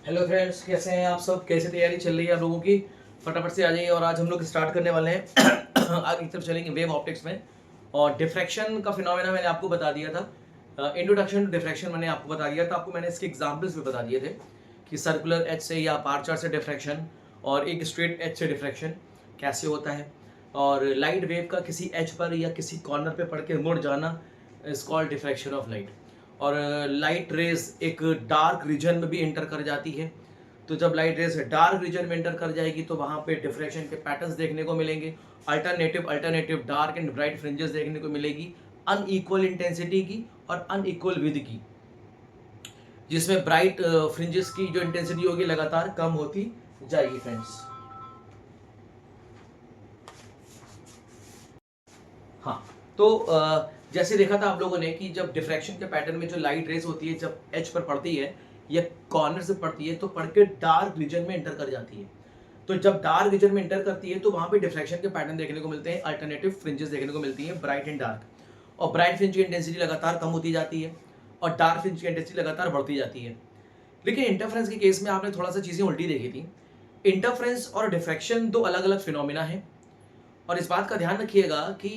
Hello friends, कैसे हैं आप सब? कैसे तैयारी चल रही है आप लोगों की? फटाफट से आ जाइए। और आज हम लोग स्टार्ट करने वाले हैं आगे की तरफ चलेंगे वेव ऑप्टिक्स में। और डिफ्रैक्शन का फिनोमेना मैंने आपको बता दिया था। इंट्रोडक्शन टू डिफ्रैक्शन मैंने आपको बता दिया था। आपको मैंने इसके एग्जांपल्स भी बता दिए थे कि सर्कुलर एज से या पार चार्ट से डिफ्रैक्शन और एक स्ट्रेट एज से डिफ्रैक्शन कैसे होता है। और लाइट वेव का किसी एज पर या किसी कॉर्नर पे पड़ के मुड़ जाना is called diffraction of light. और लाइट रेज एक डार्क रीजन में भी एंटर कर जाती है। तो जब लाइट रेज डार्क रीजन में एंटर कर जाएगी तो वहाँ पे डिफ्रैक्शन के पैटर्न्स देखने को मिलेंगे। Alternative dark and bright fringes देखने को मिलेगी, अनइक्वल इंटेंसिटी की और अनइक्वल विद की, जिसमें ब्राइट फ्रिंजेस की जो इंटेंसिटी होगी लगातार कम होती जाएगी फ्रेंड्स। हाँ, तो जैसे देखा था आप लोगों ने कि जब डिफ्रैक्शन के पैटर्न में जो लाइट रेज होती है जब एज पर पड़ती है या कॉर्नर से पड़ती है तो पड़ के डार्क रीजन में एंटर कर जाती है। तो जब डार्क रीजन में एंटर करती है तो वहां पे डिफ्रैक्शन के पैटर्न देखने को मिलते हैं, अल्टरनेटिव फ्रिंजेस देखने को मिलती हैं, ब्राइट एंड डार्क। और ब्राइट फ्रिंज की इंटेंसिटी लगातार कम होती जाती है और डार्क फ्रिंज की इंटेंसिटी लगातार बढ़ती जाती है। लेकिन इंटरफ्रेंस के केस में आपने थोड़ा सा चीजें उल्टी देखी थी। इंटरफ्रेंस और डिफ्रैक्शन दो अलग अलग फिनोमिना है। और इस बात का ध्यान रखिएगा कि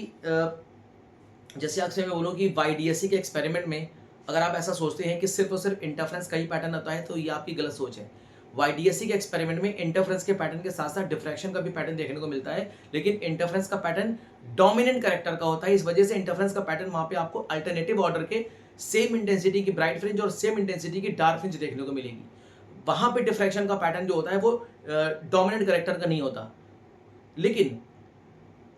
जैसे अक्सर मैं बोलूँ कि वाईडीएससी के एक्सपेरिमेंट में अगर आप ऐसा सोचते हैं कि सिर्फ और सिर्फ इंटरफ्रेंस का ही पैटर्न होता है तो ये आपकी गलत सोच है। वाईडीएससी के एक्सपेरिमेंट में इंटरफ्रेंस के पैटर्न के साथ साथ डिफ्रैक्शन का भी पैटर्न देखने को मिलता है, लेकिन इंटरफ्रेंस का पैटर्न डोमिनेंट कैरेक्टर का होता है। इस वजह से इंटरफ्रेंस का पैटर्न वहां पे आपको अल्टरनेटिव ऑर्डर के सेम इंटेंसिटी की ब्राइट फ्रिंज और सेम इंटेंसिटी की डार्क फ्रिंज देखने को मिलेगी। वहां पे डिफ्रैक्शन का पैटर्न जो होता है वो डोमिनेंट कैरेक्टर का नहीं होता। लेकिन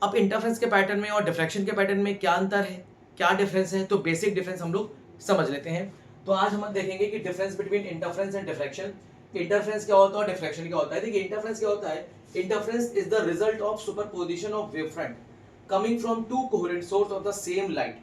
अब इंटरफ्रेंस के पैटर्न में और डिफ्रैक्शन के पैटर्न में क्या अंतर है, क्या डिफरेंस है, तो बेसिक डिफरेंस हम लोग समझ लेते हैं। तो आज हम देखेंगे कि difference between interference and diffraction. Interference क्या होता है और डिफ्रैक्शन क्या होता है। देखिए इंटरफ्रेंस क्या होता है। Interference is the result of superposition of wave front coming from to coherent source of the same light.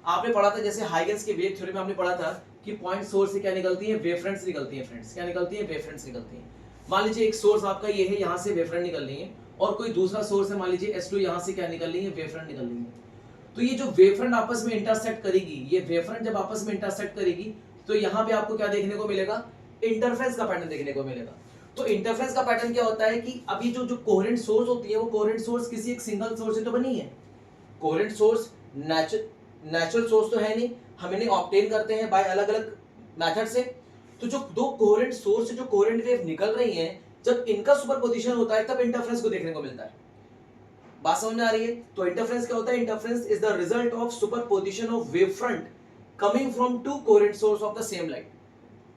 आपने पढ़ा था जैसे हाइगन्स के वेव थ्योरी में हमने पढ़ा था कि पॉइंट सोर्स से क्या निकलती है, वेव फ्रंट्स निकलती है फ्रेंड्स। क्या निकलती है? वेव फ्रंट्स निकलती है। मान लीजिए एक सोर्स आपका ये है, यहाँ से वेव फ्रंट निकल रही है, और कोई दूसरा सोर्स है, मान लीजिए S2, यहाँ से क्या निकल रही है, वेव फ्रंट निकल रही है। तो ये जो वेवफ्रंट आपस में इंटरसेक्ट करेगी, ये वेवफ्रंट जब आपस में इंटरसेक्ट करेगी तो यहाँ पे आपको क्या देखने को मिलेगा, इंटरफेरेंस का पैटर्न देखने को मिलेगा। तो इंटरफेरेंस का पैटर्न क्या होता है कि अभी जो जो कोहेरेंट सोर्स होती है वो कोहेरेंट सोर्स किसी एक सिंगल सोर्स से तो बनी है। कोहेरेंट सोर्स नेचुरल सोर्स तो है नहीं, हम इन्हें ऑब्टेन करते हैं बाय अलग अलग मेथड से। तो जो दो कोहेरेंट सोर्स से जो कोहेरेंट वेव निकल रही हैं, जब इनका सुपरपोजिशन होता है तब इंटरफेरेंस को देखने को मिलता है। बात समझ में आ रही है? तो इंटरफेरेंस क्या होता है? Interference is the result of superposition of wave front coming from to coherent source of the same light.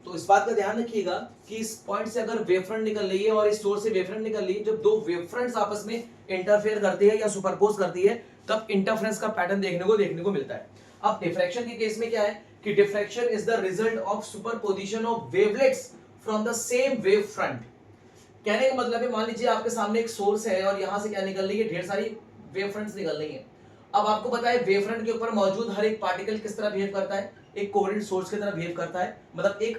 तो इस बात का ध्यान रखिएगा कि इस पॉइंट से अगर वेव फ्रंट निकल रही है और इस सोर्स से वेव फ्रंट निकल रही है, जब दो वेव फ्रंट्स आपस में इंटरफेयर करती है या सुपरपोज करती है तब इंटरफेरेंस का पैटर्न देखने को मिलता है। अब डिफ्रैक्शन के केस में क्या है कि diffraction is the result of superposition of wavelets from the same wave front. कहने का मतलब है, मान लीजिए आपके सामने एक सोर्स है और यहां से क्या निकल रही है, ढेर सारी वेव फ्रंट्स निकल रही हैं। अब आपको पता है वेव फ्रंट के ऊपर मौजूद हर एक पार्टिकल किस तरह बिहेव करता है, एक कोहेरेंट सोर्स की तरह बिहेव करता है। मतलब एक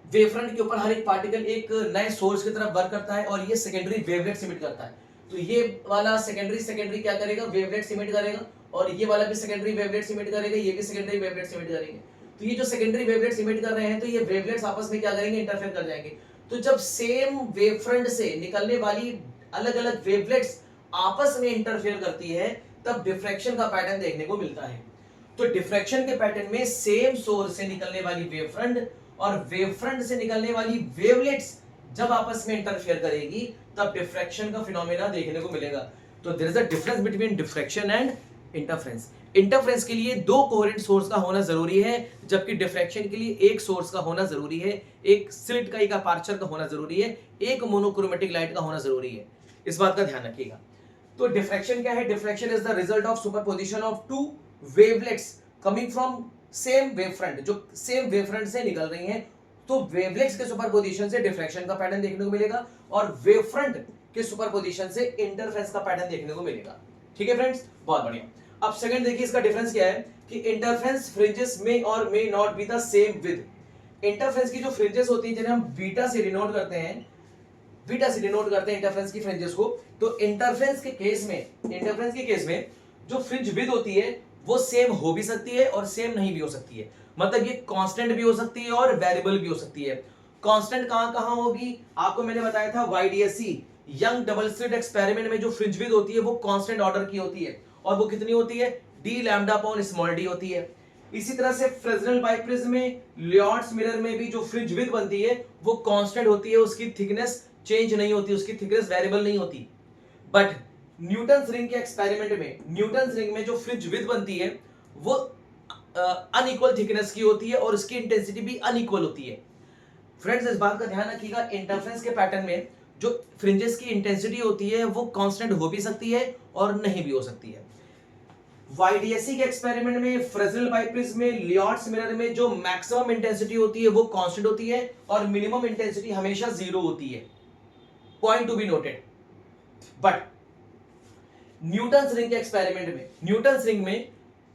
वेव फ्रंट के ऊपर हर एक पार्टिकल एक नए सोर्स की तरह वर्क करता है और ये सेकेंडरी वेवलेट्स इमिट करता है। तो ये वाला सेकेंडरी क्या करेगा, वेवलेट्स इमिट करेगा, और ये वाला भी सेकेंडरी वेवलेट्स इमिट करेगा, ये भी सेकेंडरी वेवलेट्स इमिट करेंगे। तो ये जो सेकेंडरी वेवलेट्स इमिट कर रहे हैं तो ये वेवलेट्स आपस में क्या करेंगे, इंटरफेयर कर जाएंगे। तो जब सेम वेव फ्रंट से निकलने वाली अलग अलग वेवलेट्स आपस में इंटरफेयर करती है तब डिफ्रैक्शन का पैटर्न देखने को मिलता है। तो डिफ्रैक्शन के पैटर्न में सेम सोर्स से निकलने वाली वेव फ्रंट और वेव फ्रंट से निकलने वाली वेवलेट्स जब आपस में इंटरफेयर करेगी तब डिफ्रैक्शन का फिनोमेना देखने को मिलेगा। तो there is a difference between diffraction and interference. Interference के लिए दो कोहेरेंट सोर्स का होना जरूरी है, जबकि डिफ्रैक्शन के लिए एक सोर्स का होना जरूरी है, एक स्लिट का, एक अपर्चर का होना जरूरी है, एक मोनोक्रोमेटिक लाइट का होना जरूरी है। इस बात का ध्यान रखिएगा। तो डिफ्रैक्शन क्या है? Diffraction is the result of superposition of two wavelets coming from same wave front, जो सेम वेव फ्रंट से निकल रही हैं। तो वेवलेट्स के सुपरपोजिशन से डिफ्रैक्शन का पैटर्न देखने को मिलेगा और वेव फ्रंट के सुपरपोजिशन से इंटरफेरेंस का पैटर्न देखने को मिलेगा। ठीक है फ्रेंड्स, बहुत बढ़िया। अब सेकंड देखिए इसका डिफरेंस क्या है कि इंटरफेरेंस फ्रिंजेस मे और may not be the same with. Interference की जो फ्रिंजेस होती हैं जिन्हें हम बीटा से डिनोट करते हैं, इंटरफेरेंस की फ्रिंजेस को। तो इंटरफेरेंस के केस में जो फ्रिंज विद होती है वो सेम हो भी सकती है और सेम नहीं भी हो सकती है। मतलब ये कांस्टेंट भी हो सकती है और वेरिएबल भी हो सकती है। कांस्टेंट कहां कहां होगी, आपको मैंने बताया था YDSC young double slit experiment में जो फ्रिंज विड्थ होती है वो कांस्टेंट ऑर्डर की होती है, और वो कितनी होती है, d lambda upon small d होती है। इसी तरह से फ्रेस्नेल बाइप्रिज्म में, लियोट्स मिरर में भी जो फ्रिंज विड्थ बनती है वो कांस्टेंट होती है, उसकी थिकनेस चेंज नहीं होती, उसकी थिकनेस वेरिएबल नहीं होती। बट न्यूटन रिंग के एक्सपेरिमेंट में, न्यूटन रिंग में जो फ्रिंज विड्थ बनती है वो अनइक्वल थिकनेस की होती है और उसकी इंटेंसिटी भी अनइक्वल होती है। फ्रेंड्स इस बात का ध्यान रखिएगा, इंटरफेरेंस के पैटर्न में जो फ्रिंजेस की इंटेंसिटी होती है वो कांस्टेंट हो भी सकती है और नहीं भी हो सकती है। YDSC के एक्सपेरिमेंट में, फ्रेस्नेल बाइप्रिज्म में, लियोट्स मिरर में जो मैक्सिमम इंटेंसिटी होती है वो कांस्टेंट होती है और मिनिमम इंटेंसिटी हमेशा 0 होती है, point to be noted. But Newton ring के एक्सपेरिमेंट में, न्यूटन रिंग में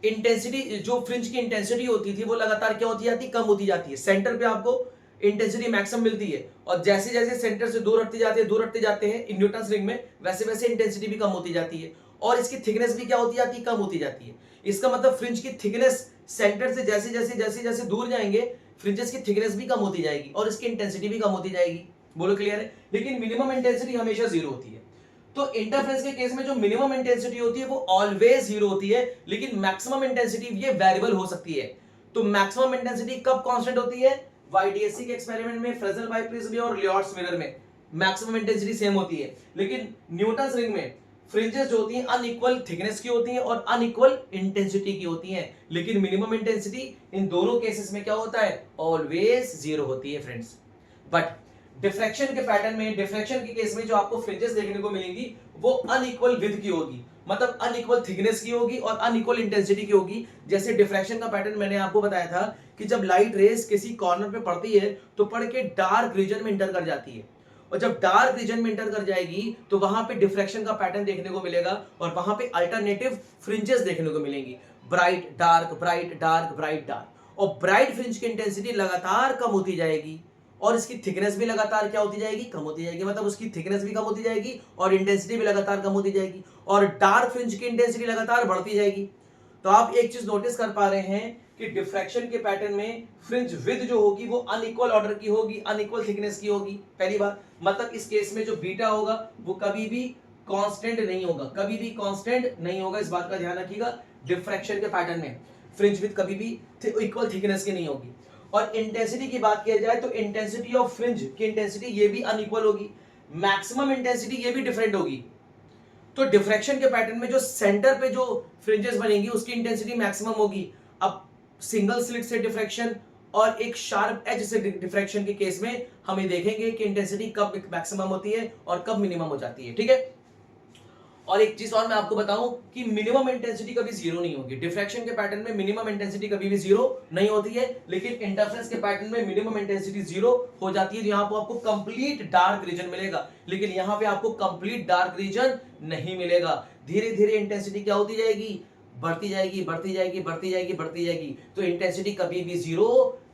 इंटेंसिटी, जो फ्रिंज की इंटेंसिटी होती थी वो लगातार क्या होती जाती है, कम होती जाती है। सेंटर पे आपको इंटेंसिटी मैक्सिमम मिलती है और जैसे जैसे सेंटर से दूर हटते जाते हैं, दूर हटते जाते हैं इन न्यूटन रिंग में, वैसे वैसे इंटेंसिटी भी कम होती जाती है और इसकी थिकनेस भी क्या होती जाती है, कम होती जाती है। इसका मतलब फ्रिंज की थिकनेस सेंटर से जैसे जैसे जैसे जैसे दूर जाएंगे फ्रिंजेस की थिकनेस भी कम होती जाएगी और इसकी इंटेंसिटी भी कम होती जाएगी। बोलो क्लियर है? लेकिन मिनिमम इंटेंसिटी हमेशा 0 होती है। तो इंटरफेरेंस के केस में जो मिनिमम इंटेंसिटी होती है वो ऑलवेज 0 होती है, लेकिन मैक्सिमम इंटेंसिटी ये वेरिएबल हो सकती है। तो मैक्सिमम इंटेंसिटी कब कांस्टेंट होती है, YDSC के एक्सपेरिमेंट में, फ्रेस्नेल बाइप्रिज्म में और लियोट्स मिरर में मैक्सिमम इंटेंसिटी सेम होती है। लेकिन न्यूटन रिंग में फ्रिंजेस जो होती हैं अनइक्वल थिकनेस की होती हैं और अनइक्वल इंटेंसिटी की होती हैं, लेकिन मिनिमम इंटेंसिटी इन दोनों केसेस में क्या होता है, ऑलवेज 0 होती है फ्रेंड्स। बट डिफ्रैक्शन के पैटर्न में, डिफ्रैक्शन के केस में जो आपको फ्रिंजेस देखने को मिलेंगी वो अनइक्वल विड्थ की होगी, मतलब अनइक्वल थिकनेस की होगी और अनइक्वल इंटेंसिटी की होगी। जैसे डिफ्रैक्शन का पैटर्न मैंने आपको बताया था कि जब लाइट रेज किसी कॉर्नर पे पड़ती है तो पड़ के डार्क रीजन में इंटर कर जाती है, और जब डार्क रीजन में इंटर कर जाएगी तो वहां पे डिफ्रैक्शन का पैटर्न देखने को मिलेगा और वहां पे अल्टरनेटिव फ्रिंजेस देखने को मिलेंगी, bright dark, bright dark, bright dark. और ब्राइट फ्रिंज की इंटेंसिटी लगातार कम होती जाएगी और इसकी थिकनेस भी लगातार क्या होती जाएगी, कम होती जाएगी, मतलब उसकी थिकनेस भी कम होती जाएगी और इंटेंसिटी भी लगातार कम होती जाएगी, और डार्क फ्रिंज की इंटेंसिटी लगातार बढ़ती जाएगी। तो आप एक चीज नोटिस कर पा रहे हैं कि डिफ्रैक्शन के पैटर्न में फ्रिंज विड्थ जो होगी वो अनइक्वल ऑर्डर की होगी, अनइक्वल थिकनेस की होगी, पहली बात। मतलब इस केस में जो बीटा होगा वो कभी भी कांस्टेंट नहीं होगा, कभी भी कांस्टेंट नहीं होगा, इस बात का ध्यान रखिएगा। डिफ्रैक्शन के पैटर्न में फ्रिंज विड्थ कभी भी इक्वल थिकनेस की नहीं होगी। और इंटेंसिटी की बात किया जाए तो इंटेंसिटी ऑफ फ्रिंज की इंटेंसिटी ये भी अनइक्वल होगी, मैक्सिमम इंटेंसिटी ये भी डिफरेंट होगी। तो डिफ्रैक्शन के पैटर्न में जो सेंटर पे जो फ्रिंजेस बनेंगी उसकी इंटेंसिटी मैक्सिमम होगी। अब सिंगल स्लिट से डिफ्रैक्शन और एक शार्प एज से डिफ्रैक्शन के केस में हमें देखेंगे कि इंटेंसिटी कब मैक्सिमम होती है और कब मिनिमम हो जाती है, ठीक है। और एक चीज और मैं आपको बताऊं कि मिनिमम इंटेंसिटी कभी 0 नहीं होगी। डिफ्रैक्शन के पैटर्न में मिनिमम इंटेंसिटी कभी भी 0 नहीं होती है, लेकिन इंटरफेरेंस के पैटर्न में मिनिमम इंटेंसिटी 0 हो जाती है। यहाँ पर आपको कंप्लीट डार्क रीजन मिलेगा, लेकिन यहाँ पे आपको कंप्लीट डार्क रीजन नहीं मिलेगा। धीरे धीरे इंटेंसिटी क्या होती जाएगी, बढ़ती जाएगी, बढ़ती जाएगी, बढ़ती जाएगी, बढ़ती जाएगी। तो इंटेंसिटी कभी भी 0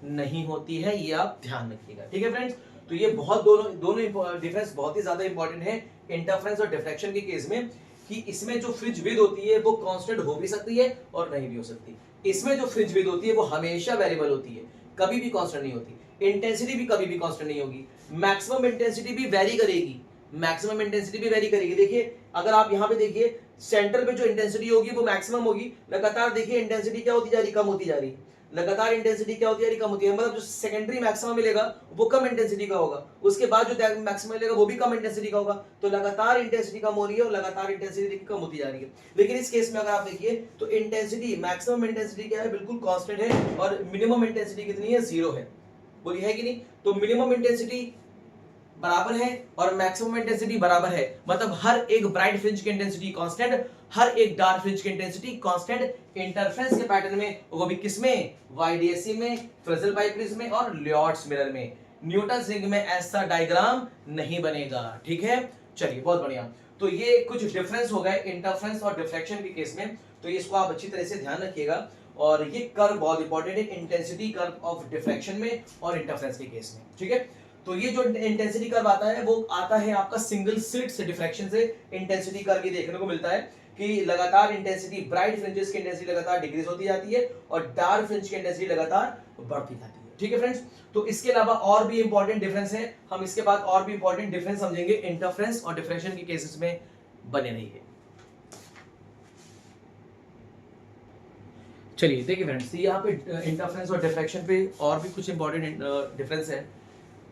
नहीं होती है, ये आप ध्यान रखिएगा, ठीक है फ्रेंड्स। तो ये बहुत दोनों डिफरेंस बहुत ही ज्यादा इंपॉर्टेंट है इंटरफेरेंस और डिफ्रैक्शन के केस में, कि इसमें जो फ्रिंज विड्थ होती है वो कांस्टेंट हो भी सकती है और नहीं भी हो सकती। इसमें जो फ्रिंज विड्थ होती है वो हमेशा वेरिएबल होती है, कभी भी कांस्टेंट नहीं होती। इंटेंसिटी भी कभी भी कांस्टेंट नहीं होगी, मैक्सिमम इंटेंसिटी भी वेरी करेगी, मैक्सिमम इंटेंसिटी भी वेरी करेगी। देखिए अगर आप यहाँ पे देखिए सेंटर पे जो इंटेंसिटी होगी वो मैक्सिमम होगी, लगातार देखिए इंटेंसिटी क्या होती जा रही, कम होती जा रही, लगातार इंटेंसिटी क्या होती है, कम होती है। मतलब जो सेकेंडरी मैक्सिमम मिलेगा वो कम इंटेंसिटी का होगा, उसके बाद जो मैक्सिमम मिलेगा वो भी कम इंटेंसिटी का होगा। तो लगातार इंटेंसिटी कम हो रही है और लगातार इंटेंसिटी कम होती जा रही है। लेकिन इस केस में अगर आप देखिए तो इंटेंसिटी, मैक्सिमम इंटेंसिटी क्या है, बिल्कुल कांस्टेंट है और मिनिमम इंटेंसिटी कितनी है, 0 है। बोलिए है कि नहीं? तो मिनिमम इंटेंसिटी बराबर है और मैक्सिमम इंटेंसिटी बराबर है, मतलब हर एक ब्राइट फ्रिंज की इंटेंसिटी कांस्टेंट, हर एक डार्क फ्रिंज की इंटेंसिटी कांस्टेंट इंटरफेरेंस के पैटर्न में, वो भी किसमें, YDSC में, फ्रेस्नेल बाइप्रिज्म में और लियोट्स मिरर में। न्यूटन रिंग में ऐसा डायग्राम नहीं बनेगा, ठीक है। चलिए बहुत बढ़िया। तो ये कुछ डिफरेंस हो गए इंटरफेरेंस और डिफ्रैक्शन के केस में, तो इसको आप अच्छी तरह से ध्यान रखिएगा। और ये कर्व बहुत इंपॉर्टेंट है, इंटेंसिटी कर्व ऑफ डिफ्रैक्शन में और इंटरफेरेंस के केस में, ठीक है। तो ये जो इंटेंसिटी कर्व आता है वो आता है आपका सिंगल स्लिट से डिफ्रैक्शन से इंटेंसिटी कर्व ये देखने को मिलता है। कि लगातार इंटेंसिटी, ब्राइट फ्रिंजेस की इंटेंसिटी लगातार डिक्रीज होती जाती है और डार्क फ्रिंज की इंटेंसिटी लगातार बढ़ती जाती है। ठीक है फ्रेंड्स, तो इसके अलावा और भी इंपॉर्टेंट डिफरेंस है, हम इसके बाद और भी इंपॉर्टेंट डिफरेंस समझेंगे इंटरफ्रेंस और डिफ्रैक्शन के केसेस में। बने रहिए। चलिए देखिए फ्रेंड्स, यहाँ पे इंटरफ्रेंस और डिफ्रैक्शन पे और भी कुछ इंपॉर्टेंट डिफरेंस है।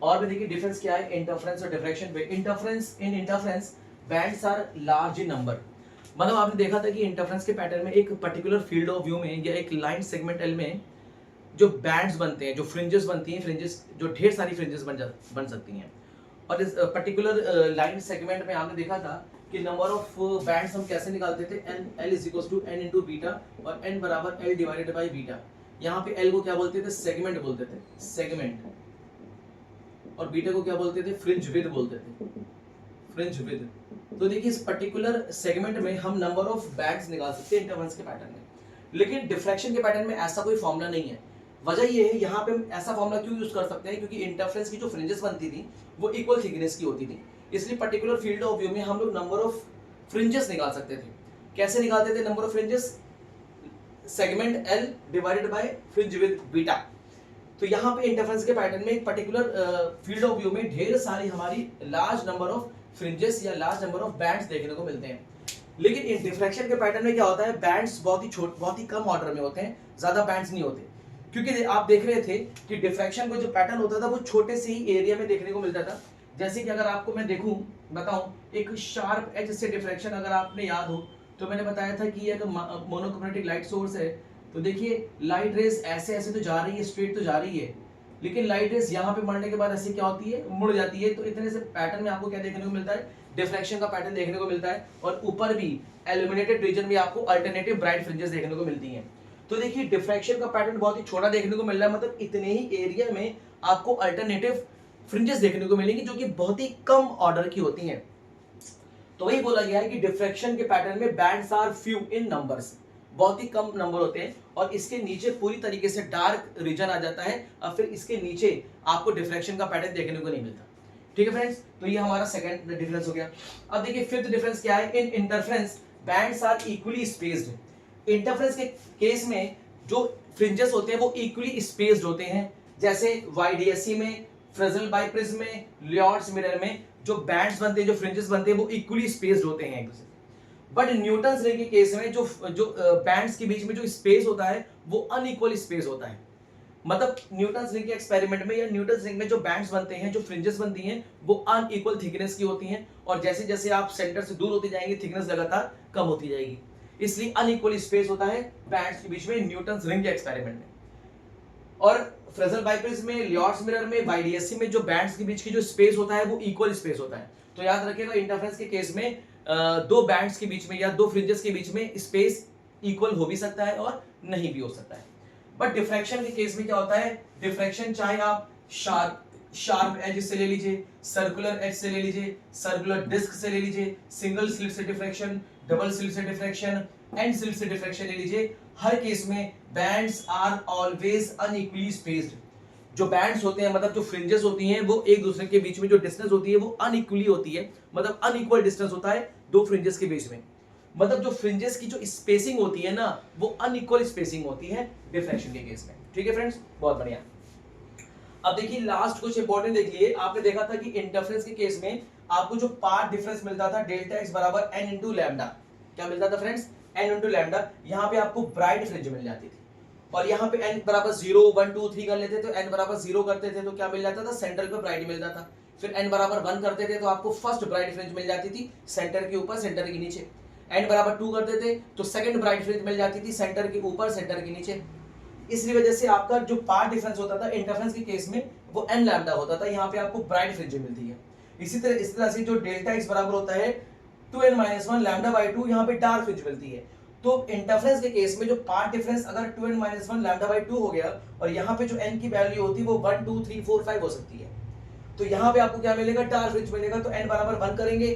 और भी देखिए डिफरेंस क्या है इंटरफ्रेंस और डिफ्रैक्शन पे। Interference bands are large in number. मतलब आपने देखा था कि इंटरफ्रेंस के पैटर्न में एक पर्टिकुलर फील्ड ऑफ व्यू में या एक लाइन सेगमेंट एल में जो बैंड्स बनते हैं, जो फ्रिंजेस बनती हैं, फ्रिंजेस जो ढेर सारी फ्रिंजेस बन सकती हैं। और इस पर्टिकुलर लाइन सेगमेंट में आपने देखा था कि नंबर ऑफ बैंड्स हम कैसे निकालते थे, N L is equal to N into beta और एन बराबर एल डिवाइडेड बाई बीटा। यहाँ पे एल को क्या बोलते थे, सेगमेंट बोलते थे, सेगमेंट, और बीटा को क्या बोलते थे, फ्रिंज विड्थ बोलते थे, फ्रिंज विड्थ। तो देखिए इस पर्टिकुलर सेगमेंट में हम नंबर ऑफ बैंड्स निकाल सकते हैं इंटरफ्रेंस के पैटर्न में, लेकिन डिफ्रैक्शन के पैटर्न में ऐसा कोई फॉर्मूला नहीं है। वजह ये है, यहाँ पे हम ऐसा फॉर्मूला क्यों यूज कर सकते हैं, क्योंकि इंटरफ्रेंस की जो फ्रिंजेस बनती थी वो इक्वल थिकनेस की होती थी, इसलिए पर्टिकुलर फील्ड ऑफ व्यू में हम लोग नंबर ऑफ फ्रिंजेस निकाल सकते थे। कैसे निकालते थे number of fringes, segment L divided bye fringe with beta. तो यहाँ पे इंटरफ्रेंस के पैटर्न में एक पर्टिकुलर फील्ड ऑफ व्यू में ढेर सारी हमारी लार्ज नंबर ऑफ फ्रिंजेस या लार्ज नंबर ऑफ बैंड्स देखने को मिलते हैं। लेकिन इन डिफ्रैक्शन के पैटर्न में क्या होता है, बैंड्स बहुत ही कम ऑर्डर में होते हैं, ज्यादा बैंड्स नहीं होते। क्योंकि आप देख रहे थे कि डिफ्रैक्शन का जो पैटर्न होता था वो छोटे से ही एरिया में देखने को मिलता था। जैसे कि अगर आपको मैं बताऊं एक शार्प एज से डिफ्रैक्शन अगर आपने याद हो तो मैंने बताया था कि एक मोनोक्रोमेटिक लाइट सोर्स है। तो देखिए लाइट रेस ऐसे ऐसे तो जा रही है, स्ट्रेट तो जा रही है, लेकिन लाइट रेस यहाँ पे मरने के बाद ऐसे क्या होती है, मुड़ जाती है। तो इतने से पैटर्न में आपको क्या देखने को मिलता है, डिफ्रैक्शन का पैटर्न देखने को मिलता है। और ऊपर भी इल्यूमिनेटेड रीजन में आपको अल्टरनेटिव ब्राइट फ्रिंजेस देखने को मिलती हैं। तो देखिए डिफ्रैक्शन का पैटर्न बहुत ही छोटा देखने को मिल रहा है, मतलब इतने ही एरिया में आपको अल्टरनेटिव फ्रिंजेस देखने को मिलेंगी जो कि बहुत ही कम ऑर्डर की होती हैं। तो वही बोला गया है कि डिफ्रैक्शन के पैटर्न में bands are few in numbers, बहुत ही कम नंबर होते हैं, और इसके नीचे पूरी तरीके से डार्क रीजन आ जाता है और फिर इसके नीचे आपको डिफ्रैक्शन का पैटर्न देखने को नहीं मिलता। ठीक है फ्रेंड्स, तो ये हमारा सेकंड डिफरेंस हो गया। अब देखिए फिफ्थ डिफरेंस क्या है, in interference bands are equally spaced. Interference के केस में जो फ्रिंजेस होते हैं वो इक्वली स्पेस्ड होते हैं। जैसे वाईडीएससी में, फ्रेस्नेल बाइप्रिज्म में, लियोट्स मिरर में जो बैंड्स बनते हैं, जो फ्रिंजेस बनते हैं वो इक्वली स्पेस्ड होते हैं एक दूसरे। बट न्यूटन्स रिंग के केस में जो बैंड्स के बीच में जो स्पेस होता है वो अनइक्वल स्पेस होता है। मतलब न्यूटन्स रिंग के एक्सपेरिमेंट में या न्यूटन्स रिंग में जो बैंड्स बनते हैं, जो फ्रिंजेस बनती हैं वो अनइक्वल थिकनेस की होती हैं, और जैसे जैसे आप सेंटर से दूर होते जाएंगे थिकनेस लगातार कम होती जाएगी, इसलिए अनइक्वल स्पेस होता है बैंड्स के बीच में न्यूटन्स रिंग के एक्सपेरिमेंट में। और फ्रेस्नेल बाइप्रिज्म में, लियोट्स मिरर में, वाईडीएससी में जो बैंड्स के बीच की जो स्पेस होता है वो इक्वल स्पेस होता है। तो याद रखिएगा इंटरफ्रेंस के केस में दो बैंड्स के बीच में या दो फ्रिंजेस के बीच में स्पेस इक्वल हो भी सकता है और नहीं भी हो सकता है। बट डिफ्रैक्शन के केस में क्या होता है, डिफ्रैक्शन चाहे आप शार्प एज से ले लीजिए, सर्कुलर एज से ले लीजिए, सर्कुलर डिस्क से ले लीजिए, सिंगल स्लिट से डिफ्रैक्शन, डबल स्लिट से डिफ्रैक्शन, एंड स्लिट से डिफ्रैक्शन ले लीजिए, हर केस में bands are always unequally spaced. जो बैंड्स होते हैं, मतलब जो फ्रिंजेस होती हैं, वो एक दूसरे के बीच में जो डिस्टेंस होती है वो अनइक्वली होती है, मतलब अनइक्वल डिस्टेंस होता है दो फ्रिंजेस के बीच में। मतलब जो फ्रिंजेस की जो स्पेसिंग होती है ना वो अनइक्वल स्पेसिंग होती है डिफ्रैक्शन के केस में। ठीक है फ्रेंड्स, बहुत बढ़िया। अब देखिए लास्ट कुछ इंपॉर्टेंट देख लिए। आपने देखा था कि इंटरफ्रेंस के केस में आपको जो पाथ डिफरेंस मिलता था डेल्टा एक्स बराबर एन इंटू लैम्डा, क्या मिलता था फ्रेंड्स, एन इंटू लैम्डा। यहाँ पे आपको ब्राइट फ्रिंज मिल जाती थी, और यहाँ पे n बराबर 0 1 2 3 कर लेते तो n बराबर 0 करते थे तो क्या मिल जाता था, सेंटर पे ब्राइट मिलता था। फिर n बराबर 1 करते थे तो आपको फर्स्ट ब्राइट फ्रिंज मिल जाती थी, सेंटर के ऊपर सेंटर के नीचे। n बराबर 2 करते थे तो सेकंड ब्राइट फ्रिंज मिल जाती थी, सेंटर के ऊपर सेंटर के नीचे। इसलिए वजह से आपका जो पाथ डिफरेंस होता था इंटरफ्रेंस के केस में वो n लैम्डा होता था, यहाँ पे आपको ब्राइट फ्रिंज मिलती है। इसी तरह से जो डेल्टा x बराबर होता है 2n-1 लैम्डा बाई 2, यहाँ पे डार्क फ्रिंज मिलती है। तो इंटरफ्रेंस के केस में जो पाथ डिफरेंस अगर 2n-1 लैम्डा बाई 2 हो गया और यहाँ पे जो n की वैल्यू होती है वो 1 2 3 4 5 हो सकती है, तो यहाँ पे आपको क्या मिलेगा, डार्क फ्रिंज मिलेगा। तो n बराबर 1 करेंगे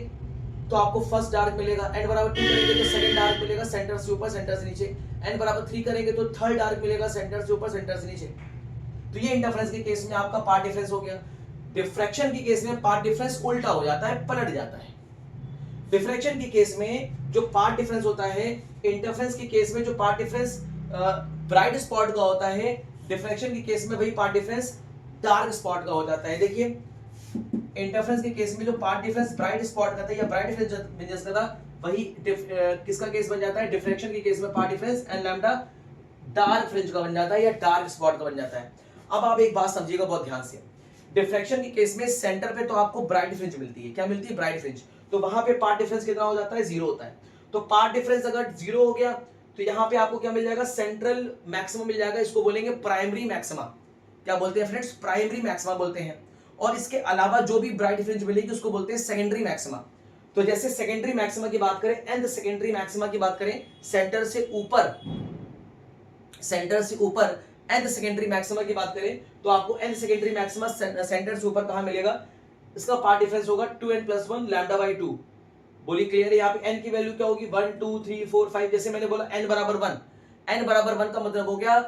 तो आपको फर्स्ट डार्क मिलेगा, n बराबर 2 करेंगे तो सेकंड डार्क मिलेगा, सेंटर से ऊपर सेंटर से नीचे, n बराबर 3 करेंगे तो थर्ड डार्क मिलेगा, सेंटर से ऊपर सेंटर से नीचे। तो ये इंटरफ्रेंस के केस में आपका पाथ डिफरेंस हो गया। डिफ्रैक्शन के केस में पाथ डिफरेंस उल्टा हो जाता है, पलट जाता है। डिफ्रैक्शन के केस में जो पाथ डिफरेंस होता है, इंटरफेरेंस के केस में जो पाथ डिफरेंस ब्राइट स्पॉट का होता है, डिफ्रैक्शन के केस में वही पाथ डिफरेंस डार्क स्पॉट का हो जाता है। देखिए इंटरफेरेंस के केस में जो पाथ डिफरेंस ब्राइट स्पॉट का था या ब्राइट फ्रिंज का था, वही किसका केस बन जाता है, डिफ्रैक्शन के केस में path difference and lambda dark fringe का बन जाता है या डार्क स्पॉट का बन जाता है। अब आप एक बात समझिएगा बहुत ध्यान से, डिफ्रैक्शन के केस में सेंटर पे तो आपको ब्राइट फ्रिंज मिलती है, क्या मिलती है, ब्राइट फ्रिंज, तो वहां पे पाथ डिफरेंस कितना हो जाता है, 0 होता है। तो पाथ डिफरेंस अगर 0 हो गया तो यहाँ पे आपको क्या मिल जाएगा, सेंट्रल मैक्सिमम मिल जाएगा, इसको बोलेंगे प्राइमरी मैक्सिमा। क्या बोलते हैं फ्रेंड्स, प्राइमरी मैक्सिमा बोलते हैं। और इसके अलावा जो भी ब्राइट फ्रिंज मिलेगी उसको बोलते हैं सेकेंडरी मैक्सिमा। तो जैसे सेकेंडरी मैक्सिमा की बात करें, एंड सेकेंडरी मैक्सिमा की बात करें, सेंटर से ऊपर एंड सेकेंडरी मैक्सिमा की बात करें तो आपको एंड सेकेंडरी मैक्सिमा सेंटर से ऊपर कहां मिलेगा, इसका पाथ डिफरेंस होगा 2n+1 λ/2। बोलिए क्लियर है, यहाँ पे n की वैल्यू क्या होगी, 1 2 3 4 5, जैसे मैंने बोला n बराबर 1, n बराबर 1 का मतलब हो गया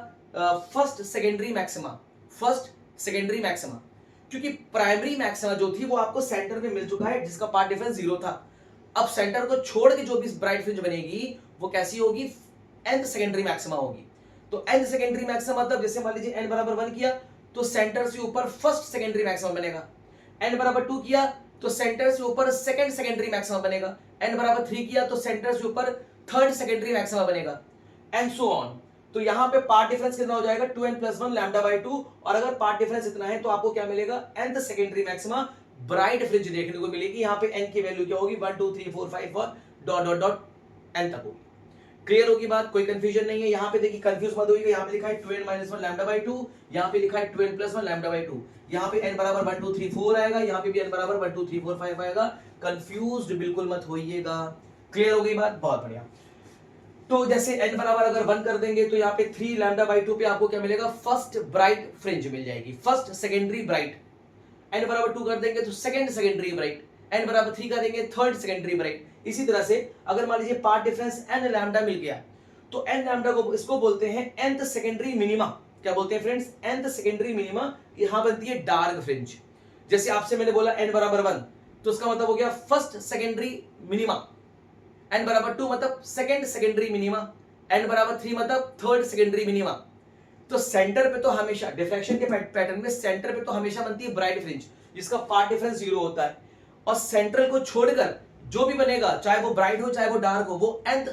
फर्स्ट सेकेंडरी मैक्सिमा, क्योंकि प्राइमरी मैक्सिमा जो थी वो आपको सेंटर में मिल चुका है जिसका पाथ डिफरेंस 0 था। अब सेंटर को छोड़ के जो भी ब्राइट फ्रिंज बनेगी वो कैसी होगी, nth सेकेंडरी मैक्सिमा होगी। तो nth सेकेंडरी मैक्सिमा मतलब जैसे मान लीजिए n बराबर 1 किया तो सेंटर से ऊपर फर्स्ट सेकेंडरी मैक्सिमा बनेगा, n बराबर 2 किया तो सेंटर से ऊपर सेकंड सेकेंडरी मैक्सिमा बनेगा, n बराबर 3 किया तो सेंटर से ऊपर थर्ड सेकेंडरी मैक्सिमा बनेगा, एंड सो ऑन। तो यहाँ पे पाथ डिफरेंस कितना हो जाएगा, 2n+1 λ/2, और अगर पाथ डिफरेंस इतना है तो आपको क्या मिलेगा, nth secondary maxima bright fringe देखने को मिलेगी। यहाँ पे n की वैल्यू क्या होगी, 1 2 3 4 5 और डॉट डॉट डॉट n तक होगी। क्लियर होगी बात, कोई कंफ्यूजन नहीं है। यहाँ पे देखिए कंफ्यूज मत होइएगा, यहाँ पे लिखा है 2n-1 λ/2, यहाँ पे लिखा है 2n+1 λ/2, यहाँ पे n बराबर 1 2 3 4 आएगा, यहाँ पे भी n बराबर 1 2 3 4 5 आएगा। कंफ्यूज्ड बिल्कुल मत होइएगा। क्लियर हो गई बात, बहुत बढ़िया। तो जैसे n बराबर अगर 1 कर देंगे तो यहाँ पे 3 λ/2 पे आपको क्या मिलेगा, फर्स्ट ब्राइट फ्रिंज मिल जाएगी, फर्स्ट सेकेंडरी ब्राइट। n बराबर 2 कर देंगे तो सेकंड सेकेंडरी ब्राइट, n बराबर 3 कर देंगे थर्ड सेकेंडरी ब्राइट। इसी तरह से अगर मान लीजिए पाथ डिफरेंस n लैम्डा मिल गया तो n लैम्डा को इसको बोलते हैं nth सेकेंडरी मिनिमा। क्या बोलते हैं फ्रेंड्स, nth सेकेंडरी मिनिमा, यहां बनती है डार्क फ्रिंज। जैसे आपसे मैंने बोला n बराबर 1 तो उसका मतलब हो गया फर्स्ट सेकेंडरी मिनिमा, n बराबर 2 मतलब सेकंड सेकेंडरी मिनिमा, n बराबर 3 मतलब थर्ड सेकेंडरी मिनिमा। तो सेंटर पे तो हमेशा डिफ्रैक्शन के पैटर्न में सेंटर पे तो हमेशा बनती है ब्राइट फ्रिंज जिसका पाथ डिफरेंस 0 होता है, और सेंट्रल को छोड़कर जो भी बनेगा चाहे वो ब्राइट हो चाहे वो डार्क हो, वो nth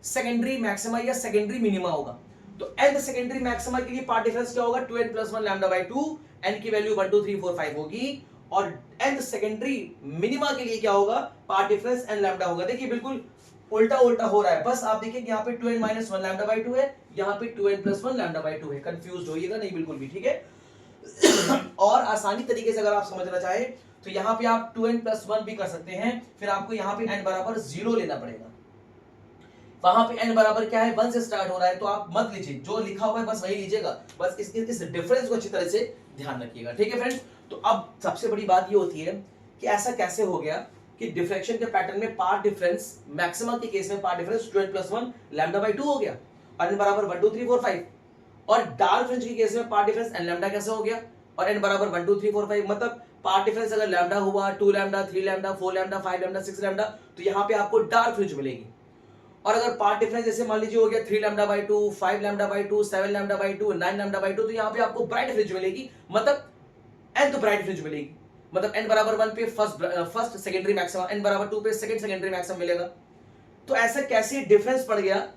सेकेंडरी मैक्सिमा या सेकेंडरी मिनिमा होगा। तो nth सेकेंडरी मैक्सिमा के लिए पाथ डिफरेंस क्या होगा, 2n+1 λ/2, n की वैल्यू 1 2 3 4 5 होगी, और nth सेकेंडरी मिनिमा के लिए क्या होगा, पाथ डिफरेंस n लैम्डा होगा। देखिए बिल्कुल उल्टा उल्टा हो रहा है, बस आप देखिए यहाँ पे 2n-1 λ/2 है, यहाँ पे 2n+1 λ/2 है। कंफ्यूज होइएगा नहीं बिल्कुल भी, ठीक है। और आसानी तरीके से अगर आप समझना चाहे तो यहाँ पे आप 2n+1 भी कर सकते हैं, फिर आपको यहाँ पे n बराबर 0 लेना पड़ेगा। वहां पे n बराबर क्या है, 1 से स्टार्ट हो रहा है, तो आप मत लीजिए, जो लिखा हुआ है बस वही लीजिएगा, बस इस डिफरेंस को अच्छी तरह से ध्यान रखिएगा, ठीक है फ्रेंड्स। तो अब सबसे बड़ी बात ये होती है कि ऐसा कैसे हो गया कि डिफ्रैक्शन के पैटर्न में पाथ डिफरेंस मैक्सिमम के केस में पाथ डिफरेंस 2n+1 λ/2 हो गया, और n बराबर 1 2 3 4 5, और डार्क फ्रिंज के केस में पाथ डिफरेंस n लैम्डा कैसे हो गया, और n बराबर 1 2 3 4 5, मतलब पाथ डिफरेंस अगर लैम्डा हुआ 2 lambda 3 lambda 4 lambda 5 lambda 6 lambda, तो यहाँ पे आपको डार्क फ्रिंज मिलेगी। और अगर पाथ डिफरेंस जैसे मान लीजिए हो गया 3 λ/2 5 λ/2 7 λ/2 9 λ/2, तो यहाँ पे आपको ब्राइट फ्रिंज मिलेगी, मतलब n तो ब्राइट फ्रिंज मिलेगी, मतलब n बराबर 1 पे फर्स्ट सेकेंडरी मैक्सिमा, n बराबर 2 पे सेकंड सेकेंडरी मैक्सिमा मिलेगा। तो ऐसा कैसे डिफरेंस पड़ गया,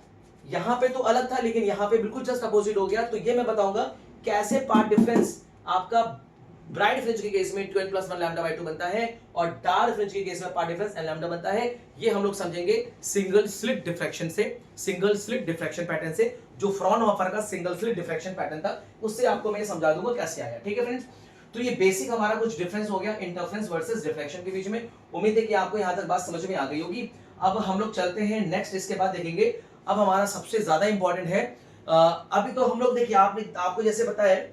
यहाँ पे तो अलग था लेकिन यहाँ पे बिल्कुल जस्ट अपोजिट हो गया। तो ये मैं बताऊंगा कैसे पाथ डिफरेंस आपका ब्राइट फ्रिंज के केस में 2n+1 λ/2 बनता है और डार्क फ्रिंज के केस में पाथ डिफरेंस n लैम्डा बनता है। ये हम लोग समझेंगे सिंगल स्लिट डिफ्रैक्शन से, सिंगल स्लिट डिफ्रैक्शन पैटर्न से, जो फ्रॉनहोफर का सिंगल स्लिट डिफ्रैक्शन पैटर्न था उससे आपको मैं समझा दूंगा कैसे आया, ठीक है फ्रेंड्स। तो ये बेसिक हमारा कुछ डिफरेंस हो गया इंटरफेरेंस वर्सेस डिफ्रैक्शन के बीच में। उम्मीद है कि आपको यहां तक बात समझ में आ गई होगी। अब हम लोग चलते हैं नेक्स्ट, इसके बाद देखेंगे अब हमारा सबसे ज्यादा इंपॉर्टेंट है। अभी तो हम लोग देखिए आपको जैसे पता है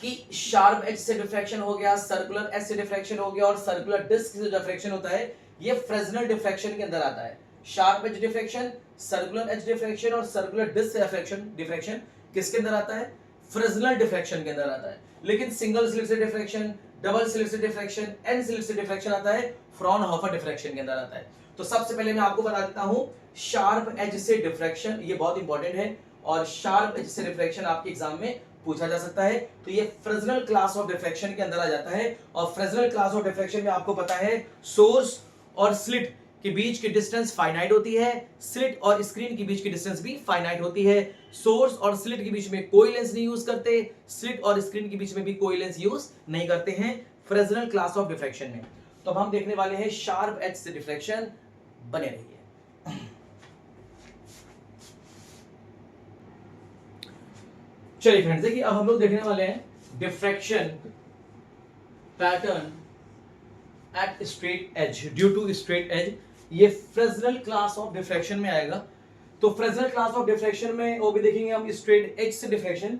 कि शार्प एज से डिफ्रैक्शन हो गया, सर्कुलर एज से डिफ्रैक्शन हो गया, और सर्कुलर डिस्क से डिफ्रैक्शन होता है ये फ्रेस्नेल डिफ्रैक्शन के अंदर आता है। Sharp edge diffraction, circular edge diffraction और सर्कुलर डिस्क से डिफ्रैक्शन किसके अंदर आता है, फ्रेस्नेल डिफ्रैक्शन के अंदर आता है। लेकिन सिंगल स्लिट से डिफ्रैक्शन, डबल स्लिट से डिफ्रैक्शन, एन स्लिट से डिफ्रैक्शन आता है, फ्रॉनहोफर डिफ्रैक्शन के अंदर आता है। तो सबसे पहले मैं आपको बता देता हूं शार्प एज से डिफ्रैक्शन, ये बहुत इंपॉर्टेंट है और शार्प एज से डिफ्रैक्शन आपके एग्जाम में पूछा जा सकता है। तो ये फ्रेस्नेल क्लास ऑफ डिफ्रैक्शन के अंदर आ जाता है और फ्रेस्नेल क्लास ऑफ डिफ्रैक्शन में आपको पता है सोर्स और स्लिट के बीच की डिस्टेंस फाइनाइट होती है, स्लिट और स्क्रीन के बीच की डिस्टेंस भी फाइनाइट होती है। सोर्स और स्लिट के बीच में कोई लेंस नहीं यूज करते, स्लिट और स्क्रीन के बीच में भी कोई लेंस यूज नहीं करते हैं फ्रेस्नेल क्लास ऑफ डिफ्रैक्शन में। तो अब हम देखने वाले हैं शार्प एज से डिफ्रैक्शन, बने रहिए। चलिए फ्रेंड्स देखिए, अब हम लोग देखने वाले हैं diffraction pattern at straight edge due to straight edge. ये फ्रेस्नेल क्लास ऑफ डिफ्रैक्शन में आएगा। तो फ्रेस्नेल क्लास ऑफ डिफ्रैक्शन में वो भी देखेंगे हम स्ट्रेट एज से डिफ्रैक्शन।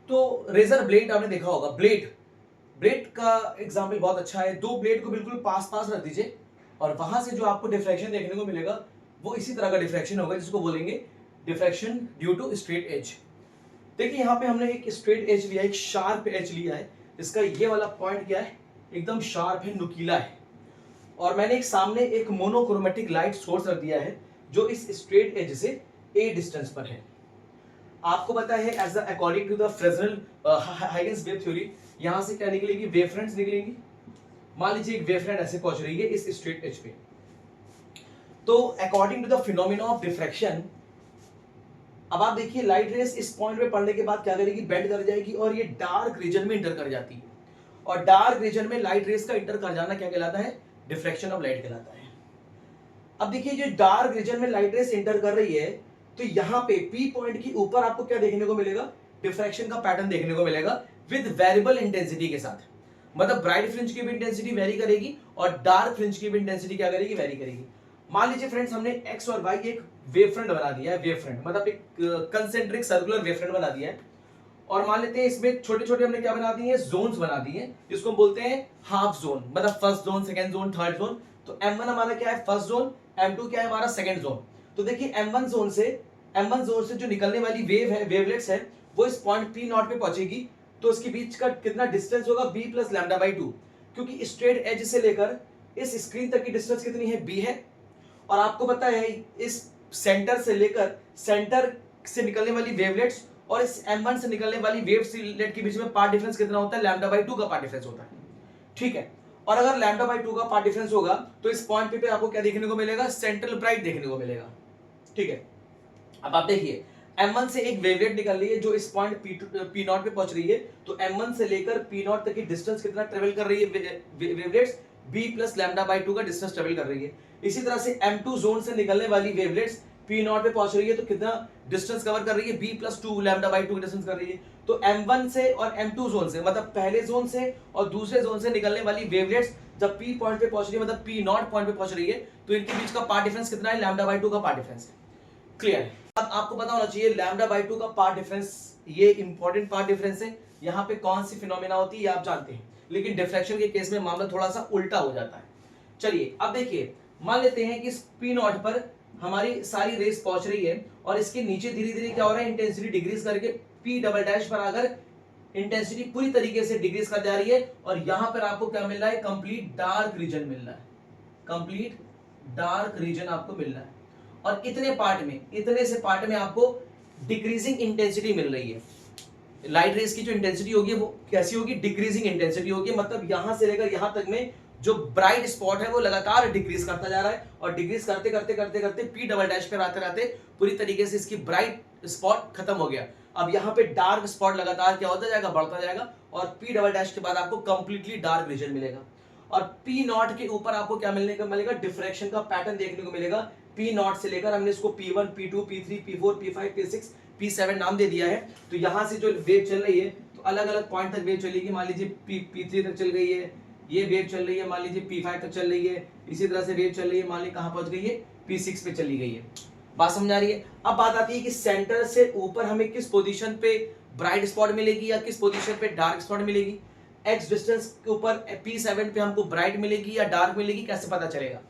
तो रेजर ब्लेड आपने देखा होगा, ब्लेड का एग्जाम्पल बहुत अच्छा है। दो ब्लेड को बिल्कुल पास पास रख दीजिए और वहां से जो आपको डिफ्रैक्शन देखने को मिलेगा वो इसी तरह का डिफ्रैक्शन होगा जिसको बोलेंगे diffraction due to straight edge. देखिए यहाँ पे हमने एक स्ट्रेट एज लिया है, एक शार्प एज लिया है। इसका ये वाला पॉइंट क्या है, एकदम शार्प है, नुकीला है। और मैंने एक सामने एक मोनोक्रोमेटिक लाइट सोर्स रख दिया है जो इस स्ट्रेट एज से ए डिस्टेंस पर है। आपको पता है as the according to the Fresnel Huygens wave theory, यहां से क्या निकलेगी, वेव फ्रंट्स निकलेंगी। मान लीजिए एक वेव फ्रंट ऐसे पहुंच रही है इस स्ट्रेट एज पे। तो according to the phenomena of diffraction, अब आप देखिए लाइट रेस इस पॉइंट पे पड़ने के बाद क्या करेगी, बेंड कर जाएगी और ये डार्क रीजन में इंटर कर जाती है। और डार्क रीजन में लाइट रेस का इंटर कर जाना क्या कहलाता है, डिफ्रैक्शन ऑफ लाइट कहलाता है। अब देखिए जो डार्क रीजन में लाइट रेस इंटर कर रही है, तो यहाँ पे पी पॉइंट के ऊपर आपको क्या देखने को मिलेगा, डिफ्रैक्शन का पैटर्न देखने को मिलेगा विद वेरिएबल इंटेंसिटी के साथ। मतलब ब्राइट फ्रिंज की भी इंटेंसिटी वेरी करेगी और डार्क फ्रिंज की भी इंटेंसिटी क्या करेगी, वेरी करेगी। मान लीजिए फ्रेंड्स हमने एक्स और वाई एक वेव फ्रंट बना दिया है, वेव फ्रंट मतलब एक कंसेंट्रिक सर्कुलर वेव फ्रंट बना दिया है। और मान लेते हैं इसमें छोटे छोटे हमने क्या बना दिए हैं, जोन्स बना दिए हैं, जिसको हम बोलते हैं हाफ जोन, मतलब first zone, second zone, third zone. तो M1 हमारा क्या है, फर्स्ट जोन, M2 क्या है हमारा, सेकंड जोन। तो देखिए M1 जोन से जो निकलने वाली वेव है, वेवलेट्स है, वो इस पॉइंट P नॉट पे पहुंचेगी। तो इसके बीच का कितना डिस्टेंस होगा, B प्लस लैम्डा बाई 2, क्योंकि स्ट्रेट एज से लेकर इस स्क्रीन तक की डिस्टेंस कितनी है, B है। और आपको पता है इस सेंटर से लेकर सेंटर से निकलने वाली वेवलेट्स और इस M1 से निकलने वाली वेवलेट के बीच में पार्ट डिफरेंस कितना होता है, लैम्डा बाई 2 का पार्ट डिफरेंस होता है। ठीक है, और अगर लैम्डा बाई 2 का पार्ट डिफरेंस होगा तो इस पॉइंट पे आपको क्या देखने को मिलेगा, सेंट्रल ब्राइट देखने को मिलेगा। ठीक है, अब आप देखिए M1 से एक वेवलेट निकल रही है जो इस पॉइंट P नॉट पे पहुंच रही है। तो M1 से लेकर P नॉट तक की डिस्टेंस कितना ट्रेवल कर रही है, wavelets B plus lambda by 2 का डिस्टेंस ट्रेवल कर रही है। इसी तरह से M2 जोन से निकलने वाली वेवलेट्स P नॉट पे पहुंच रही है, तो कितना डिस्टेंस कवर कर रही है, B प्लस 2 लैम्डा बाई 2 की डिस्टेंस कर रही है। तो M1 से और M2 जोन से, मतलब पहले जोन से और दूसरे जोन से निकलने वाली वेवलेट्स जब P पॉइंट पे पहुंच रही है, मतलब P नॉट पॉइंट पे पहुंच रही है, तो इनके बीच का पार्ट डिफरेंस कितना है, लैम्डा बाई 2 का पार्ट डिफरेंस है। क्लियर है, आपको पता होना चाहिए लैम्डा बाई 2 का पार्ट डिफरेंस, ये इंपॉर्टेंट पार्ट डिफरेंस है। यहाँ पे कौन सी फिनोमेना होती है ये आप जानते हैं, लेकिन डिफ्रैक्शन के केस में मामला थोड़ा सा उल्टा हो जाता है। चलिए अब देखिए, मान लेते हैं कि P नॉट पर हमारी सारी रेस पहुंच रही है और इसके नीचे धीरे धीरे क्या हो रहा है, इंटेंसिटी डिक्रीज करके P डबल डैश पर आकर इंटेंसिटी पूरी तरीके से डिक्रीज कर जा रही है। और यहां पर आपको क्या मिल रहा है, कंप्लीट डार्क रीजन मिल रहा है, कंप्लीट डार्क रीजन आपको मिल रहा है। और इतने से पार्ट में आपको डिक्रीजिंग इंटेंसिटी मिल रही है। लाइट रेस की जो इंटेंसिटी होगी वो कैसी होगी, डिक्रीजिंग इंटेंसिटी होगी। मतलब यहां से लेकर यहां तक में जो ब्राइट स्पॉट है वो लगातार डिक्रीज करता जा रहा है और डिक्रीज करते करते करते करते P डबल डैश पे आते रहते पूरी तरीके से इसकी ब्राइट स्पॉट खत्म हो गया। अब यहाँ पे डार्क स्पॉट लगातार क्या होता जाएगा, बढ़ता जाएगा और P डबल डैश के बाद आपको कंप्लीटली डार्क रीजन मिलेगा। और P नॉट के ऊपर आपको क्या मिलने का मिलेगा, डिफ्रैक्शन का पैटर्न देखने को मिलेगा। P नॉट से लेकर हमने इसको P1, P2, P3, P4, P5, P6, P7 नाम दे दिया है। तो यहाँ से जो वेव चल रही है तो अलग अलग पॉइंट तक वेव चलेगी। मान लीजिए P3 तक चल गई है, ये वेव चल रही है, मान लीजिए P5 तक चल रही है, इसी तरह से वेव चल रही है, मान लीजिए कहाँ पहुंच गई है, P6 पे चली गई है। बात समझ आ रही है। अब बात आती है कि सेंटर से ऊपर हमें किस पोजीशन पे ब्राइट स्पॉट मिलेगी या किस पोजीशन पे डार्क स्पॉट मिलेगी। एक्स डिस्टेंस के ऊपर P7 पे हमको ब्राइट मिलेगी या डार्क मिलेगी, कैसे पता चलेगा।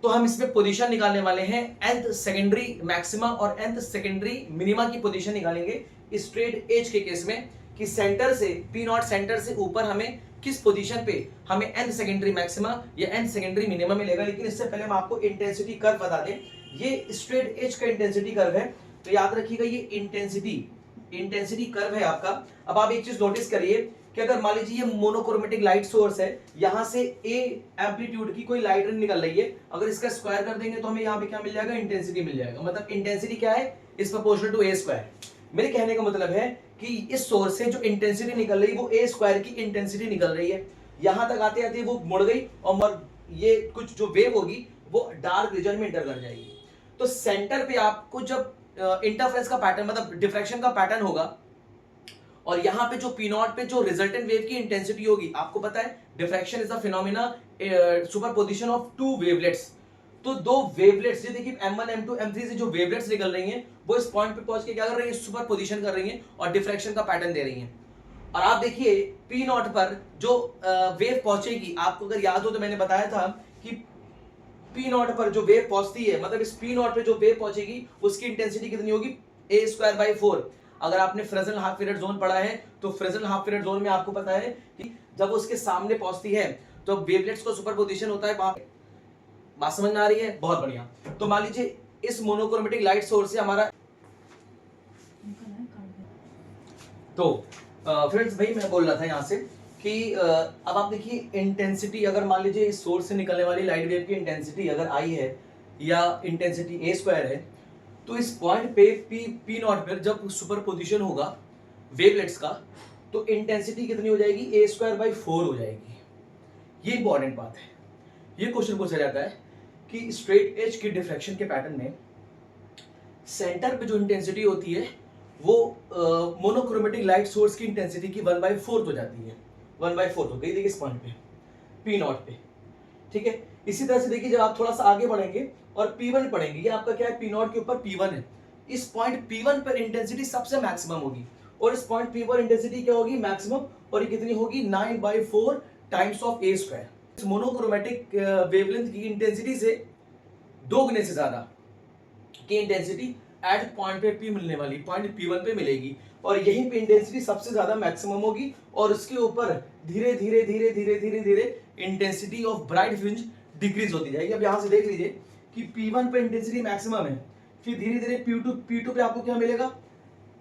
तो हम इसमें पोजीशन निकालने वाले हैं, nth सेकेंडरी मैक्सिमा और nth सेकेंडरी मिनिमा की पोजीशन निकालेंगे स्ट्रेट एज के केस में, कि सेंटर से P नॉट सेंटर से ऊपर हमें किस पोजीशन पे हमें एन सेकेंडरी मैक्सिमा या एन सेकेंडरी मिनिमम मिलेगा। लेकिन इससे पहले हम आपको इंटेंसिटी कर्व बता दें। ये स्ट्रेट एज का इंटेंसिटी कर्व है, तो याद रखिएगा ये इंटेंसिटी कर्व है आपका। अब आप एक चीज नोटिस करिए कि अगर मान लीजिए ये मोनोक्रोमेटिक लाइट सोर्स है, यहां से ए एम्पलीट्यूड की कोई लाइट निकल रही है, अगर इसका स्क्वायर कर देंगे तो हमें यहाँ पे क्या मिल जाएगा, इंटेंसिटी मिल जाएगा। मतलब इंटेंसिटी क्या है, is proportional to A square. मेरे कहने का मतलब है कि इस सोर्स से जो इंटेंसिटी निकल रही है वो ए स्क्वायर की इंटेंसिटी निकल रही है। यहां तक आते आते वो मुड़ गई और ये कुछ जो वेव होगी वो डार्क रीजन में इंटर कर जाएगी। तो सेंटर पे आपको जब इंटरफेरेंस का पैटर्न मतलब डिफ्रैक्शन का पैटर्न होगा और यहाँ पे जो पी नॉट पे जो रिजल्टेंट वेव की इंटेंसिटी होगी, आपको पता है diffraction is the phenomena superposition of two wavelets. तो दो वेवलेट्स, ये देखिए m1 m2 m3 से जो वेवलेट्स निकल रही हैं वो इस पॉइंट पे पहुंच के क्या कर रही हैं, सुपरपोजिशन कर रही हैं और डिफ्रैक्शन का पैटर्न दे रही हैं। और आप देखिए पी नॉट पर जो वेव पहुंचेगी, आपको अगर याद हो तो मैंने बताया था कि पी नॉट पर जो वेव पहुंचती है, मतलब इस पी नॉट पे जो वेव पहुंचेगी उसकी इंटेंसिटी कितनी होगी, a स्क्वायर बाई 4। अगर आपने फ्रेस्नेल हाफ पीरियड जोन पढ़ा है तो फ्रेस्नेल हाफ पीरियड जोन में आपको पता है कि जब उसके सामने पहुंचती है तो वेवलेट्स को सुपरपोजिशन होता है। बात समझ में आ रही है, बहुत बढ़िया। तो मान लीजिए इस मोनोक्रोमेटिक लाइट सोर्स से हमारा तो फ्रेंड्स भाई मैं बोल रहा था यहां से कि अब आप देखिए इंटेंसिटी, अगर मान लीजिए इस सोर्स से निकलने वाली लाइट वेव की इंटेंसिटी अगर आई है या इंटेंसिटी ए स्क्वायर है, तो इस पॉइंट पे पी नॉट पर जब सुपरपोजिशन होगा वेवलेट्स का तो इंटेंसिटी कितनी हो जाएगी, ए स्क्वायर बाई 4 हो जाएगी। ये इंपॉर्टेंट बात है। ये क्वेश्चन पूछा जाता है कि स्ट्रेट एज की डिफ्रैक्शन के पैटर्न में सेंटर पे जो इंटेंसिटी होती है वो मोनोक्रोमेटिक लाइट सोर्स की इंटेंसिटी की 1/4 हो जाती है। 1/4 हो गई, देखिए इस पॉइंट पे पी नॉट पे, ठीक है। इसी तरह से देखिए जब आप थोड़ा सा आगे बढ़ेंगे और P1 पढ़ेंगे, ये आपका क्या है, पी नॉट के ऊपर P1 है। इस पॉइंट P1 पर इंटेंसिटी सबसे मैक्सिमम होगी और इस पॉइंट P पर इंटेंसिटी क्या होगी, मैक्सिमम, और ये कितनी होगी, 9/4 टाइम्स ऑफ ए स्क्वायर। इस मोनोक्रोमेटिक वेवलेंथ की इंटेंसिटी से 2 गुने से ज्यादा की इंटेंसिटी एट पॉइंट पे P मिलने वाली, पॉइंट P1 पे मिलेगी और यहीं पे इंटेंसिटी सबसे ज्यादा मैक्सिमम होगी और उसके ऊपर धीरे धीरे धीरे धीरे धीरे धीरे intensity of bright fringe decrease होती जाएगी। अब यहां से देख लीजिए कि P1 पे इंटेंसिटी मैक्सिमम है, फिर धीरे धीरे P2 पे आपको क्या मिलेगा,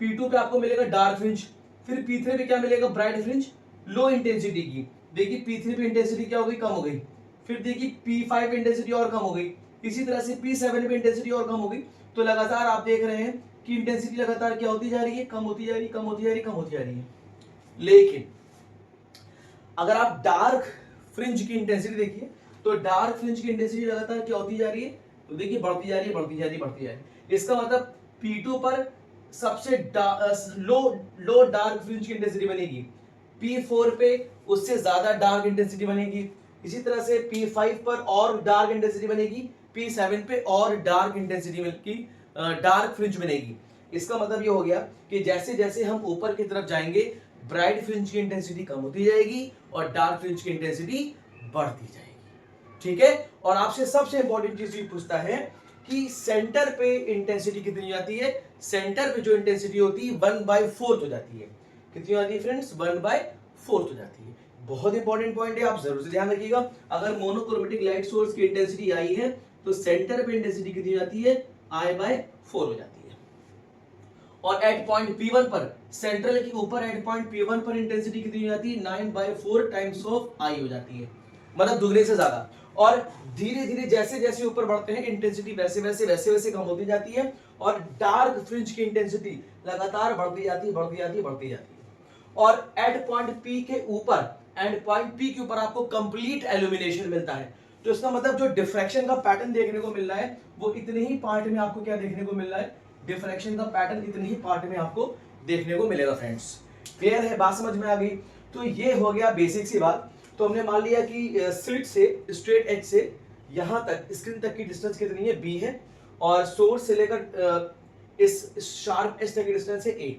P2 पे आपको मिलेगा डार्क फ्रिंज, फिर P3 पे क्या मिलेगा, ब्राइट फ्रिंज लो इंटेंसिटी की। देखिए P3 पे इंटेंसिटी क्या हो गई, कम हो गई, फिर देखिए P5 पे इंटेंसिटी और कम हो गई, इसी तरह से P7 पे इंटेंसिटी और कम हो गई। तो लगातार आप देख रहे हैं कि इंटेंसिटी लगातार क्या होती जा रही है, कम होती जा रही है, कम होती जा रही है, कम होती जा रही है। लेकिन अगर आप डार्क फ्रिंज की इंटेंसिटी देखिए तो डार्क फ्रिंज की इंटेंसिटी लगातार क्या होती जा रही है, तो देखिए बढ़ती जा रही है, बढ़ती जा रही है, बढ़ती जा रही है। इसका मतलब P2 पर सबसे लो डार्क फ्रिंज की इंटेंसिटी बनेगी, P4 पे उससे ज्यादा डार्क इंटेंसिटी बनेगी, इसी तरह से P5 पर और डार्क इंटेंसिटी बनेगी, P7 पे और डार्क इंटेंसिटी की डार्क फ्रिंज बनेगी। इसका मतलब ये हो गया कि जैसे जैसे हम ऊपर की तरफ जाएंगे ब्राइट फ्रिंज की इंटेंसिटी कम होती जाएगी और डार्क फ्रिंज की इंटेंसिटी बढ़ती जाएगी, ठीक है। और आपसे सबसे इंपॉर्टेंट चीज ये पूछता है कि सेंटर पे इंटेंसिटी कितनी जाती है, सेंटर पे जो इंटेंसिटी होती है 1/4 हो जाती है। कितनी आती है फ्रेंड्स, 1/4 हो जाती है। बहुत इंपॉर्टेंट पॉइंट है, आप जरूर से ध्यान रखिएगा। अगर मोनोक्रोमेटिक लाइट सोर्स की इंटेंसिटी आई है तो सेंटर पे इंटेंसिटी कितनी जाती है, I/4 हो जाती है। और एट पॉइंट P1 पर, सेंट्रल के ऊपर एट पॉइंट P1 पर इंटेंसिटी कितनी हो जाती है, 9/4 टाइम्स ऑफ I हो जाती है, मतलब दुगने से ज्यादा। और धीरे धीरे जैसे जैसे ऊपर बढ़ते हैं इंटेंसिटी वैसे वैसे वैसे वैसे कम होती जाती है और डार्क फ्रिंज की इंटेंसिटी लगातार बढ़ती जाती है, बढ़ती जाती है, बढ़ती जाती है। और एट पॉइंट P के ऊपर, एंड पॉइंट P के ऊपर आपको कंप्लीट एल्यूमिनेशन मिलता है। तो इसका मतलब जो डिफ्रैक्शन का पैटर्न देखने को मिल रहा है वो इतने ही पार्ट में आपको क्या देखने को मिल रहा है, डिफ्रैक्शन का पैटर्न इतने ही पार्ट में आपको देखने को मिलेगा। फ्रेंड्स क्लियर है, बात समझ में आ गई। तो ये हो गया बेसिक सी बात। तो हमने मान लिया कि स्लिट से स्ट्रेट एज से यहां तक स्क्रीन तक की डिस्टेंस कितनी है, b है, और सोर्स से लेकर इस शार्प एज तक की डिस्टेंस है a।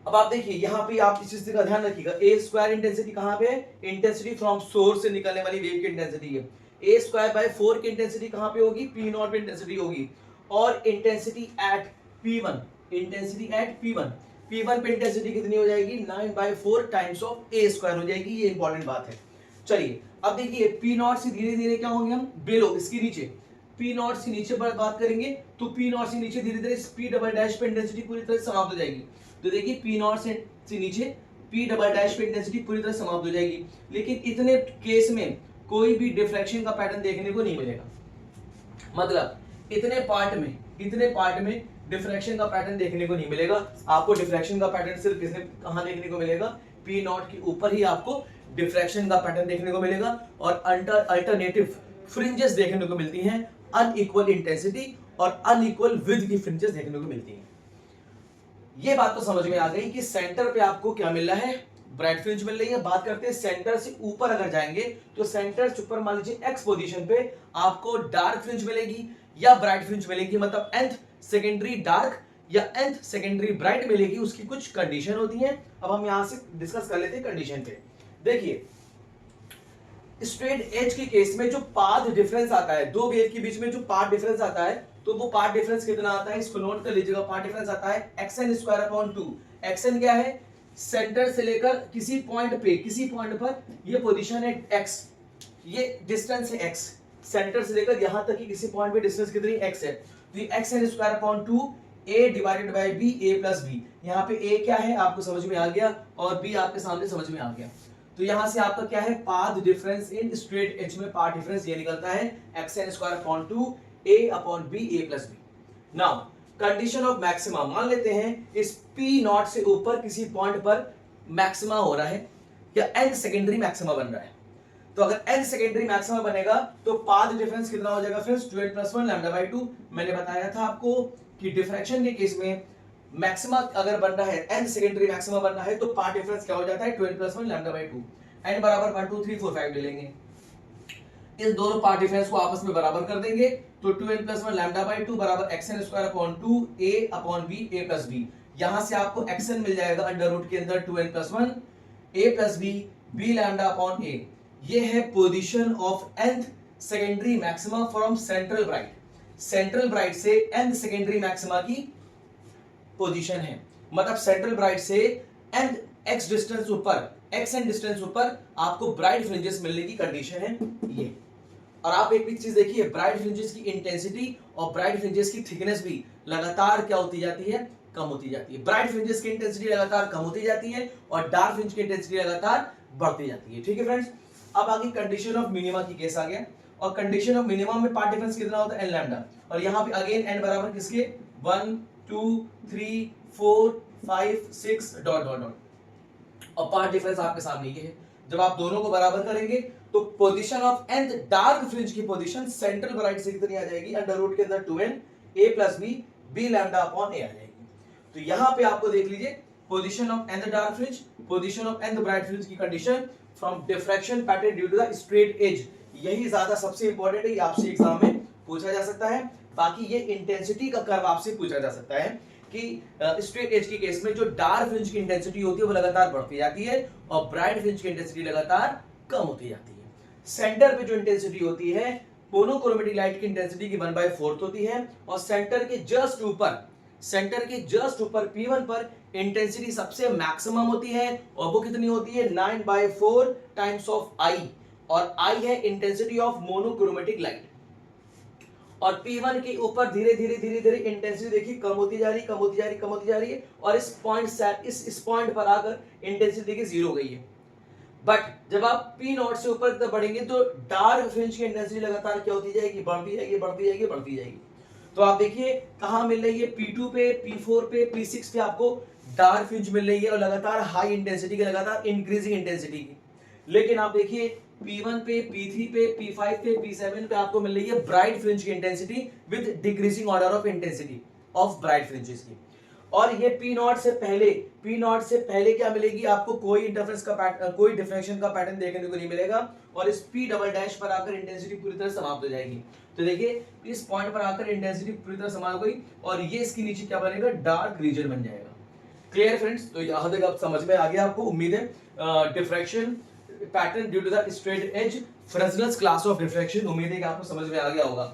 अब आप देखिए यहाँ पे आप इस चीज का ध्यान रखिएगा, ए स्क्वायर इंटेंसिटी कहाँ पे है, इंटेंसिटी फ्रॉम सोर्स से निकलने वाली वेव की इंटेंसिटी है। ए स्क्वायर बाय 4 की इंटेंसिटी कहाँ पे होगी, पी नॉट पे इंटेंसिटी होगी। और intensity at P1, intensity at P1, P1 पे इंटेंसिटी कितनी हो जाएगी 9/4 टाइम्स ऑफ ए स्क्वायर हो जाएगी। ये इंपॉर्टेंट बात है। चलिए अब देखिए पी नॉट से धीरे धीरे क्या होंगे हम बिलो इसके नीचे, पी नॉट से नीचे पर बात करेंगे तो पी नॉट से नीचे धीरे धीरे पी डबल डैश पे इंटेंसिटी पूरी तरह से समाप्त हो जाएगी। तो देखिए पी नॉट से नीचे पी डबल डैश पे इंटेंसिटी पूरी तरह समाप्त हो जाएगी। लेकिन इतने केस में कोई भी डिफ्रैक्शन का पैटर्न देखने को नहीं मिलेगा। मतलब इतने पार्ट में डिफ्रैक्शन का पैटर्न देखने को नहीं मिलेगा। आपको डिफ्रैक्शन का पैटर्न सिर्फ किसने कहां देखने को मिलेगा, पी नॉट के ऊपर ही आपको डिफ्रैक्शन का पैटर्न देखने को मिलेगा। और अल्टरनेटिव फ्रिंजेस देखने को मिलती हैं, अनइक्वल इंटेंसिटी और अनइक्वल विड्थ की फ्रिंजेस देखने को मिलती हैं। ये बात तो समझ में आ गई कि सेंटर पे आपको क्या मिल रहा है, ब्राइट फ्रिंज मिल रही है। बात करते हैं सेंटर से ऊपर अगर जाएंगे तो सेंटर से ऊपर मान लीजिए एक्स पोजीशन पे आपको डार्क फ्रिंज मिलेगी या ब्राइट फ्रिंज मिलेगी। मतलब nth सेकेंडरी डार्क या nth सेकेंडरी ब्राइट मिलेगी, उसकी कुछ कंडीशन होती है। अब हम यहां से डिस्कस कर लेते हैं कंडीशन पे। देखिए स्ट्रेट एज के केस में जो पाथ डिफरेंस आता है, दो वेव के बीच में जो पाथ डिफरेंस आता है, तो वो पाथ डिफरेंस कितना आता है इसको नोट कर लीजिएगा। पाथ डिफरेंस आता है xn² xn क्या है, सेंटर से लेकर किसी पॉइंट पर ये पोजीशन है x, ये डिस्टेंस है x, सेंटर से लेकर यहां तक की किसी पॉइंट पे डिस्टेंस कितनी x है। तो ये xn² a divided by b a plus b। यहाँ पे a क्या है आपको समझ में आ गया और b आपके सामने समझ में आ गया। तो यहां से आपका क्या है path difference in straight edge में पाथ डिफरेंस ये निकलता है xn² a upon b a plus b। Now condition of maxima मान लेते हैं इस p नॉट से ऊपर किसी पॉइंट पर मैक्सिमा हो रहा है या n सेकेंडरी मैक्सिमा बन रहा है। तो अगर n सेकेंडरी मैक्सिमा बनेगा तो पाथ डिफरेंस कितना हो जाएगा फ्रेंड्स 12 + 1 λ/2। मैंने बताया था आपको कि डिफ्रैक्शन के केस में मैक्सिमा अगर बन रहा है n सेकेंडरी मैक्सिमा बन रहा है तो पाथ डिफरेंस क्या हो जाता है 12 + 1 λ/2। n बराबर 1 2 3 4 5 ले लेंगे, इन दोनों पार्ट डिफरेंस को आपस में बराबर कर देंगे तो 2n + 1 λ/2 बराबर xn² a upon b a plus b। यहां से आपको xn मिल जाएगा अंडर रूट के अंदर 2n + 1 a plus b b lambda upon a। ये है position of nth secondary maxima from central bright. Central bright से nth सेकेंडरी मैक्सिमा की पोजीशन है। मतलब सेंट्रल ब्राइट से nth x डिस्टेंस ऊपर xn डिस्टेंस ऊपर आपको ब्राइट फ्रिंजेस मिलने की कंडीशन है ये। और आप एक चीज देखिए, ब्राइट फ्रिंजेस की इंटेंसिटी और ब्राइट फ्रिंजेस की थिकनेस भी लगातार क्या होती जाती है, कम होती जाती है। ब्राइट फ्रिंजेस की इंटेंसिटी लगातार कम होती जाती है और डार्क फ्रिंज की इंटेंसिटी लगातार बढ़ती जाती है। ठीक है फ्रेंड्स, अब आगे कंडीशन ऑफ मिनिमा की केस आ गया और कंडीशन ऑफ मिनिमा में पार्ट डिफरेंस कितना होता है n लैम्डा। और यहाँ पे अगेन n बराबर किसके 1 2 3 4 5 6 डॉट डॉट डॉट और पार्ट डिफरेंस आपके सामने ये है। जब आप दोनों को बराबर करेंगे तो position of nth dark fringe की पोजीशन सेंट्रल ब्राइट से कितनी आ जाएगी अंडर रूट के अंदर 2n a plus b b lambda upon a आ जाएगी। तो यहां पे आपको देख लीजिए position of nth dark fringe, position of nth bright fringe की condition from diffraction pattern due to the straight edge. यही ज्यादा सबसे इंपॉर्टेंट है, ये आपसे एग्जाम में पूछा जा सकता है। बाकी ये इंटेंसिटी का कर्व आपसे पूछा जा सकता है कि स्ट्रेट एज के केस में जो डार्क फ्रिंज की इंटेंसिटी होती है वो लगातार बढ़ती जाती है और ब्राइट फ्रिंज की इंटेंसिटी लगातार कम होती जाती है। सेंटर पे जो इंटेंसिटी होती है मोनोक्रोमेटिक लाइट की इंटेंसिटी की 1/4 होती है और सेंटर के जस्ट ऊपर P1 पर इंटेंसिटी सबसे मैक्सिमम होती है और वो कितनी होती है 9/4 टाइम्स ऑफ I और I है इंटेंसिटी ऑफ मोनोक्रोमेटिक लाइट। और P1 के ऊपर धीरे धीरे इंटेंसिटी देखिए कम होती जा रही है और इस पॉइंट पर आकर इंटेंसिटी देखिए 0 हो गई है। बट जब आप P नॉट से ऊपर तक बढ़ेंगे तो डार्क फ्रिंज की इंटेंसिटी लगातार क्या होती जाएगी, बढ़ती जाएगी। तो आप देखिए कहां मिल रही है P2 पे, P4 पे, P6 पे आपको डार्क फ्रिंज मिल रही है और लगातार हाई इंटेंसिटी की, लगातार इंक्रीजिंग इंटेंसिटी की। लेकिन आप देखिए P1 पे, P3 पे, P5 पे, P7 पे आपको मिल रही है ब्राइट फ्रिंज की intensity with decreasing order of intensity of bright fringes की। और ये P नॉट से पहले क्या मिलेगी आपको, कोई इंटरफेरेंस का पैटर्न, कोई डिफ्रैक्शन का पैटर्न देखने को नहीं मिलेगा और इस P डबल डैश पर आकर इंटेंसिटी पूरी तरह समाप्त हो जाएगी। तो देखिए इस पॉइंट पर आकर इंटेंसिटी पूरी तरह समाप्त हो गई और ये इसके नीचे क्या बनेगा, डार्क रीजन बन जाएगा। क्लियर फ्रेंड्स, तो यहां तक आप समझ में आ गया आपको, उम्मीद है। Diffraction pattern due to the straight edge, Fresnel's class of diffraction, उम्मीद है कि आपको समझ में आ गया होगा।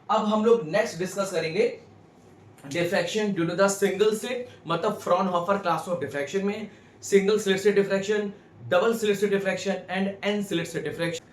अब हम लोग नेक्स्ट डिस्कस करेंगे diffraction due to the single slit, मतलब फ्रॉनहोफर क्लास ऑफ डिफ्रैक्शन में सिंगल स्लिट से डिफ्रैक्शन, डबल स्लिट से डिफ्रैक्शन एंड एन स्लिट से डिफ्रैक्शन।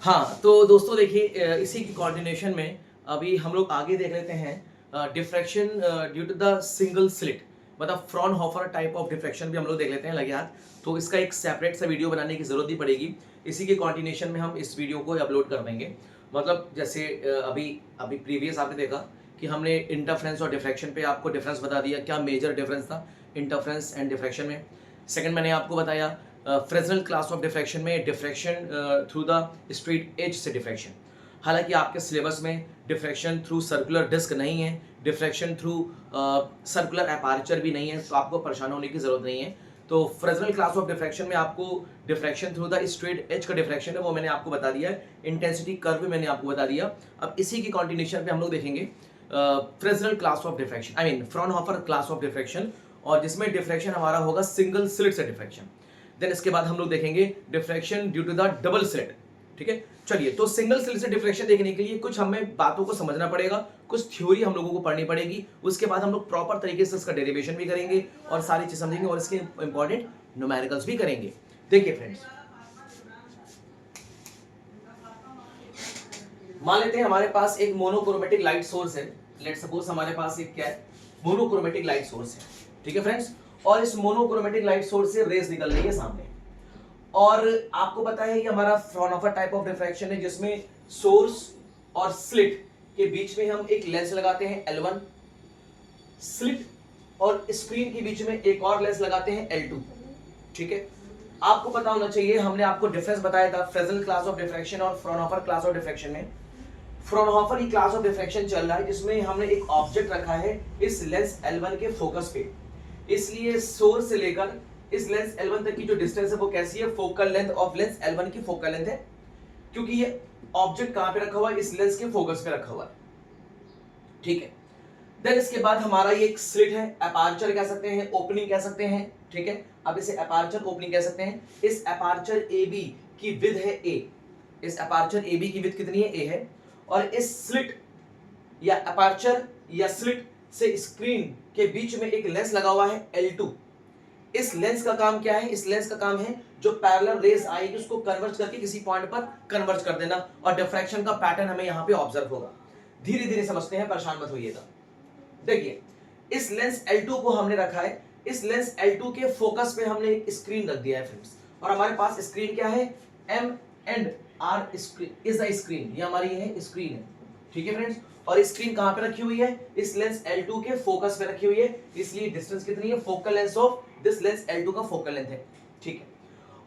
हाँ, तो दोस्तों देखिए इसी की कोऑर्डिनेशन में अभी हम लोग आगे देख लेते हैं diffraction due to the single slit, मतलब फ्रॉनहोफर टाइप ऑफ डिफ्रैक्शन भी हम लोग देख लेते हैं लगे हाथ। तो इसका एक सेपरेट सा वीडियो बनाने की जरूरत ही पड़ेगी, इसी के कोऑर्डिनेशन में हम इस वीडियो को अपलोड कर देंगे। मतलब जैसे अभी अभी प्रीवियस आपने देखा कि हमने इंटरफेरेंस और डिफ्रैक्शन पे आपको डिफरेंस बता दिया, क्या मेजर डिफरेंस था इंटरफेरेंस एंड डिफ्रैक्शन में। सेकंड मैंने आपको बताया फ्रेस्नेल क्लास ऑफ डिफ्रैक्शन में diffraction through the straight edge से डिफ्रैक्शन। हालांकि आपके सिलेबस में डिफ्रैक्शन थ्रू सर्कुलर डिस्क नहीं है, डिफ्रैक्शन थ्रू सर्कुलर एपार्चर भी नहीं है, तो आपको परेशान होने की जरूरत नहीं है। तो फ्रेस्नेल क्लास ऑफ डिफ्रैक्शन में आपको diffraction through the straight edge का डिफ्रैक्शन है वो मैंने आपको बता दिया है, इंटेंसिटी कर्व भी मैंने आपको बता दिया। अब इसी की कंटिन्यूएशन पे हम लोग देखेंगे Fresnel class of diffraction, I mean Fraunhofer class of diffraction, और जिसमें डिफ्रैक्शन हमारा होगा सिंगल स्लिट से डिफ्रैक्शन। देन इसके बाद हम लोग देखेंगे diffraction due to the double slit. ठीक है, चलिए, तो सिंगल स्लिट से डिफ्रैक्शन देखने के लिए कुछ हमें बातों को समझना पड़ेगा, कुछ थ्योरी हम लोगों को पढ़नी पड़ेगी, उसके बाद हम लोग प्रॉपर तरीके से इसका डेरिवेशन भी करेंगे और सारी चीज समझेंगे और इसके इंपॉर्टेंट न्यूमेरिकल्स भी करेंगे। देखिए फ्रेंड्स, मान लेते हैं हमारे पास एक मोनोक्रोमेटिक लाइट सोर्स है। लेट्स सपोज हमारे पास एक क्या है, मोनोक्रोमेटिक लाइट सोर्स है। ठीक है फ्रेंड्स, और इस मोनोक्रोमेटिक लाइट सोर्स से रेज निकल रही है सामने, और आपको पता है ये हमारा फ्रॉनहोफर टाइप ऑफ डिफ्रैक्शन है जिसमें सोर्स और स्लिट के बीच में हम एक लेंस लगाते हैं L1, स्लिट और स्क्रीन के बीच में एक और लेंस लगाते हैं L2। ठीक है, आपको पता होना चाहिए, हमने आपको डिफरेंस बताया था फ्रेस्नेल क्लास ऑफ डिफ्रैक्शन और फ्रॉनहोफर क्लास ऑफ डिफ्रैक्शन में। Fraunhofer he class of diffraction चल रहा है जिसमें हमने एक ऑब्जेक्ट रखा है इस लेंस L1 के फोकस पे, इसलिए सोर्स से लेकर इस लेंस L1 तक की जो डिस्टेंस है वो कैसी है, focal length of lens L1 की फोकल लेंथ है, क्योंकि ये ऑब्जेक्ट कहां पे रखा हुआ है, इस लेंस के फोकस पे रखा हुआ है। ठीक है, देन इसके बाद हमारा ये एक स्लिट है, एपार्चर कह सकते हैं, ओपनिंग कह सकते हैं। ठीक है, अब इसे एपार्चर ओपनिंग कह सकते हैं। इस एपार्चर AB की विड्थ है A, इस एपार्चर AB की विड्थ कितनी है, A है, और इस स्लिट या एपार्चर या स्लिट से स्क्रीन के बीच में एक लेंस लगा हुआ है L2। इस लेंस का काम क्या है, इस लेंस का काम है जो पैरेलल रेज आएगी उसको कन्वर्ज करके किसी पॉइंट पर कन्वर्ज कर देना, और डिफ्रैक्शन का पैटर्न हमें यहाँ पे ऑब्जर्व होगा। धीरे धीरे समझते हैं, परेशान मत होइएगा। देखिए, इस लेंस L2 को हमने रखा है, इस लेंस L2 के फोकस पे हमने एक स्क्रीन रख दिया है फ्रेंड्स, और हमारे पास स्क्रीन क्या है, M&R screen is the screen, ये हमारी है स्क्रीन है। ठीक है फ्रेंड्स, और स्क्रीन कहां पे रखी हुई है, इस लेंस L2 के फोकस पे रखी हुई है, इसलिए डिस्टेंस कितनी है, focal length of this lens L2 का फोकल लेंथ है। ठीक है,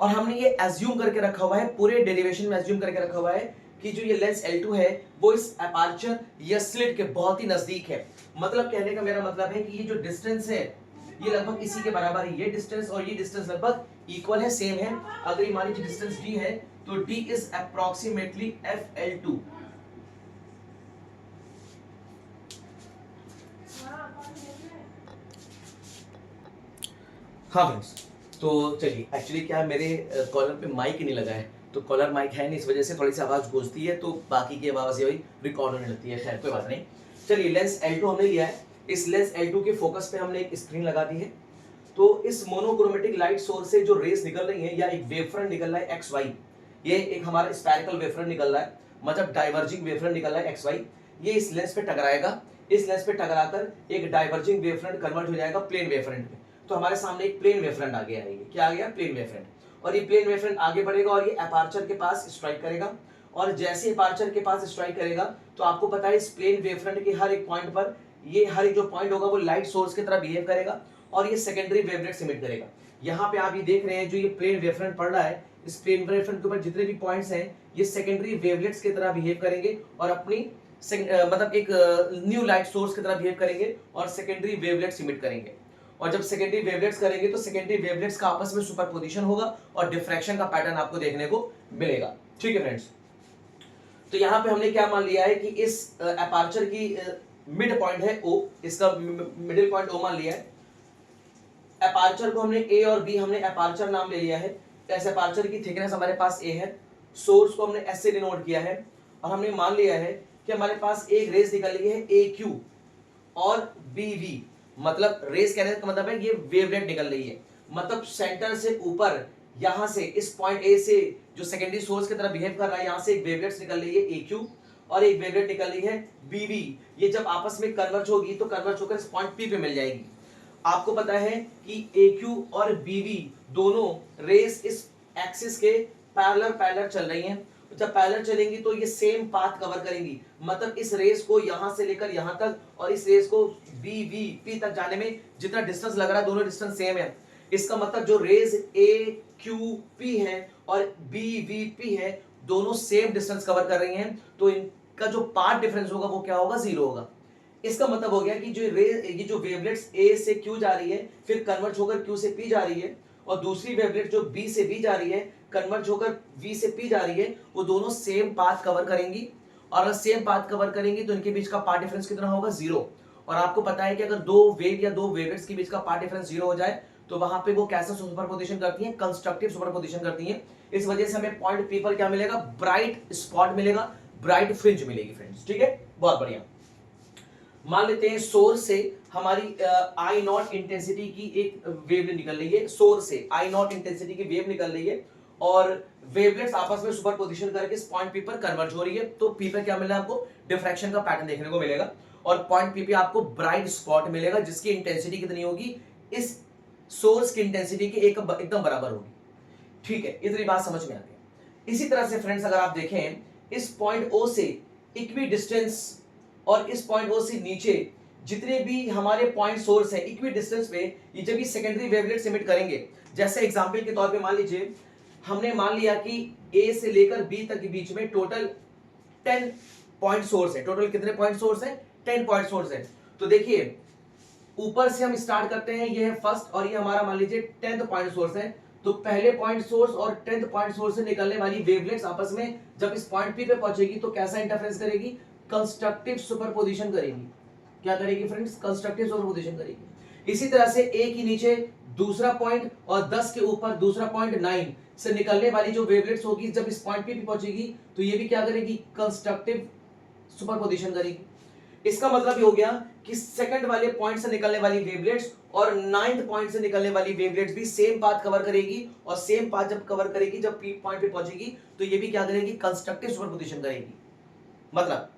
और हमने ये एज्यूम करके रखा हुआ है, पूरे डेरिवेशन में एज्यूम करके रखा हुआ है कि जो ये लेंस L2 है वो इस एपार्चर या स्लिट के बहुत ही नजदीक है। मतलब कहने का मेरा मतलब है कि ये जो डिस्टेंस है ये लगभग इसी के बराबर है, ये डिस्टेंस और ये डिस्टेंस लगभग इक्वल है, सेम है। अगर ये मान लीजिए डिस्टेंस D है तो D इज अप्रोक्सीमेटली FL2। हाँ फ्रेंड्स, तो चलिए, एक्चुअली क्या है, मेरे कॉलर पे माइक ही नहीं लगा है, तो कॉलर माइक है नहीं, इस वजह से थोड़ी सी आवाज़ गूंजती है, तो बाकी की आवाज़ ये रिकॉर्ड होने लगती है। खैर कोई बात नहीं। चलिए, लेंस L2 हमने लिया है, इस लेंस L2 के फोकस पे हमने एक स्क्रीन लगा दी है। तो इस मोनोक्रोमेटिक लाइट सोर्स से जो रेस निकल रही है या एक वेवफ्रंट निकल रहा है XY, ये एक हमारा स्फेरिकल वेवफ्रंट निकल रहा है, मतलब डाइवर्जिंग वेवफ्रंट निकल रहा है XY, ये इस लेंस पे टकराएगा, इस लेंस पे टकराकर एक डाइवर्जिंग वेवफ्रंट कन्वर्ट हो जाएगा प्लेन वेवफ्रंट में। तो हमारे सामने एक प्लेन वेवफ्रंट आ गया है, ये क्या आ गया, प्लेन वेवफ्रंट, और ये प्लेन वेवफ्रंट आगे बढ़ेगा और ये एपार्चर के पास स्ट्राइक करेगा, और जैसे एपार्चर के पास स्ट्राइक करेगा तो आपको पता है इस प्लेन वेवफ्रंट के हर एक पॉइंट पर ये हर एक जो पॉइंट होगा वो लाइट सोर्स की तरह बिहेव करेगा और ये सेकेंडरी वेवलेट्स इमिट करेगा। यहाँ पे आप ये देख रहे हैं जो ये प्लेन वेवफ्रंट पड़ रहा है, इस प्लेन वेवफ्रंट के ऊपर जितने भी पॉइंट्स हैं ये सेकेंडरी वेवलेट्स की तरह बिहेव करेंगे और अपनी मतलब एक न्यू लाइट सोर्स की तरह बिहेव करेंगे और सेकेंडरी वेवलेट्स इमिट करेंगे। और जब सेकेंडरी वेवलेट्स करेंगे तो सेकेंडरी वेवलेट्स का आपस में सुपरपोजिशन होगा और डिफ्रैक्शन का पैटर्न आपको देखने को मिलेगा। ठीक है फ्रेंड्स, तो यहाँ पे हमने क्या मान लिया है कि इस एपार्चर की मिड पॉइंट है O, इसका मिडिल पॉइंट O मान लिया है। एपार्चर को हमने A और B हमने एपार्चर नाम ले लिया है, ऐसे एपार्चर की थिकनेस हमारे पास A है, सोर्स को हमने S से डिनोट किया है, और हमने मान लिया है कि हमारे पास एक रेस निकल रही है ए क्यू और बी वी, मतलब रेस कहने का मतलब है ये वेवलेट निकल रही है, मतलब सेंटर से ऊपर यहां से इस पॉइंट ए से जो सेकेंडरी सोर्स की तरह बिहेव कर रहा है, यहां से एक वेवलेट निकल रही है ए क्यू और एक वेवलेट निकल रही है बी वी। ये जब आपस में कन्वर्ज होगी तो कन्वर्ज होकर इस पॉइंट पी पे मिल जाएगी। आपको पता है कि ए क्यू और बी वी दोनों रेस इस एक्सिस के पैरेलल चल रही हैं। जब पैरेलल चलेंगी तो ये सेम पाथ कवर करेंगी, मतलब इस रेस को यहां से लेकर यहां तक और इस रेस को बी वी पी तक जाने में जितना डिस्टेंस लग रहा है दोनों डिस्टेंस सेम है। इसका मतलब जो रेस ए क्यू पी है और बी वी पी है दोनों सेम डिस्टेंस कवर कर रही हैं, तो इनका जो पाथ डिफरेंस होगा वो क्या होगा, 0 होगा। इसका मतलब हो गया कि ये जो वेवलेट्स ए से क्यू जा रही है फिर कन्वर्ज होकर क्यू से पी जा रही है, और दूसरी वेवलेट जो बी से बी जा रही है कन्वर्ज होकर वी से पी जा रही है, वो दोनों सेम पाथ कवर करेंगी। और अगर सेम पाथ कवर करेंगी तो इनके बीच का पाथ डिफरेंस कितना होगा, 0। और आपको पता है कि अगर दो वेव या दो वेवलेट्स के बीच का पाथ डिफरेंस 0 हो जाए तो वहां पे वो कैसा सुपरपोजिशन करती हैं, कंस्ट्रक्टिव सुपरपोजिशन करती हैं। इस वजह से हमें पॉइंट पी पर क्या मिलेगा, ब्राइट स्पॉट मिलेगा, ब्राइट फ्रिंज मिलेगी फ्रेंड्स। ठीक है, बहुत बढ़िया। मान लेते हैं सोर्स से हमारी आई नॉट इंटेंसिटी की एक वेव निकल रही है, सोर्स से आई नॉट इंटेंसिटी की वेव निकल रही है और वेवलेट्स आपस में सुपरपोजिशन करके इस पॉइंट पी पर कन्वर्ज हो रही है, तो पी पर क्या मिलेगा, आपको डिफ्रैक्शन का पैटर्न देखने को मिलेगा और पॉइंट पी पे आपको ब्राइट स्पॉट मिलेगा जिसकी इंटेंसिटी कितनी होगी, इस सोर्स की इंटेंसिटी के एकदम बराबर होगी। ठीक है, इतनी बात समझ में आ गई। इसी तरह से फ्रेंड्स अगर आप देखें इस पॉइंट ओ से इक्वी डिस्टेंस और इस पॉइंट ओ से नीचे जितने भी हमारे पॉइंट सोर्स है इक्वी डिस्टेंस पे ये जब ये सेकेंडरी वेवलेट्स एमिट करेंगे, जैसे एग्जांपल के तौर पे मान लीजिए हमने मान लिया कि ए से लेकर बी तक के बीच में टोटल 10 पॉइंट सोर्स है। टोटल कितने पॉइंट सोर्स है, 10 पॉइंट सोर्स है। तो देखिए ऊपर से हम स्टार्ट करते हैं, ये है फर्स्ट और ये हमारा मान लीजिए 10th पॉइंट सोर्स है। तो पहले पॉइंट सोर्स और 10th पॉइंट सोर्स से निकलने वाली वेवलेट्स आपस में जब इस पॉइंट पी पे पहुंचेगी तो कैसा इंटरफेरेंस करेगी, कंस्ट्रक्टिव सुपरपोजिशन करेगी। क्या करेगी फ्रेंड्स, कंस्ट्रक्टिव सुपरपोजिशन करेगी। इसी तरह से ए के नीचे दूसरा पॉइंट और 10 के ऊपर दूसरा पॉइंट 9 से निकलने वाली जो वेवलेट्स होगी जब इस पॉइंट पी पे पहुंचेगी तो ये भी क्या करेगी, कंस्ट्रक्टिव सुपरपोजिशन करेगी। इसका मतलब ये हो गया कि सेकंड वाले पॉइंट से निकलने वाली वेवलेट्स और 9th पॉइंट से निकलने वाली वेवलेट्स भी सेम पाथ कवर करेगी और सेम पाथ जब कवर करेगी जब पी पॉइंट पे पहुंचेगी तो ये भी क्या करेगी, कंस्ट्रक्टिव सुपरपोजिशन करेगी। मतलब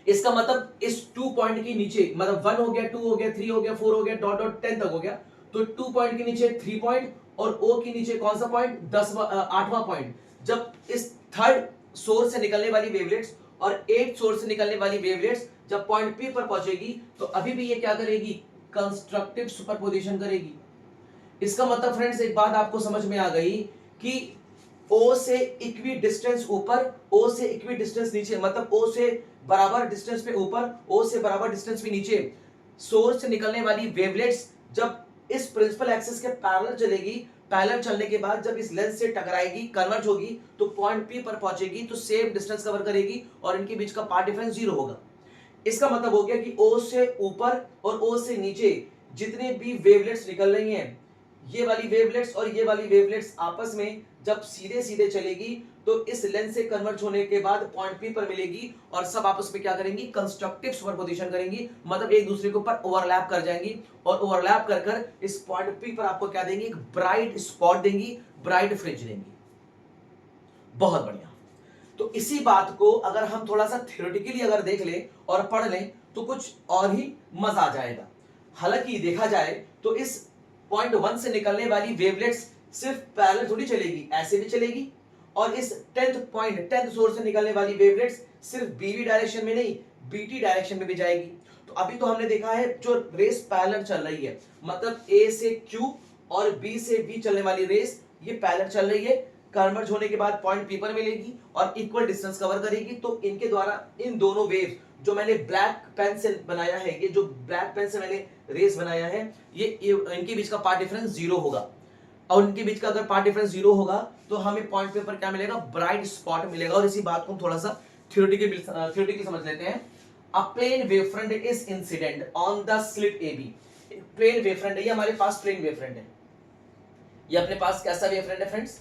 इसका मतलब इस 2 पॉइंट के नीचे, मतलब 1 हो गया, 2 हो गया, 3 हो गया, 4 हो गया, डॉट डॉट 10 तक हो गया, तो 2 पॉइंट के नीचे 3 पॉइंट और ओ के नीचे कौन सा पॉइंट, 8वां पॉइंट। जब इस थर्ड सोर्स से निकलने वाली वेवलेट्स और 8th सोर्स से निकलने वाली वेवलेट्स जब पॉइंट पी पर पहुंचेगी तो अभी भी ये क्या करेगी, कंस्ट्रक्टिव सुपरपोजिशन करेगी। इसका मतलब फ्रेंड्स एक बात आपको समझ में आ गई कि ओ से इक्वी डिस्टेंस ऊपर, ओ से इक्वी डिस्टेंस नीचे, मतलब ओ से बराबर डिस्टेंस पे ऊपर, ओ से बराबर डिस्टेंस पे नीचे सोर्स से निकलने वाली वेवलेट्स जब इस प्रिंसिपल एक्सिस के पैरेलल चलेगी, पैरेलल चलने के बाद जब इस लेंस से टकराएगी, कन्वर्ज होगी तो पॉइंट पी पर पहुंचेगी तो सेम डिस्टेंस कवर करेगी और इनके बीच का पाथ डिफरेंस 0 होगा। इसका मतलब हो गया कि ओ से ऊपर और ओ से नीचे जितने भी वेवलेट्स निकल रही हैं, ये वाली वेवलेट्स और ये वाली वेवलेट्स आपस में जब सीधे सीधे चलेगी तो इस लेंस से कन्वर्ज होने के बाद पॉइंट पी पर मिलेगी और सब आपस में क्या करेंगी, कंस्ट्रक्टिव सुपरपोजिशन करेंगी, मतलब एक दूसरे के ऊपर ओवरलैप कर जाएंगी और ओवरलैप कर कर इस पॉइंट पी पर आपको क्या देंगी, एक ब्राइट स्पॉट देंगी, ब्राइट फ्रिंज देंगी। बहुत बढ़िया। तो इसी बात को अगर हम थोड़ा सा थ्योरेटिकली अगर देख लें और पढ़ लें तो कुछ और ही मजा आ जाएगा। हालांकि देखा जाए तो इस पॉइंट 1 से निकलने वाली वेवलेट्स सिर्फ पैरेलल थोड़ी चलेगी, ऐसे भी चलेगी, और इस 10th सोर्स से निकलने वाली वेवलेट्स सिर्फ बीवी डायरेक्शन में नहीं बीटी डायरेक्शन में भी जाएगी। तो अभी तो हमने देखा है जो रेस पैरेलल चल रही है, मतलब ए से क्यू और बी से बी चलने वाली रेस ये पैरेलल चल रही है, कन्वर्ज होने के बाद पॉइंट पी पर मिलेगी और इक्वल डिस्टेंस कवर करेगी। तो इनके द्वारा इन दोनों वेव जो मैंने ब्लैक पेन से बनाया है, ये जो ब्लैक पेन से मैंने रेस बनाया है, ये इनके बीच का पाथ डिफरेंस 0 होगा और इनके बीच का अगर पाथ डिफरेंस 0 होगा तो हमें पॉइंट पे पर क्या मिलेगा, ब्राइट स्पॉट मिलेगा। और इसी बात को हम थोड़ा सा थ्योरेटिकली समझ लेते हैं। A plane wavefront is incident on the slit AB। Plane wavefront है, ये हमारे पास प्लेन वेवफ्रंट है, ये अपने पास कैसा वेवफ्रंट है फ्रेंड्स,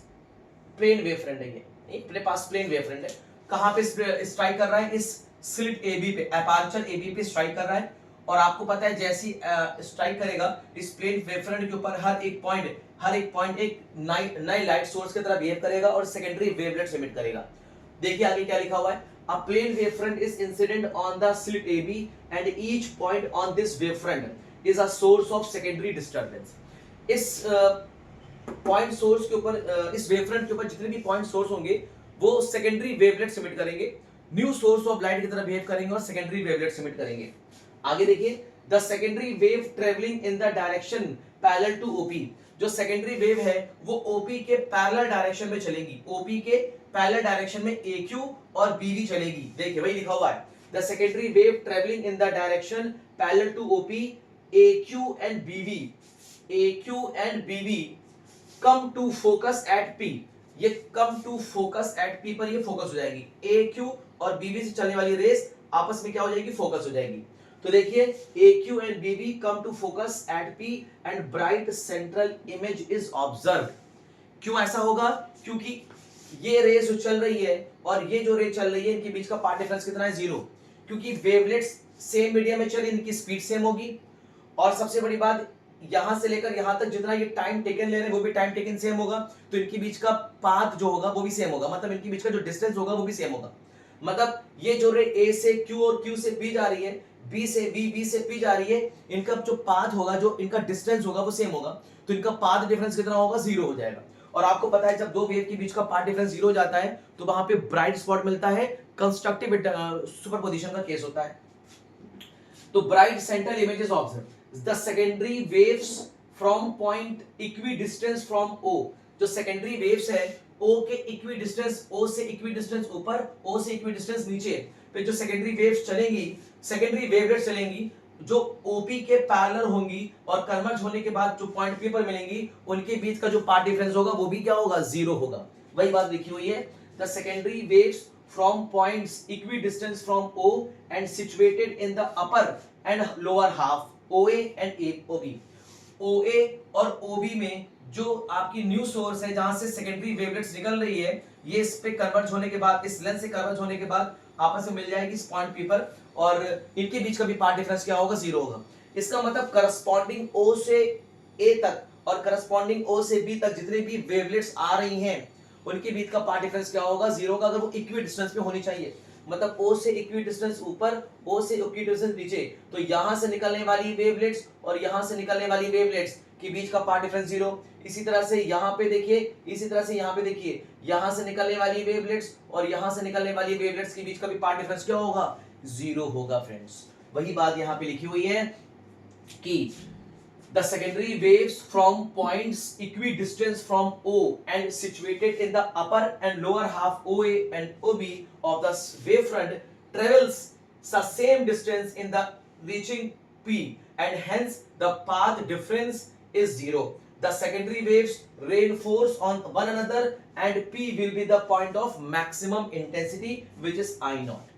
प्लेन वेवफ्रंट है, ये अपने पास प्लेन वेवफ्रंट है। कहां पे स्ट्राइक कर रहा है, इस स्लिट AB पे, अपर्चर AB पे स्ट्राइक कर रहा है, और आपको पता है जैसी स्ट्राइक करेगा इस प्लेन वेवफ्रंट के ऊपर हर एक पॉइंट एक नई लाइट सोर्स की तरह बिहेव करेगा और सेकेंडरी वेवलेट्स एमिट करेगा। देखिए आगे क्या लिखा हुआ है, a plane wavefront is incident on the slit AB and each point on this wavefront is a source of secondary disturbance. इस पॉइंट सोर्स के ऊपर, इस वेवफ्रंट के ऊपर जितने भी पॉइंट सोर्स होंगे वो सेकेंडरी वेवलेट्स एमिट करेंगे, न्यू सोर्स ऑफ लाइट की तरह बिहेव करेंगे और सेकेंडरी वेवलेट्स एमिट करेंगे। आगे देखिए, the secondary wave travelling in the direction parallel to OP, जो सेकेंडरी वेव है वो ओपी के पैरेलल डायरेक्शन में चलेगी, ओपी के पैरेलल डायरेक्शन में AQ और BV चलेगी। देखिए वही लिखा हुआ है, the secondary wave travelling in the direction parallel to OP AQ and BV come to focus at P, ये come to focus at P पर ये फोकस हो जाएगी, AQ और BV से चलने वाली रेस आपस में क्या हो जाएगी, फोकस हो जाएगी। तो देखिए AQ and BV come to focus at P and bright central image is observed. क्यों ऐसा होगा, क्योंकि ये रेस जो चल रही है और ये जो रे चल रही है इनके बीच का पाथ डिफरेंस कितना है, 0, क्योंकि वेवलेट्स सेम मीडियम में चली, इनकी स्पीड सेम होगी, और सबसे बड़ी बात यहां से लेकर यहां तक जितना ये टाइम टेकन ले रहे हैं वो भी टाइम टेकन सेम होगा, तो इनके बीच का पाथ जो होगा वो भी सेम होगा, मतलब इनके बीच का जो डिस्टेंस होगा वो भी सेम होगा। मतलब ये जो रे A से Q और Q से P जा रही है, B से B से P जा रही है, इनका जो पाथ होगा, जो इनका डिस्टेंस होगा वो सेम होगा, तो इनका पाथ डिफरेंस कितना होगा, 0 हो जाएगा। और आपको पता है जब दो वेव के बीच का पाथ डिफरेंस 0 हो जाता है तो वहां पे ब्राइट स्पॉट मिलता है, कंस्ट्रक्टिव सुपरपोजिशन का केस होता है। तो bright central images observe the secondary waves from point equidistance from O, जो सेकेंडरी वेव्स है O के इक्विडिस्टेंस, O से इक्विडिस्टेंस ऊपर, O से इक्विडिस्टेंस नीचे पे जो सेकेंडरी वेव्स चलेंगी, सेकेंडरी वेवलेट्स चलेंगी जो OP के पैरेलल होंगी और कन्वर्ज होने के बाद जो पॉइंट P पर मिलेंगी, उनके बीच का जो पाथ डिफरेंस होगा वो भी क्या होगा, 0 होगा। वही बात लिखी हुई है, the secondary waves from points equidistant from O and situated in the upper and lower half OA and OB। OA और OB में जो आपकी न्यू सोर्स है जहां से सेकेंडरी वेवलेट्स निकल रही है, ये इस पे कन्वर्ज होने के बाद, इस लेंस से कन्वर्ज होने के बाद आपस में मिल जाएगी इस पॉइंट P पर, और इनके बीच का भी पाथ डिफरेंस क्या होगा, 0 होगा। इसका मतलब करस्पॉन्डिंग O से A तक और करस्पॉन्डिंग O से B तक जितने भी वेवलेट्स आ रही हैं उनके बीच का पाथ डिफरेंस क्या होगा, 0 का, अगर वो इक्वी डिस्टेंस पे होनी चाहिए, मतलब O से इक्वी डिस्टेंस ऊपर, O से इक्वी डिस्टेंस नीचे, तो यहां से निकलने वाली वेवलेट्स और यहां से निकलने वाली वेवलेट्स के बीच का पाथ डिफरेंस 0। इसी तरह से यहां पे देखिए, इसी तरह से यहां पे देखिए, यहां से निकलने वाली वेवलेट्स और यहां से निकलने वाली वेवलेट्स के बीच का भी पाथ डिफरेंस क्या होगा, 0 होगा फ्रेंड्स। वही बात यहां पे लिखी हुई है कि the secondary waves from points equidistant from O and situated in the upper and lower half OA and OB of the wavefront travels the same distance in the reaching P and hence the path difference is 0. The secondary waves reinforce on one another and P will be the point of maximum intensity which is I naught।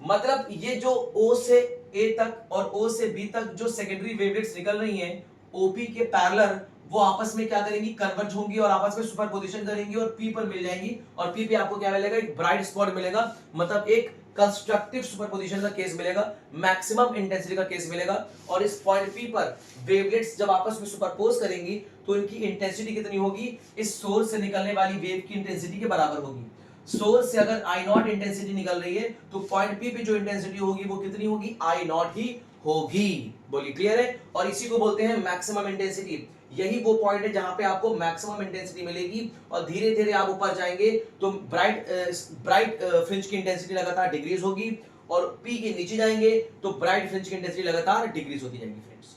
मतलब ये जो O से A तक और O से B तक जो secondary wavelets निकल रही हैं OP के पैरेलल, वो आपस में क्या करेंगी, कन्वर्ज होंगी और आपस में सुपरपोजिशन करेंगी और P पर मिल जाएंगी, और P पे आपको क्या मिलेगा, एक ब्राइट स्पॉट मिलेगा, मतलब एक कंस्ट्रक्टिव सुपरपोजिशन का केस मिलेगा, मैक्सिमम इंटेंसिटी का केस मिलेगा। और इस पॉइंट P पर वेवलेट्स जब आपस में सुपरपोज करेंगी तो इनकी इंटेंसिटी कितनी होगी, इस सोर्स से निकलने वाली वेव की इंटेंसिटी के बराबर होगी। सोर्स से अगर I नॉट इंटेंसिटी निकल रही है तो पॉइंट P पे जो इंटेंसिटी होगी वो कितनी होगी, I नॉट ही होगी। बोलिए क्लियर है? और इसी को बोलते हैं मैक्सिमम इंटेंसिटी। यही वो पॉइंट है जहां पे आपको मैक्सिमम इंटेंसिटी मिलेगी और धीरे धीरे आप ऊपर जाएंगे तो ब्राइट फ्रिंज की इंटेंसिटी लगातार डिक्रीज होगी, और P के नीचे जाएंगे तो ब्राइट फ्रिंज की इंटेंसिटी लगातार डिक्रीज होती जाएगी। फ्रेंड्स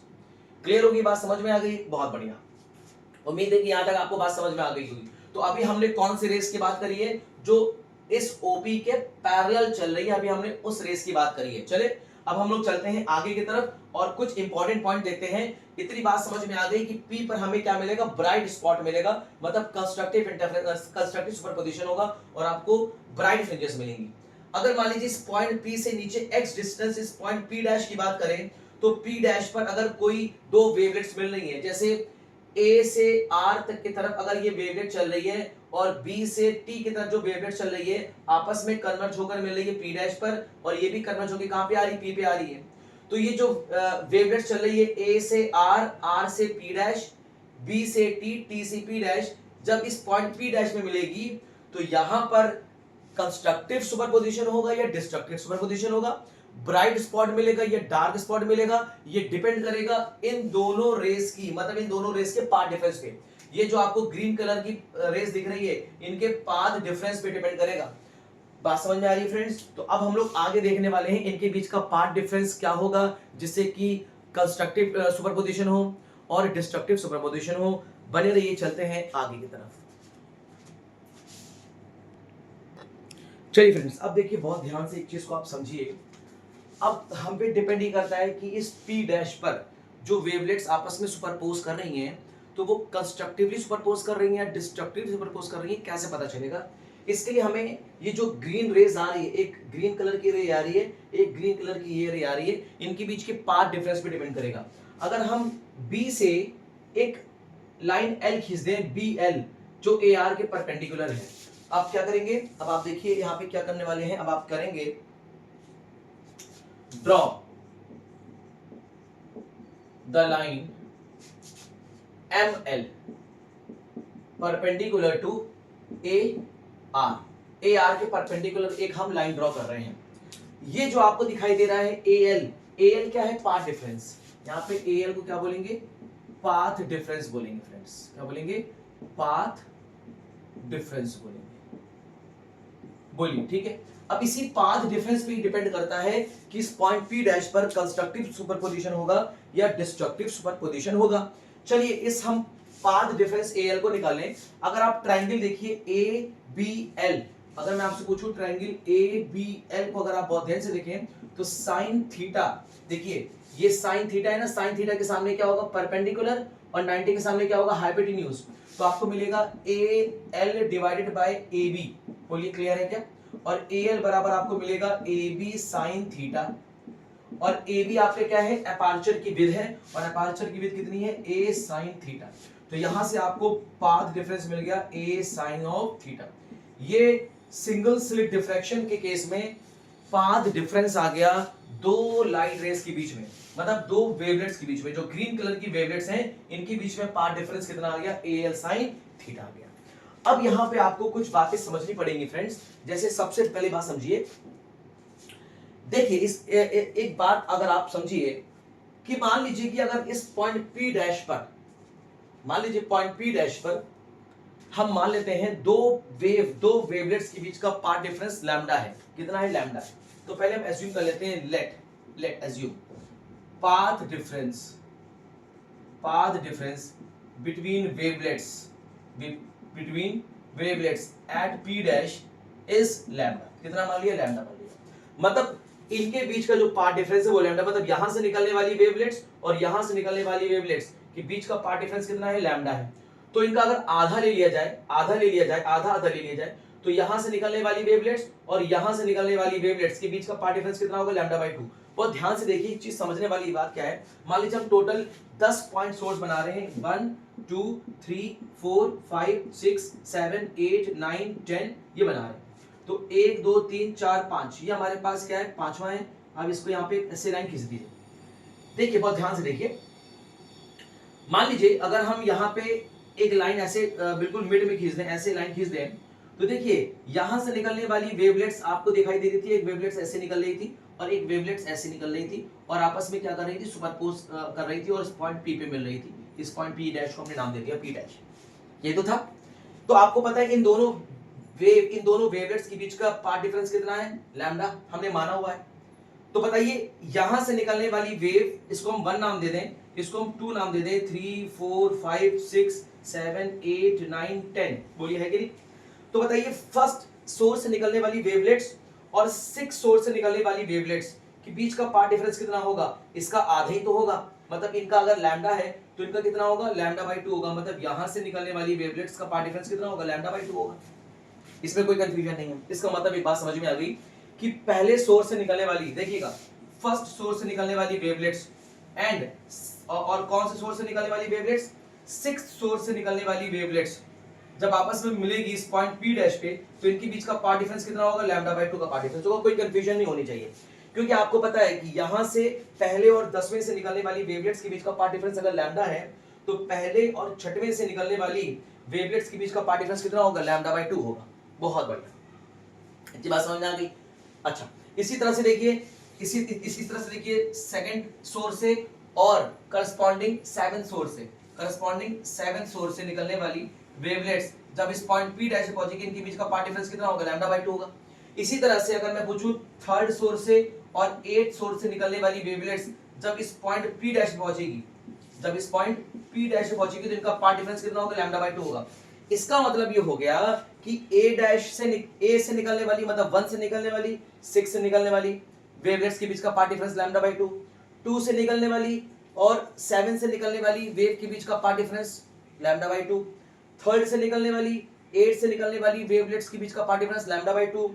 क्लियर होगी बात, समझ में आ गई? बहुत बढ़िया, उम्मीद है कि यहां तक आपको बात समझ में आ गई होगी। तो अभी हमने कौन सी रेस की बात करी है, जो इस OP के पैरेलल चल रही है, अभी हमने उस रेस की बात करी है। चले अब हम लोग चलते हैं आगे की तरफ और कुछ इंपॉर्टेंट पॉइंट देखते हैं। इतनी बात समझ में आ गई कि P पर हमें क्या मिलेगा, ब्राइट स्पॉट मिलेगा, मतलब कंस्ट्रक्टिव इंटरफेरेंस, कंस्ट्रक्टिव सुपरपोजिशन होगा और आपको ब्राइट फ्रिंजेस मिलेंगी। अगर मान लीजिए इस पॉइंट P से नीचे x डिस्टेंस, इस पॉइंट P डैश की बात करें तो P डैश पर अगर कोई दो वेवलेट्स मिल रही है, जैसे A से R तक की तरफ अगर ये वेवलेट चल रही है और बी से टी की तरफ जो वेवलेट चल रही है आपस में कन्वर्ज होकर मिल रही है पी डैश पर, और ये भी कन्वर्ज होकर कहां पे आ रही है, पी पे आ रही है। तो ये जो वेवलेट चल रही है ए से आर, आर से पी डैश, बी से टी, टी से पी डैश, जब इस पॉइंट पी डैश में मिलेगी तो यहां पर कंस्ट्रक्टिव सुपरपोजिशन होगा या डिस्ट्रक्टिव सुपरपोजिशन होगा, ब्राइट स्पॉट मिलेगा या डार्क स्पॉट मिलेगा, ये डिपेंड करेगा इन दोनों रेस की, मतलब इन दोनों रेस के पाथ डिफरेंस पे। ये जो आपको ग्रीन कलर की रेस दिख रही है इनके पाथ डिफरेंस पे डिपेंड करेगा। बात समझ में आ रही है फ्रेंड्स? तो अब हम लोग आगे देखने वाले हैं इनके बीच का पाथ डिफरेंस क्या होगा जिससे कि कंस्ट्रक्टिव सुपरपोजिशन हो और डिस्ट्रक्टिव सुपरपोजिशन हो। बने रहिए, चलते हैं आगे की तरफ। चलिए फ्रेंड्स, अब देखिए बहुत ध्यान से एक चीज को आप समझिए। अब हम पे डिपेंड ही करता है कि इस पी डैश पर जो वेवलेट्स आपस में सुपरपोज कर रही हैं तो वो कंस्ट्रक्टिवली सुपरपोज कर रही हैं या डिस्ट्रक्टिवली सुपरपोज कर रही हैं, कैसे पता चलेगा? इसके लिए हमें ये जो ग्रीन रेज आ रही है, एक ग्रीन कलर की रे आ रही है, एक ग्रीन कलर की ये रे आ रही है, इनके बीच के पाथ डिफरेंस पे डिपेंड करेगा। अगर हम बी से एक लाइन एल खींच दें, बी एल, जो ए आर के परपेंडिकुलर है, आप क्या करेंगे? अब आप देखिए यहाँ पे क्या करने वाले हैं। अब आप करेंगे draw the line M L perpendicular to A R. A R के परपेंडिकुलर एक हम लाइन ड्रॉ कर रहे हैं। ये जो आपको दिखाई दे रहा है ए एल क्या है? Path difference. यहाँ पे ए एल को क्या बोलेंगे? पाथ डिफरेंस बोलेंगे फ्रेंड्स। क्या बोलेंगे? पाथ डिफरेंस बोलेंगे। बोलिए, ठीक है। अब इसी पाथ डिफरेंस पे डिपेंड करता है कि इस पॉइंट पी डैश पर कंस्ट्रक्टिव सुपरपोजिशन होगा या डिस्ट्रक्टिव सुपरपोजिशन होगा। चलिए इस हम पाथ डिफरेंस ए एल को निकालें। अगर आप ट्रायंगल देखिए ए बी एल, अगर मैं आपसे पूछूं ट्रायंगल ए बी एल को अगर आप बहुत ध्यान से देखें तो साइन थीटा, देखिए ये साइन थीटा है ना, साइन थीटा के सामने क्या होगा? परपेंडिकुलर, और 90 के सामने क्या होगा? हाइपोटेन्यूज। तो आपको मिलेगा A L divided by A B. बोलिए क्लियर है क्या? और ए एल बराबर आपको मिलेगा ए बी साइन थीटा, और ए बी आपके क्या है? अपर्चर की विड्थ है, और अपर्चर की विड्थ कितनी है? ए साइन थीटा। तो यहां से आपको पाथ डिफरेंस मिल गया ए साइन ऑफ थीटा। ये सिंगल स्लिट डिफ्रैक्शन के केस में पाथ डिफरेंस आ गया दो लाइट रेस के बीच में, मतलब दो वेवलेट्स के बीच में। जो ग्रीन कलर की वेवलेट्स हैं इनके बीच में पाथ डिफरेंस कितना आ गया? ए एल साइन थीटा आ गया। अब यहां पे आपको कुछ बातें समझनी पड़ेंगी फ्रेंड्स। जैसे सबसे पहली बात समझिए, देखिए इस एक बात अगर आप समझिए कि मान लीजिए कि अगर इस पॉइंट पी डैश पर, मान लीजिए पॉइंट पी डैश पर हम मान लेते हैं दो वेवलेट्स के बीच का पाथ डिफरेंस लैम्डा है। कितना है? लैम्डा। तो पहले हम एज्यूम कर लेते हैं, let assume path difference between wavelets at P dash is lambda. कितना मान लिया? लैम्डा मान लिया। मतलब इनके बीच का जो पाथ डिफरेंस है वो लैम्डा, मतलब यहां से निकलने वाली वेवलेट्स और यहां से निकलने वाली वेवलेट्स के बीच का पाथ डिफरेंस कितना है? लैम्डा है। तो इनका अगर आधा ले लिया जाए, आधा ले लिया जाए, तो यहां से निकलने वाली वेवलेट्स और यहां से निकलने वाली वेवलेट्स के बीच का पाथ डिफरेंस कितना होगा? Lambda by 2। बहुत ध्यान से देखिए, एक चीज समझने वाली बात क्या है। मान लीजिए हम टोटल 10 पॉइंट सोर्स बना रहे हैं, 1 2 3 4 5 6 7 8 9 10 ये बना रहे हैं। तो 1 2 3 4 5 ये हमारे पास क्या है? पांचवा है। अब इसको यहाँ पे ऐसे लाइन खींच दीजिए। देखिए बहुत ध्यान से देखिए, मान लीजिए अगर हम यहाँ पे एक लाइन ऐसे बिल्कुल मिड में खींच दें, ऐसे लाइन खींच दें, तो देखिए यहां से निकलने वाली वेवलेट्स आपको दिखाई दे रही थी। एक वेवलेट्स ऐसे निकल रही थी और एक वेवलेट्स ऐसे निकल रही थी, और आपस में क्या कर रही थी? सुपरपोज कर रही थी, और इस पॉइंट पी पे मिल रही थी। इस पॉइंट पी डैश को हमने नाम दे दिया पी डैश। ये तो था। तो आपको पता है इन दोनों वेवलेट्स के बीच का पाथ डिफरेंस कितना है? लैम्डा हमने माना हुआ है। तो बताइए यहां से निकलने वाली वेव, इसको हम 1 नाम दे दें, इसको हम 2 नाम दे दें, 3 4 5 6 7 8 9 10। बोलिए है कि नहीं? तो बताइए फर्स्ट सोर्स से निकलने वाली वेवलेट्स और 6 सोर्स से निकलने वाली वेवलेट्स के बीच का पाथ डिफरेंस कितना होगा? इसका आधा ही तो होगा। मतलब इनका अगर लैम्डा है तो इनका कितना होगा? लैम्डा बाई 2 होगा। मतलब यहां से निकलने वाली वेवलेट्स का पाथ डिफरेंस कितना होगा? लैम्डा बाई 2 होगा। इसमें कोई कंफ्यूजन नहीं है। इसका मतलब एक बात समझ में आ गई कि पहले सोर्स से निकलने वाली, देखिएगा फर्स्ट सोर्स से निकलने वाली वेवलेट्स एंड और कौन से सोर्स से निकलने वाली वेवलेट्स? 6 सोर्स से निकलने वाली वेवलेट्स जब आपस में मिलेगी इस पॉइंट पी डैश पे, तो इनके बीच का पाथ डिफरेंस कितना होगा, लैम्डा बाई 2 का पाथ डिफरेंस होगा। कोई कंफ्यूजन नहीं होनी चाहिए, क्योंकि आपको पता है कि यहां से पहले और 10वें से निकलने वाली वेवलेट्स के बीच का पाथ डिफरेंस अगर लैम्डा है, तो पहले और 6वें से निकलने वाली वेवलेट्स के बीच का पाथ डिफरेंस कितना होगा, लैम्डा बाई 2 होगा। बहुत बढ़िया, इतनी बात समझ में आ गई। अच्छा, इसी तरह से देखिए, इसी तरह से देखिए सेकंड सोर्स से और करस्पॉन्डिंग 7 सोर्स से निकलने वाली वेवलेट्स जब इस पॉइंट पी डैश पे पहुंचेगी, इनके बीच का पाथ डिफरेंस कितना होगा, लैम्डा बाई 2 होगा। इसी तरह से अगर मैं पूछूं थर्ड सोर्स से और 8 सोर्स से निकलने वाली वेवलेट्स जब इस पॉइंट पी डैश पे पहुंचेगी, तो इनका पाथ डिफरेंस कितना होगा, लैम्डा बाई 2 होगा। इसका मतलब ये हो गया कि ए से निकलने वाली, मतलब 1 से निकलने वाली, 6 से निकलने वाली वेवलेट्स के बीच का पाथ डिफरेंस लैम्डा बाई 2, 2 से निकलने वाली और 7 से निकलने वाली वेव के बीच का path difference lambda by 2, third से निकलने वाली, 8 से निकलने वाली वेवलेट्स के बीच का पाथ डिफरेंस लैम्डा बाई 2,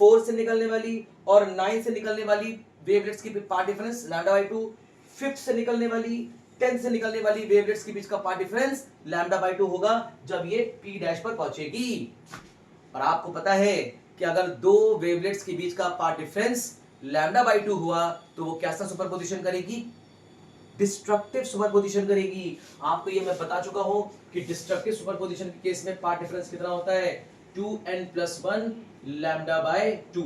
4 से निकलने वाली और 9 से निकलने वाली वेवलेट्स की पाथ डिफरेंस लैम्डा बाई 2, 5 से निकलने वाली, 10 से निकलने वाली वेवलेट्स के बीच का पाथ डिफरेंस लैम्डा बाई 2 होगा जब ये पी डैश पर पहुंचेगी। और आपको पता है कि अगर दो वेवलेट्स के बीच का पाथ डिफरेंस लैम्डा बाई 2 हुआ तो वो कैसा सुपरपोजिशन करेगी, डिस्ट्रक्टिव सुपरपोजिशन करेगी। आपको ये मैं बता चुका हूं कि डिस्ट्रक्टिव सुपरपोजिशन के केस में पाथ डिफरेंस कितना होता है, 2n+1 लैम्डा बाय 2।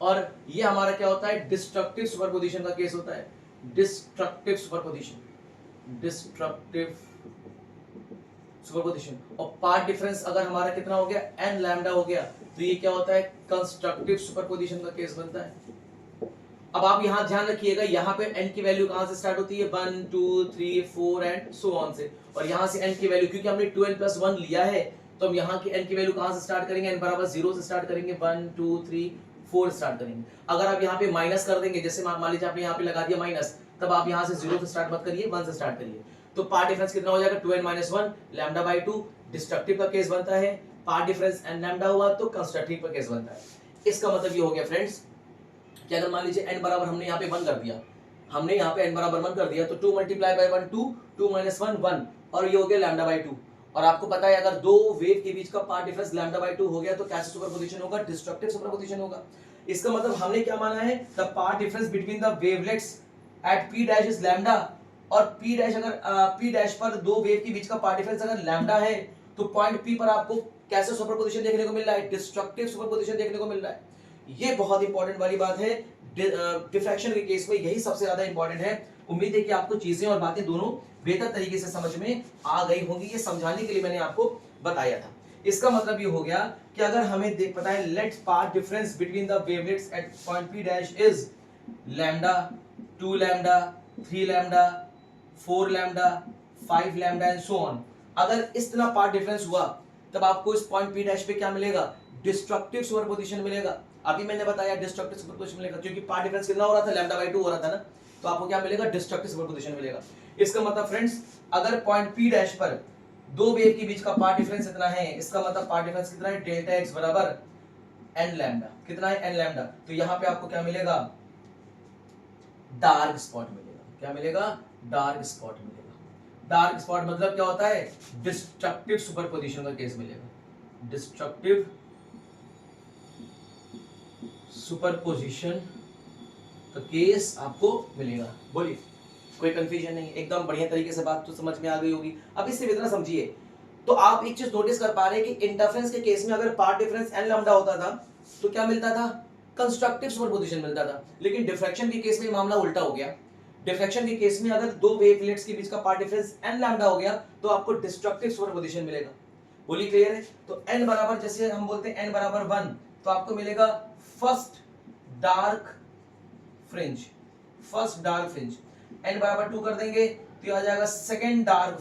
और ये हमारा क्या होता है, डिस्ट्रक्टिव सुपरपोजिशन का केस होता है, डिस्ट्रक्टिव सुपरपोजिशन। और पाथ डिफरेंस अगर हमारा कितना हो गया, n लैम्डा हो गया, तो ये क्या होता है, कंस्ट्रक्टिव सुपरपोजिशन का केस बनता है। अब आप यहां ध्यान रखिएगा, यहां पे n की वैल्यू कहां से स्टार्ट होती है, 1 2 3 4 एंड सो ऑन से, और यहां से n की वैल्यू, क्योंकि हमने 2n+1 लिया है, तो हम यहां की n की वैल्यू कहां से स्टार्ट करेंगे, n बराबर 0 से स्टार्ट करेंगे, 1 2 3 4 स्टार्ट करेंगे। अगर आप यहां पे माइनस कर देंगे, जैसे मान लीजिए आपने यहां पे लगा दिया माइनस, तब आप यहां से 0 से स्टार्ट मत करिए, 1 से स्टार्ट करिए। तो पाथ डिफरेंस कितना हो जाएगा, 2n-1 लैम्डा बाई 2, डिस्ट्रक्टिव का केस बनता है। पाथ डिफरेंस n लैम्डा हुआ तो कंस्ट्रक्टिव का केस बनता है। इसका मतलब ये हो गया फ्रेंड्स कि अगर मान लीजिए n बराबर हमने यहाँ पे 1 कर दिया, तो 2 मल्टीप्लाई बाई 1 2, 2 माइनस 1 1, और ये हो गया लैम्डा बाई 2। और आपको पता है अगर दो वेव के बीच का पाथ डिफरेंस लैम्डा बाई 2 हो गया तो कैसे सुपरपोजिशन होगा, डिस्ट्रक्टिव सुपरपोजिशन होगा। इसका मतलब हमने क्या माना है, the path difference between the wavelets at p dash is lambda, और p डैश अगर p डैश पर दो वेव के बीच का पाथ डिफरेंस अगर लैम्डा है, तो पॉइंट p पर आपको कैसे सुपरपोजिशन देखने को मिल रहा है, डिस्ट्रक्टिव सुपरपोजिशन देखने को मिल रहा है। ये बहुत इंपॉर्टेंट वाली बात है, डिफ्रैक्शन के केस में यही सबसे ज्यादा इंपॉर्टेंट है। उम्मीद है कि आपको चीजें और बातें दोनों बेहतर तरीके से समझ में आ गई होंगी, ये समझाने के लिए मैंने आपको बताया था। इसका मतलब ये हो गया कि अगर हमें देख पता है let path difference between the wavelets at point p dash is lambda, 2 lambda, 3 lambda, 4 lambda, 5 lambda and so on. अगर इस तरह पाथ डिफरेंस हुआ तब आपको इस पॉइंट p डैश पे क्या मिलेगा, डिस्ट्रक्टिव सुपरपोजिशन मिलेगा। अभी मैंने बताया डिस्ट्रक्टिव सुपरपोजिशन मिलेगा, क्योंकि पाथ डिफरेंस कितना हो रहा था, लैम्डा बाई 2 हो रहा था ना, तो आपको क्या मिलेगा, डिस्ट्रक्टिव सुपरपोजिशन मिलेगा। इसका मतलब फ्रेंड्स अगर पॉइंट p डैश पर दो वेव के बीच का पाथ डिफरेंस इतना है, इसका मतलब पाथ डिफरेंस कितना है, डेल्टा x बराबर n लैम्डा। कितना है, n लैम्डा। तो यहां पे आपको क्या मिलेगा, डार्क स्पॉट मिलेगा। क्या मिलेगा, डार्क स्पॉट मिलेगा। डार्क स्पॉट मतलब क्या होता है, डिस्ट्रक्टिव सुपरपोजिशन का केस मिलेगा, डिस्ट्रक्टिव सुपरपोजिशन का केस आपको मिलेगा। बोलिए, कोई कंफ्यूजन नहीं, एकदम बढ़िया तरीके से बात तो समझ में आ गई होगी। अब इससे इतना समझिए, तो आप एक चीज नोटिस कर पा रहे हैं कि इंटरफेरेंस के केस में अगर पाथ डिफरेंस n लैम्डा होता था तो क्या मिलता था, कंस्ट्रक्टिव सुपरपोजिशन मिलता था। लेकिन डिफ्रैक्शन के केस में मामला उल्टा हो गया। डिफ्रैक्शन के केस में अगर दो वेवलेट्स के बीच का पाथ डिफरेंस n लैम्डा हो गया तो आपको डिस्ट्रक्टिव सुपरपोजिशन मिलेगा। बोलिए, क्लियर है। तो n बराबर, जैसे हम बोलते हैं n बराबर 1, तो आपको मिलेगा फर्स्ट डार्क फ्रिंज, n बराबर 2 कर देंगे तो आ जाएगा सेकंड डार्क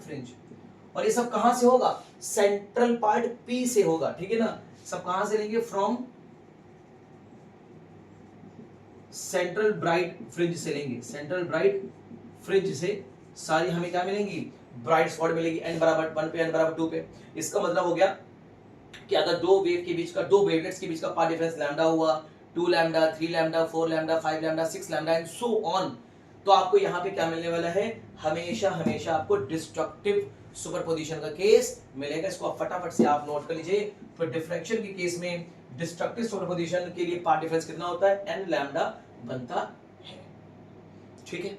फ्रिंज। और ये सब कहां से होगा, सेंट्रल पार्ट P से होगा, ठीक है ना। सब कहां से लेंगे, फ्रॉम सेंट्रल ब्राइट फ्रिंज से लेंगे, सेंट्रल ब्राइट फ्रिंज से सारी हमें क्या मिलेंगी, ब्राइट स्पॉट मिलेगी n बराबर 1 पे, n बराबर 2 पे। इसका मतलब हो गया कि अगर दो वेवलेट्स के बीच का पाथ डिफरेंस लैम्डा हुआ, 2 lambda, 3 lambda, 4 lambda, 5 lambda, 6 lambda and so on, तो आपको यहाँ पे क्या मिलने वाला है, हमेशा हमेशा आपको डिस्ट्रक्टिव सुपरपोजिशन का केस मिलेगा। इसको आप फटाफट से आप नोट कर लीजिए। तो डिफ्रैक्शन के केस में डिस्ट्रक्टिव सुपरपोजिशन के लिए पार्ट डिफरेंस कितना होता है, n लैम्डा बनता है। ठीक है,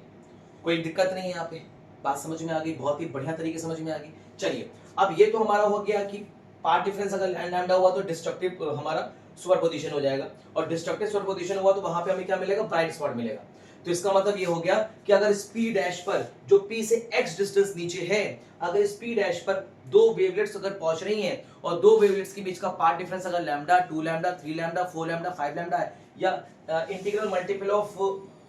कोई दिक्कत नहीं है यहाँ पे, बात समझ में आ गई, बहुत ही बढ़िया तरीके समझ में आ गई। चलिए अब ये तो हमारा हो गया कि पार्ट डिफरेंस अगर लैम्डा हुआ तो डिस्ट्रक्टिव हमारा सुपरपोजिशन हो जाएगा, और डिस्ट्रक्टिव सुपरपोजिशन हुआ तो वहां पे हमें क्या मिलेगा, ब्राइट स्पॉट मिलेगा। तो इसका मतलब ये हो गया कि अगर इस P डैश पर जो P से x डिस्टेंस नीचे है, अगर इस P डैश पर दो वेवलेट्स अगर पहुंच रही हैं और दो वेवलेट्स के बीच का पार्ट डिफरेंस अगर lambda, 2 lambda, 3 lambda, 4 lambda, 5 lambda है या इंटीग्रल मल्टीपल ऑफ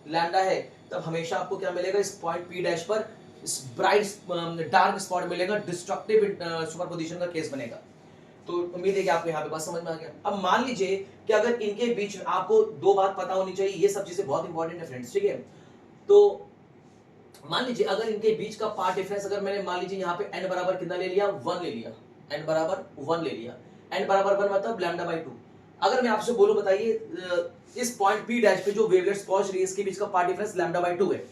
लैम्डा है, तब हमेशा आपको क्या मिलेगा, इस पॉइंट P डैश पर इस ब्राइट डार्क स्पॉट मिलेगा, डिस्ट्रक्टिव सुपरपोजिशन का केस बनेगा। तो उम्मीद है कि आपको यहाँ पे बात समझ में आ गया। अब मान लीजिए कि अगर इनके बीच में आपको दो बात पता होनी चाहिए, ये सब चीजें बहुत इंपॉर्टेंट है फ्रेंड्स, ठीक है। तो मान लीजिए अगर इनके बीच का पार्ट डिफरेंस अगर मैंने मान लीजिए यहाँ पे n बराबर कितना ले लिया, 1 ले लिया, n बराबर 1 ले लिया, n बराबर 1 मतलब लैम्डा बाई 2। अगर मैं आपसे बोलूं बताइए इस पॉइंट P डैश पे जो वेवलेट्स पहुंच रही है इसके बीच का पार्ट डिफरेंस लैम्डा बाई 2 है,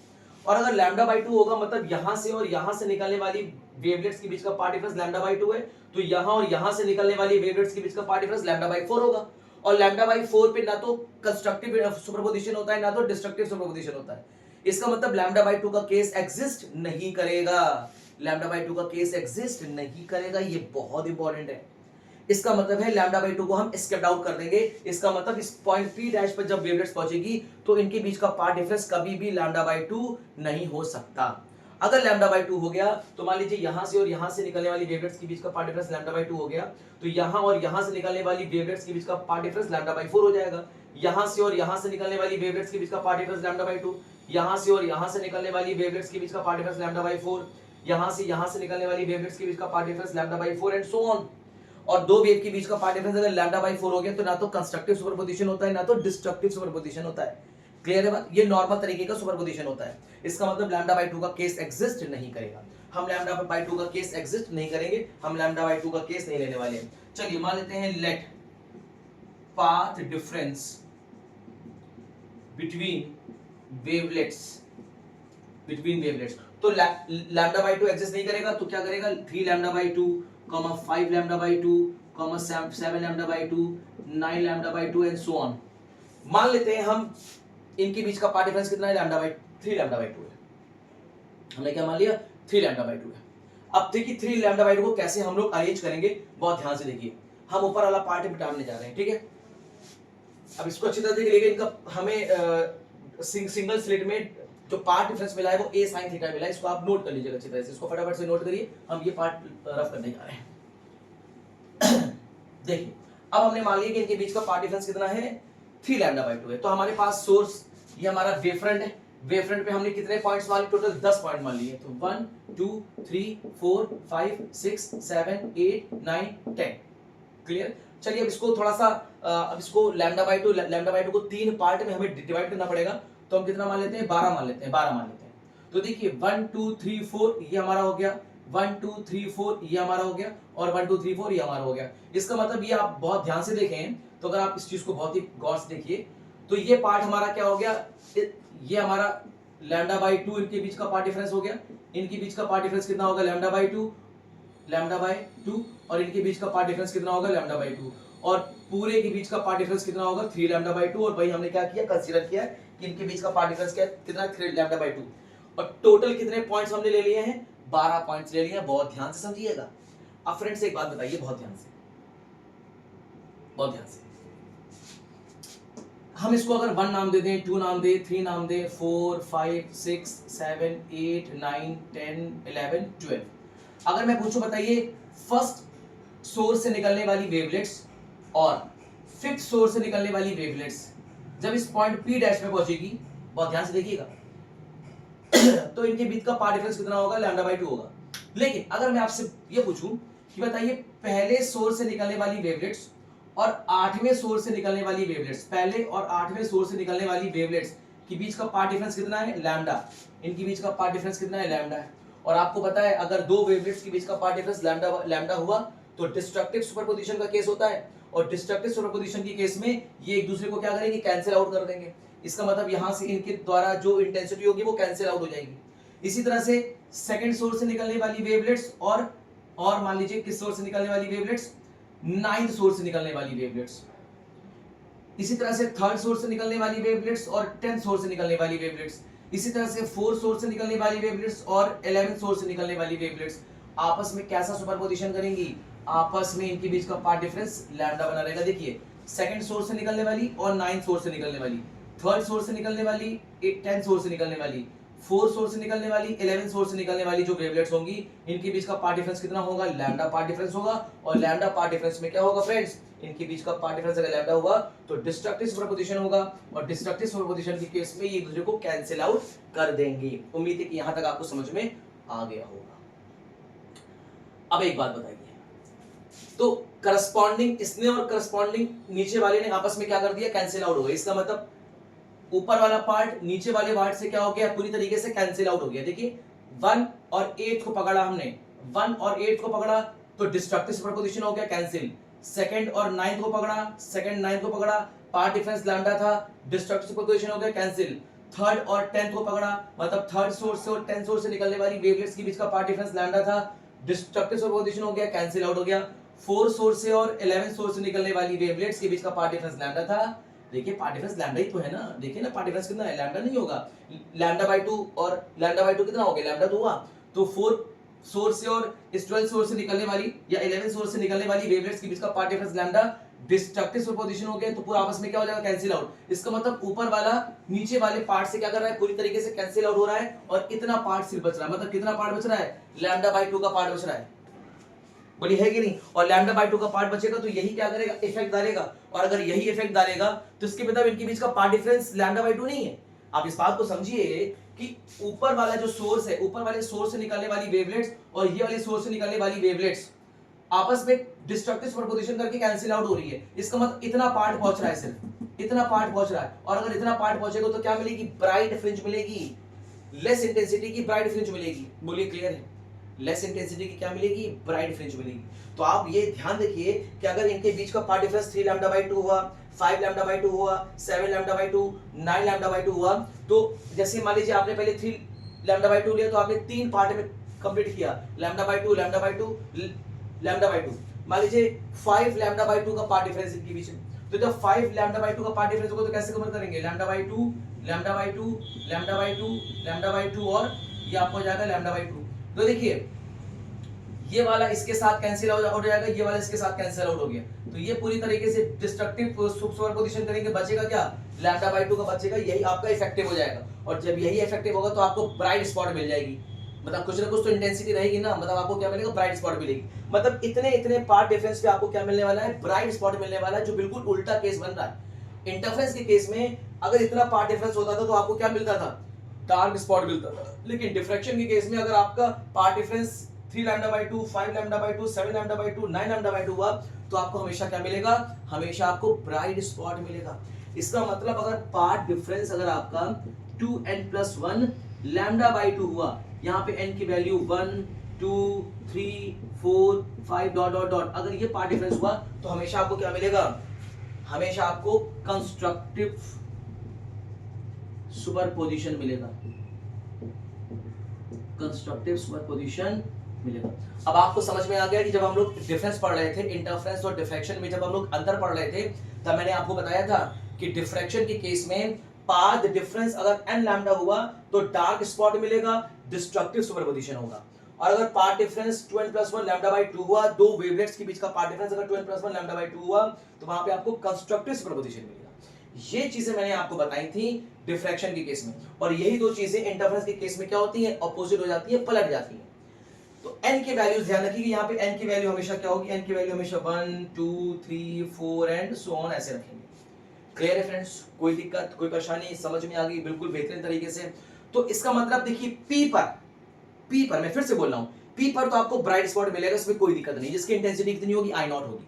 और अगर लैम्डा बाई 2 होगा मतलब यहां से और यहां से निकलने वाली वेवलेट्स के बीच का पार्ट डिफरेंस लैम्डा बाई 2 है, तो यहां और यहां से निकलने वाली वेवलेट्स के बीच का पार्ट डिफरेंस लैम्डा बाई 4 होगा। और लैम्डा बाई 4 पे ना तो कंस्ट्रक्टिव सुपरपोजिशन होता है ना तो डिस्ट्रक्टिव सुपरपोजिशन होता है। इसका मतलब लैम्डा बाई 2 का केस एग्जिस्ट नहीं करेगा, लैम्डा बाई 2 का केस एग्जिस्ट नहीं करेगा, ये बहुत इंपॉर्टेंट है। इसका मतलब है लैम्डा बाई 2 को हम स्केप आउट कर देंगे। इसका मतलब इस पॉइंट P डैश पर जब वेवलेट्स पहुंचेगी तो इनके बीच का पार्ट डिफरेंस कभी भी लैम्डा बाई 2 नहीं हो सकता। अगर लैम्डा बाई 2 हो गया तो मान लीजिए यहां से और यहां से निकलने वाली वेवलेट्स के बीच का पार्ट डिफरेंस लैम्डा बाई 2 हो गया, तो यहां और यहां से निकलने वाली वेवलेट्स के बीच का पार्ट डिफरेंस लैम्डा बाई 4 हो जाएगा। यहां से और यहां से निकलने वाली वेवलेट्स के बीच का पार्ट डिफरेंस लैम्डा बाई 2, यहां से और यहां से निकलने वाली वेवलेट्स के बीच का पार्ट डिफरेंस लैम्डा बाई 4, यहां से निकलने वाली वेवलेट्स के बीच का path difference lambda by 4 and so on. और दो वेव के बीच का पार्ट डिफरेंस अगर लैम्डा बाई 4 हो गया तो ना तो कंस्ट्रक्टिव सुपरपोजिशन होता है ना तो डिस्ट्रक्टिव सुपरपोजिशन होता है। क्लियर है बात, ये नॉर्मल तरीके का सुपरपोजिशन होता है। इसका मतलब लैम्डा बाई 2 का केस एग्जिस्ट नहीं करेगा, हम लैम्डा बाई 2 का केस एग्जिस्ट नहीं करेंगे, हम लैम्डा बाई 2 का केस नहीं लेने वाले हैं। चलिए मान लेते हैं let path difference between wavelets, तो लैम्डा बाई 2 एग्जिस्ट नहीं करेगा तो क्या करेगा, 3 lambda by 2, 5 lambda by 2, 7 lambda by 2, 9 lambda by 2 and so on. मान लेते हैं हम इनके बीच का पार्ट डिफरेंस कितना है, लैम्डा बाई 3 लैम्डा बाई 2 है। हमने क्या मान लिया, 3 लैम्डा बाई 2 है। अब देखिए 3 लैम्डा बाई 2 को कैसे हम लोग अरेंज करेंगे, बहुत ध्यान से देखिए। हम ऊपर वाला पार्ट मिटाने जा रहे हैं, ठीक है। अब इसको अच्छी तरह देखिए, इनका हमें सिंगल स्लिट में जो पार्ट डिफरेंस मिला है वो a sin थीटा मिला है। इसको आप नोट कर लीजिएगा अच्छी तरह से, इसको फटाफट से नोट करिए, हम ये पार्ट रफ करने जा रहे हैं। देखिए अब हमने मान लिया कि इनके बीच का पार्ट डिफरेंस कितना है, 3 लैम्डा बाई 2 है। तो हमारे पास सोर्स ये हमारा वेव फ्रंट है, वेव फ्रंट पे हमने कितने पॉइंट्स मान लिए, टोटल 10 पॉइंट मान लिए। तो 1 2 3 4 5 6 7 8 9 10। क्लियर। चलिए अब इसको थोड़ा सा अब इसको लैम्डा बाई 2 को 3 पार्ट में हमें डिवाइड करना पड़ेगा। तो हम कितना मान लेते हैं, 12 मान लेते हैं, 12 मान लेते हैं। तो देखिए 1 2 3 4 ये हमारा हो गया, 1 2 3 4 ये हमारा हो गया, और 1 2 3 4 ये हमारा हो गया। इसका मतलब ये आप बहुत ध्यान से देखें तो अगर आप इस चीज को बहुत ही गौर से देखिए तो ये पार्ट हमारा क्या हो गया, ये हमारा लैम्डा बाई 2 इनके बीच का पार्ट डिफरेंस हो गया। इनके बीच का पार्ट डिफरेंस कितना होगा, लैम्डा बाई 2, और इनके बीच का पार्ट डिफरेंस कितना होगा, लैम्डा बाई 2, और पूरे के बीच का पार्ट डिफरेंस कितना होगा, 3 लैम्डा बाई 2। और भाई हमने क्या किया, कंसीडर किया कि इनके बीच का पार्ट डिफरेंस क्या है, कितना, 3 लैम्डा बाई 2। और टोटल कितने पॉइंट्स हमने ले लिए हैं, 12 पॉइंट्स ले लिए हैं। बहुत ध्यान से समझिएगा। अब फ्रेंड्स एक बात बताइए, बहुत ध्यान से, बहुत ध्यान से। हम इसको अगर 1 नाम दे दें, 2 नाम दे, 3 नाम दे, 4 5 6 7 8 9 10 11 12। अगर मैं पूछूं बताइए फर्स्ट सोर्स से निकलने वाली वेवलेट्स और फिफ्थ सोर्स से निकलने वाली वेवलेट्स जब इस पॉइंट P डैश पे पहुंचेगी, बहुत ध्यान से देखिएगा, तो इनके बीच का पार्ट डिफरेंस कितना होगा, लैम्डा बाई 2 होगा। लेकिन अगर मैं आपसे ये पूछूं कि बताइए पहले सोर्स से निकलने वाली वेवलेट्स और 8वें सोर्स से निकलने वाली वेवलेट्स, पहले और 8वें सोर्स से निकलने वाली वेवलेट्स के बीच का पार्ट डिफरेंस कितना है, लैम्डा। इनके बीच का पार्ट डिफरेंस कितना है, लैम्डा है। और आपको पता है अगर दो वेवलेट्स के बीच का पार्ट डिफरेंस लैम्डा हुआ तो डिस्ट्रक्टिव सुपरपोजिशन का केस होता है, और डिस्ट्रक्टिव सुपरपोजिशन के केस में ये एक दूसरे को क्या करेंगे, कैंसिल आउट कर देंगे। इसका मतलब यहां से इनके द्वारा जो इंटेंसिटी होगी वो कैंसिल आउट हो जाएगी। इसी तरह से सेकंड सोर्स से निकलने वाली वेवलेट्स और मान लीजिए किस सोर्स से निकलने वाली वेवलेट्स, नाइन्थ सोर्स से निकलने वाली वेवलेट्स। इसी तरह से थर्ड सोर्स से निकलने वाली वेवलेट्स और 10th सोर्स से निकलने वाली वेवलेट्स। इसी तरह से फोर्थ सोर्स से निकलने वाली वेवलेट्स और 11th सोर्स से निकलने वाली वेवलेट्स आपस में कैसा सुपरपोजिशन करेंगी, आपस में इनके बीच का पाथ डिफरेंस लैम्डा बना रहेगा। देखिए सेकंड सोर्स से निकलने वाली और 9th सोर्स से निकलने वाली, थर्ड सोर्स से निकलने वाली, 10th सोर्स से निकलने वाली, फोर्थ सोर्स से निकलने वाली, 11th सोर्स से निकलने वाली जो वेवलेट्स होंगी इनके बीच का पाथ डिफरेंस कितना होगा, लैम्डा पाथ डिफरेंस होगा। और लैम्डा पाथ डिफरेंस में क्या होगा फ्रेंड्स, इनके बीच का पाथ डिफरेंस अगर लैम्डा होगा तो डिस्ट्रक्टिव सुपरपोजिशन होगा, और डिस्ट्रक्टिव सुपरपोजिशन के केस में ये एक दूसरे को कैंसिल आउट कर देंगे। उम्मीद है कि यहां तक आपको समझ में आ गया होगा। अब एक बात बताइए, तो करस्पॉन्डिंग इसने और करस्पॉन्डिंग नीचे वाले ने आपस में क्या कर दिया, कैंसिल आउट हो गया। इसका मतलब ऊपर वाला पार्ट नीचे वाले पार्ट से क्या हो गया, पूरी तरीके से कैंसिल आउट हो गया। देखिए 1 और 8 को पकड़ा हमने, 1 और 8 को पकड़ा तो डिस्ट्रक्टिव सुपरपोजिशन हो गया कैंसिल। सेकंड और 9 को पकड़ा, सेकंड 9 को पकड़ा, पाथ डिफरेंस लैम्डा था, डिस्ट्रक्टिव सुपरपोजिशन हो गया कैंसिल। थर्ड और 10th को पकड़ा, मतलब थर्ड सोर्स से और 10th सोर्स से निकलने वाली वेवलेट्स के बीच का पाथ डिफरेंस लैम्डा था, डिस्ट्रक्टिव सुपरपोजिशन हो गया, कैंसिल आउट हो गया। फोर्थ सोर्स से और 11th सोर्स से निकलने वाली वेवलेट्स के बीच का पाथ डिफरेंस लैम्डा था। देखिए पाथ डिफरेंस लैम्डा ही तो है ना, देखिए ना पाथ डिफरेंस कितना है, लैम्डा नहीं होगा, लैम्डा बाय 2 और लैम्डा बाय 2 कितना हो गया, लैम्डा 2 हुआ। तो फोर्थ सोर्स से और इस 12th सोर्स से निकलने वाली या 11th सोर्स से निकलने वाली वेवलेट्स के बीच का path difference lambda destructive superposition हो गया, तो पूरा आपस में क्या हो जाएगा, कैंसिल आउट। इसका मतलब ऊपर वाला नीचे वाले पार्ट से क्या कर रहा है, पूरी तरीके से कैंसिल आउट हो रहा है, और इतना पार्ट सिर्फ बच रहा है। मतलब कितना पार्ट बच रहा है, लैम्डा बाय 2 का पार्ट बच रहा है, बोली है कि नहीं। और लैम्डा बाय 2 का पार्ट बचेगा तो यही क्या करेगा, इफेक्ट डालेगा, और अगर यही इफेक्ट डालेगा तो इसके मतलब इनके बीच का पार्ट डिफरेंस लैम्डा बाय 2 नहीं है। आप इस बात को समझिए कि ऊपर वाला जो सोर्स है, ऊपर वाले सोर्स से निकलने वाली वेवलेट्स और ये वाले सोर्स से निकलने वाली वेवलेट्स आपस में डिस्ट्रक्टिव सुपरपोजिशन करके कैंसिल आउट हो रही है। इसका मतलब इतना पार्ट पहुंच रहा है, सिर्फ इतना पार्ट पहुंच रहा है, और अगर इतना पार्ट पहुंचेगा तो क्या मिलेगी, ब्राइट फ्रिंज मिलेगी, लेस इंटेंसिटी की ब्राइट फ्रिंज मिलेगी। बोलिए क्लियर है, लेस इंटेंसिटी की क्या मिलेगी, ब्राइट फ्रिंज मिलेगी। तो आप ये ध्यान रखिए कि अगर इनके बीच का पार्ट डिफरेंस 3 लैम्डा बाय 2 हुआ, 5 लैम्डा बाय 2 हुआ, 7 लैम्डा बाय 2, 9 लैम्डा बाय 2 हुआ, तो जैसे मान लीजिए आपने पहले 3 लैम्डा बाय 2 लिया तो आपने 3 पार्ट में कंप्लीट किया, lambda by 2, lambda by 2, lambda by 2। मान लीजिए 5 लैम्डा बाय 2 का पार्ट डिफरेंस इनके बीच में, तो जब 5 लैम्डा बाय 2 का पार्ट डिफरेंस होगा तो कैसे कन्वर्ट करेंगे, lambda by 2, lambda by 2, lambda by 2, lambda by 2, और ये आपको हो जाएगा लैम्डा बाय 2। तो देखिए ये वाला इसके साथ कैंसिल आउट हो जाएगा, ये वाला इसके साथ कैंसिल आउट हो गया, तो ये पूरी तरीके से डिस्ट्रक्टिव सुपरपोजिशन करेंगे, बचेगा क्या, लैम्डा बाय 2 का बचेगा, यही आपका इफेक्टिव हो जाएगा। और जब यही इफेक्टिव होगा तो आपको ब्राइट स्पॉट मिल जाएगी, मतलब कुछ ना कुछ तो इंटेंसिटी रहेगी ना, मतलब आपको क्या मिलेगा, ब्राइट स्पॉट मिलेगी। मतलब इतने इतने पार्ट डिफरेंस पे आपको क्या मिलने वाला है, ब्राइट स्पॉट मिलने वाला है, जो बिल्कुल उल्टा केस बन रहा है। इंटरफेरेंस के केस में अगर इतना पार्ट डिफरेंस होता था तो आपको क्या मिलता था, डार्क स्पॉट मिलता था, लेकिन डिफ्रैक्शन के केस में अगर आपका path difference 3 lambda by 2, 5 lambda by 2, 7 lambda by 2, 9 lambda by 2 हुआ तो आपको हमेशा क्या मिलेगा, हमेशा आपको ब्राइट स्पॉट मिलेगा। इसका मतलब अगर पार्ट डिफरेंस अगर आपका 2n+1 लैम्डा बाय 2 हुआ, यहाँ पे n की वैल्यू 1, 2, 3, 4, 5 डॉट डॉट डॉट, अगर ये पार्ट डिफरेंस हुआ तो हमेशा आपको क्या मिलेगा, हमेशा आपको कंस्ट्रक्टिव सुपरपोजिशन मिलेगा, कंस्ट्रक्टिव सुपरपोजिशन मिलेगा। अब आपको समझ में आ गया कि जब हम लोग डिफरेंस पढ़ रहे थे, इंटरफेरेंस और डिफ्रैक्शन में जब हम लोग अंतर पढ़ रहे थे, तब मैंने आपको बताया था कि डिफ्रैक्शन के केस में पाथ डिफरेंस अगर n लैम्डा हुआ तो डार्क स्पॉट मिलेगा, डिस्ट्रक्टिव सुपरपोजिशन होगा। और अगर path difference 2n+1 lambda by 2 हुआ, दो वेवलेट्स के बीच का पाथ डिफरेंस अगर 2n+1 लैम्डा बाय 2 हुआ तो वहां पे आपको कंस्ट्रक्टिव सुपरपोजिशन मिलेगा। ये चीजें मैंने आपको बताई थी डिफ्रैक्शन के केस में, और यही दो चीजें इंटरफेरेंस के केस में क्या होती है, ऑपोजिट हो जाती है, पलट जाती है। तो n के वैल्यूज ध्यान रखिए, यहाँ पे n की वैल्यू हमेशा क्या होगी, n की वैल्यू हमेशा 1, 2, 3, 4 एंड सो ऑन ऐसे रखेंगे। क्लियर है फ्रेंड्स, कोई दिक्कत कोई परेशानी, समझ में आ गई बिल्कुल बेहतरीन तरीके से। तो इसका मतलब देखिए P पर मैं फिर से बोल रहा हूं, P पर तो आपको ब्राइट स्पॉट मिलेगा, इसमें कोई दिक्कत नहीं, जिसकी इंटेंसिटी कितनी होगी, I0 होगी।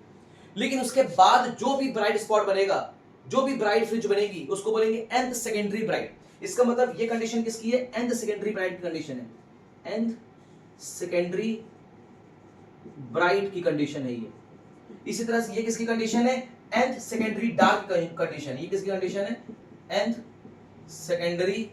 लेकिन उसके बाद जो भी ब्राइट स्पॉट बनेगा, जो भी ब्राइट फ्रिंज बनेगी, उसको बोलेंगे nth सेकेंडरी ब्राइट। इसका मतलब ये कंडीशन किसकी है, nth सेकेंडरी ब्राइट की कंडीशन है, nth सेकेंडरी ब्राइट की कंडीशन है ये। इसी तरह से ये किसकी कंडीशन है, nth सेकेंडरी डार्क कंडीशन, ये किसकी कंडीशन है, nth सेकेंडरी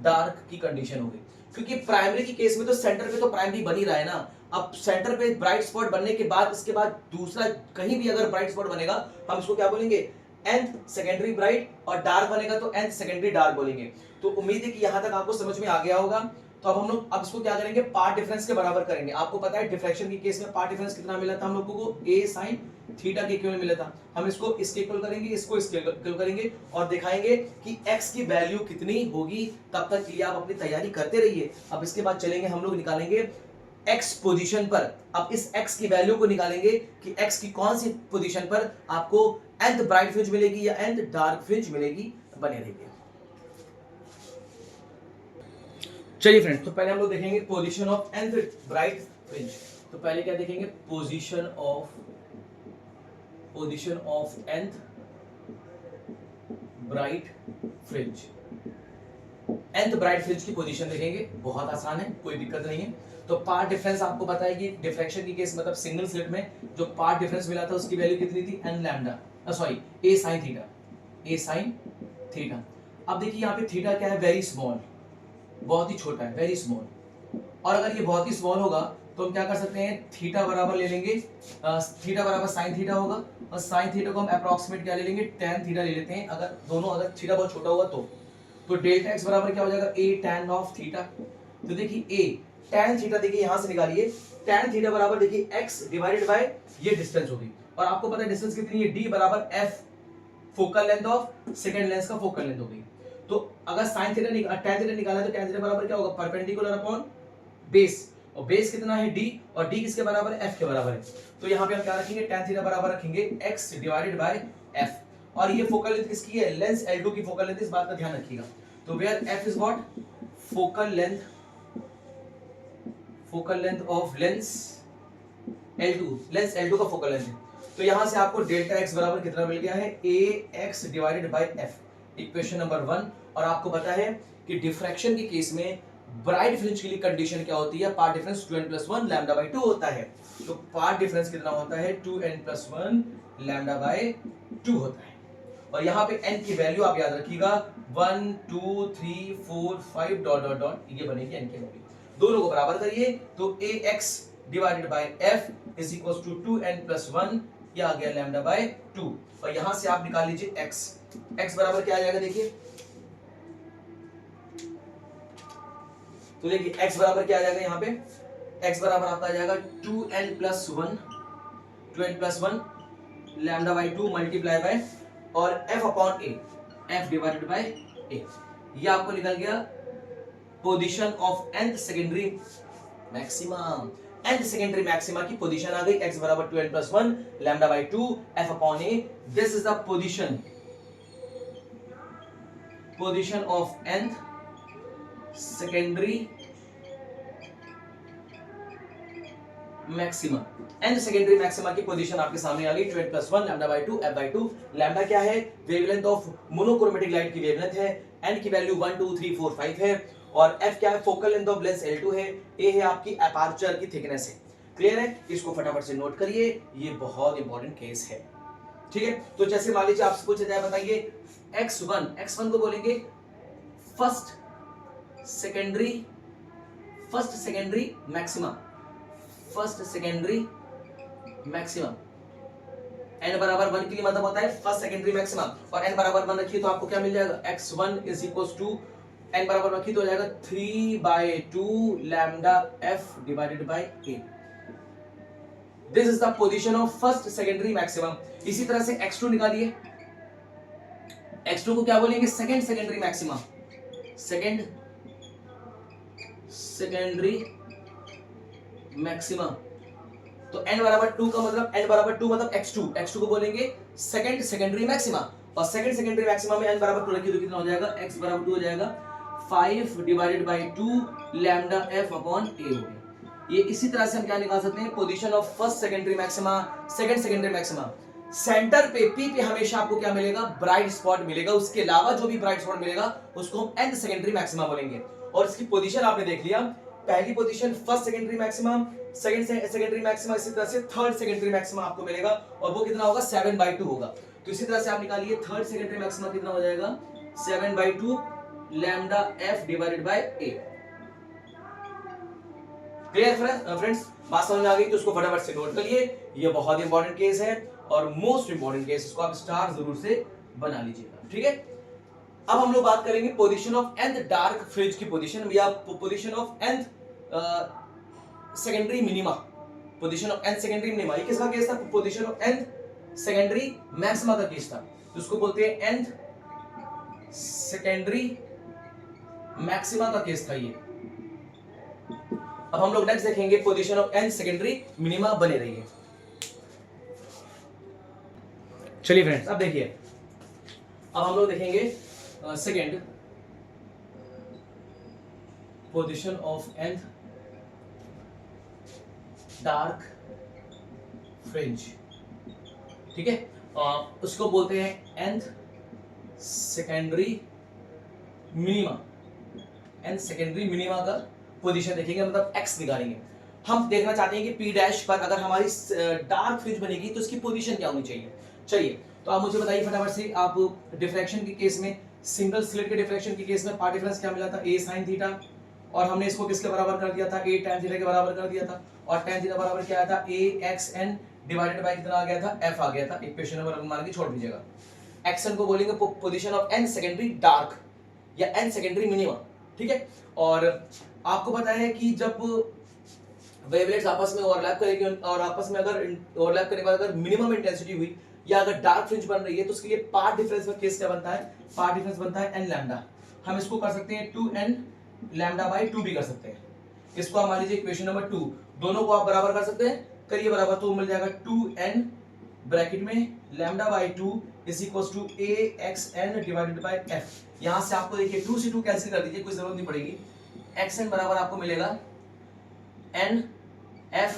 डार्क की कंडीशन होगी, क्योंकि प्राइमरी की केस में तो सेंटर पे तो प्राइमरी बन ही रहा है ना। अब सेंटर पे ब्राइट स्पॉट बनने के बाद इसके बाद दूसरा कहीं भी अगर ब्राइट स्पॉट बनेगा हम इसको क्या बोलेंगे, nth सेकेंडरी ब्राइट, और डार्क बनेगा तो nth सेकेंडरी डार्क बोलेंगे। तो उम्मीद है कि यहां तक आपको समझ में आ गया होगा। तो अब हम लोग अब इसको क्या करेंगे, पार्ट डिफरेंस के बराबर करेंगे। आपको पता है डिफ्रैक्शन की केस में पार्ट डिफरेंस कितना मिला था हम लोगों को, a sin थीटा के इक्वल मिला था। हम इसको इसके इक्वल करेंगे, इसको इसके इक्वल करेंगे और दिखाएंगे कि x की वैल्यू कितनी होगी। तब तक के लिए आप अपनी तैयारी करते रहिए। अब इसके बाद चलेंगे हम लोग निकालेंगे x पोजीशन पर। अब इस x की वैल्यू को निकालेंगे कि x की कौन सी पोजीशन पर आपको nth ब्राइट फ्रिंज मिलेगी या nth डार्क फ्रिंज मिलेगी। बने रहिए। चलिए फ्रेंड्स, तो पहले हम लोग देखेंगे position of nth bright fringe. तो पहले क्या देखेंगे, position of nth bright fringe. nth bright fringe की पोजीशन देखेंगे, बहुत आसान है, कोई दिक्कत नहीं है। तो पार्ट डिफरेंस आपको पता है कि डिफ्रैक्शन की केस मतलब सिंगल स्लिट में जो पार्ट डिफरेंस मिला था उसकी वैल्यू कितनी थी, n lambda, sorry a sin theta. अब देखिए यहाँ पे थीटा क्या है, वेरी स्मॉल, बहुत ही छोटा है, वेरी स्मॉल। और अगर ये बहुत ही स्मॉल होगा तो हम क्या कर सकते हैं, थीटा बराबर ले लेंगे, थीटा बराबर साइन थीटा होगा, और साइन थीटा को हम अप्रॉक्सीमेट क्या ले लेंगे, tan थीटा ले लेते हैं। अगर थीटा बहुत छोटा होगा तो डेल्टा x बराबर क्या हो जाएगा, a tan ऑफ थीटा। तो देखिए a tan थीटा, देखिए यहां से निकालिए, tan थीटा बराबर देखिए x डिवाइडेड बाय ये डिस्टेंस होगी, और आपको पता है डिस्टेंस कितनी है, d बराबर f focal length of second lens का फोकल लेंथ होगी। तो अगर sin थीटा tan थीटा निकाला है तो tan थीटा बराबर क्या होगा, परपेंडिकुलर अपॉन बेस, और बेस कितना है d, और d किसके बराबर है, f के बराबर है। तो यहाँ पे हम क्या रखेंगे, tan थीटा बराबर रखेंगे x डिवाइडेड बाय f, और ये फोकल लेंथ किसकी है, लेंस L2 की फोकल लेंथ, इस बात का ध्यान रखिएगा। तो where f is what, focal length of lens L2 का फोकल लेंथ है। तो यहां से आपको डेल्टा x बराबर कितना मिल गया है, ax divided by f, equation number 1। और आपको पता है कि डिफ्रैक्शन के केस में ब्राइट फ्रिंज के लिए कंडीशन क्या होती है, path difference 2n+1 lambda by 2 होता है। तो पार्ट डिफरेंस कितना होता है, 2n+1 लैम्डा बाय 2 होता है। और यहाँ पे n की वैल्यू आप याद रखिएगा, 1 2 3 4 5 डॉट डॉट डॉट, ये बनेगी n की वैल्यू। दोनों को बराबर करिए तो ax divided by f is equal to 2n+1, ये आ गया लैम्डा बाय 2। और यहां से आप निकाल लीजिए x बराबर क्या आ जाएगा, देखिए तो देखिए x बराबर क्या आ जाएगा, यहाँ पे x बराबर आपका आ जाएगा 2n+1 lambda by 2 multiply by और f upon a, f divided by a। ये आपको निकल गया position of nth secondary maxima. nth secondary maxima की पोजीशन आ गई, x बराबर 2n+1 lambda by 2 f upon a। This is the position of nth secondary maxima. nth secondary maxima की position आपके सामने आ गई, 2n+1 lambda by 2 f by 2। Lambda क्या है, वेवलेंथ ऑफ मोनोक्रोमेटिक लाइट की वेवलेंथ है, n की वैल्यू 1 2 3 4 5 है, और f क्या है, focal length of lens L2 है, a है आपकी अपर्चर की थिकनेस है। क्लियर है, इसको फटाफट से नोट करिए, ये बहुत इंपॉर्टेंट केस है। ठीक है, तो जैसे मान लीजिए आपसे पूछा जाए, बताइए x1 को बोलेंगे फर्स्ट सेकेंडरी मैक्सिमा। n बराबर 1 के लिए मतलब होता है फर्स्ट सेकेंडरी मैक्सिमा, और n बराबर 1 रखिए तो आपको क्या मिल जाएगा, x1 is equal to, n बराबर रखिए तो हो जाएगा 3/2 lambda f divided by a। This is the position of first secondary maximum. इसी तरह से x2 निकालिए, x2 को क्या बोलेंगे, second secondary maxima, second secondary maxima. तो n बराबर 2 का मतलब n बराबर 2 मतलब x2 को बोलेंगे सेकंड सेकेंडरी मैक्सिमा, और सेकंड सेकेंडरी मैक्सिमा में n बराबर 2 रखिए तो कितना हो जाएगा, x बराबर 2 हो जाएगा 5 divided by 2 lambda f upon a हो गया। ये इसी तरह से हम क्या निकाल सकते हैं, position of first secondary maxima, second secondary maxima. Centre पे P पे हमेशा आपको क्या मिलेगा, ब्राइट स्पॉट मिलेगा, उसके अलावा जो भी ब्राइट स्पॉट मिलेगा उसको हम nth सेकेंडरी मैक्सिमा बोलेंगे। और इसकी पोजीशन आपने देख लिया, पहली position first secondary maxima, second secondary maxima, इसी तरह से थर्ड सेकेंडरी मैक्सिमा आपको मिलेगा, और वो कितना होगा, 7/2 होगा। तो इसी तरह से आप निकालिए थर्ड सेकेंडरी मैक्सिमा कितना हो जाएगा, 7/2 lambda F divided by A. Clear friends, बात समझ में आ गई तो उसको फटाफट से नोट करिए। ये बहुत इंपॉर्टेंट केस है और मोस्ट इंपॉर्टेंट केस, इसको आप स्टार जरूर से बना लीजिएगा, ठीक है। अब हम लोग बात करेंगे position of nth dark fringe की पोजीशन या position of nth secondary minima. Position of nth secondary minima, ये किसका केस था? Position of nth secondary maxima का केस था, तो उसको बोलते हैं nth सेकेंडरी मैक्सिमा का केस था ये। अब हम लोग नेक्स्ट देखेंगे position of nth secondary minima. बने रहिए। चलिए फ्रेंड्स, अब देखिए, अब हम लोग देखेंगे second position of nth dark fringe, ठीक है। उसको बोलते हैं nth secondary minima. nth secondary minima का पोजीशन देखेंगे, मतलब x निकालेंगे। हम देखना चाहते हैं कि p डैश पर अगर हमारी डार्क फ्रिंज बनेगी तो उसकी पोजीशन क्या होनी चाहिए। चलिए, तो आप मुझे बताइए फटाफट से, आप डिफ्रैक्शन के केस में, सिंगल स्लिट के डिफ्रैक्शन के केस में पार्ट डिफरेंस क्या मिला था? a sin थीटा, और हमने इसको किसके बराबर कर दिया था? a tan थीटा के बराबर कर दिया था, और tan थीटा बराबर क्या आया था? a xn डिवाइडेड बाय कितना आ गया था? f आ गया था। इक्वेशन नंबर मान के छोड़ दीजिएगा। xn को बोलेंगे position of n secondary dark या n सेकेंडरी मिनिमा, ठीक है। और आपको पता है कि जब वेवलेट्स आपस में ओवरलैप करेंगे और आपस में अगर ओवरलैप करने के बाद अगर मिनिमम इंटेंसिटी हुई या अगर डार्क फ्रिंज बन रही है तो उसके लिए पार्ट डिफरेंस का केस क्या बनता है? पार्ट डिफरेंस बनता है n लैम्डा। हम इसको कर सकते हैं 2n लैम्डा बाय 2 भी कर सकते हैं। इसको आप मान लीजिए इक्वेशन नंबर 2, दोनों को आप बराबर कर सकते हैं, करिए बराबर, तो मिल जाएगा 2n ब्रैकेट में lambda by 2 is equals to axn divided by f। यहां से आपको देखिए 2 से 2 कैंसिल कर दीजिए, कोई जरूरत नहीं पड़ेगी। xn बराबर आपको मिलेगा n f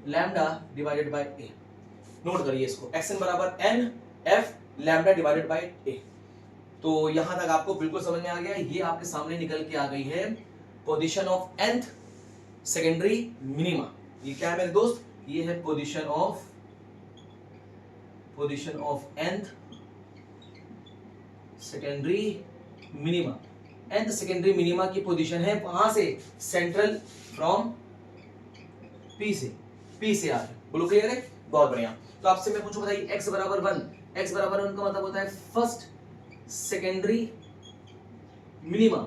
lambda divided by a। Note करिए इसको, xn बराबर n f lambda divided by a। तो यहां तक आपको बिल्कुल समझ में आ गया। ये आपके सामने निकल के आ गई है position of nth secondary minima. ये क्या है मेरे दोस्त? ये है position of nth secondary minima. nth secondary minima की पोजीशन है वहां से सेंट्रल फ्रॉम p से आ रहे। बोलो क्लियर है? बहुत बढ़िया। तो आपसे मैं पूछूं, बताइए x बराबर 1, x बराबर 1 का मतलब होता है first secondary minima,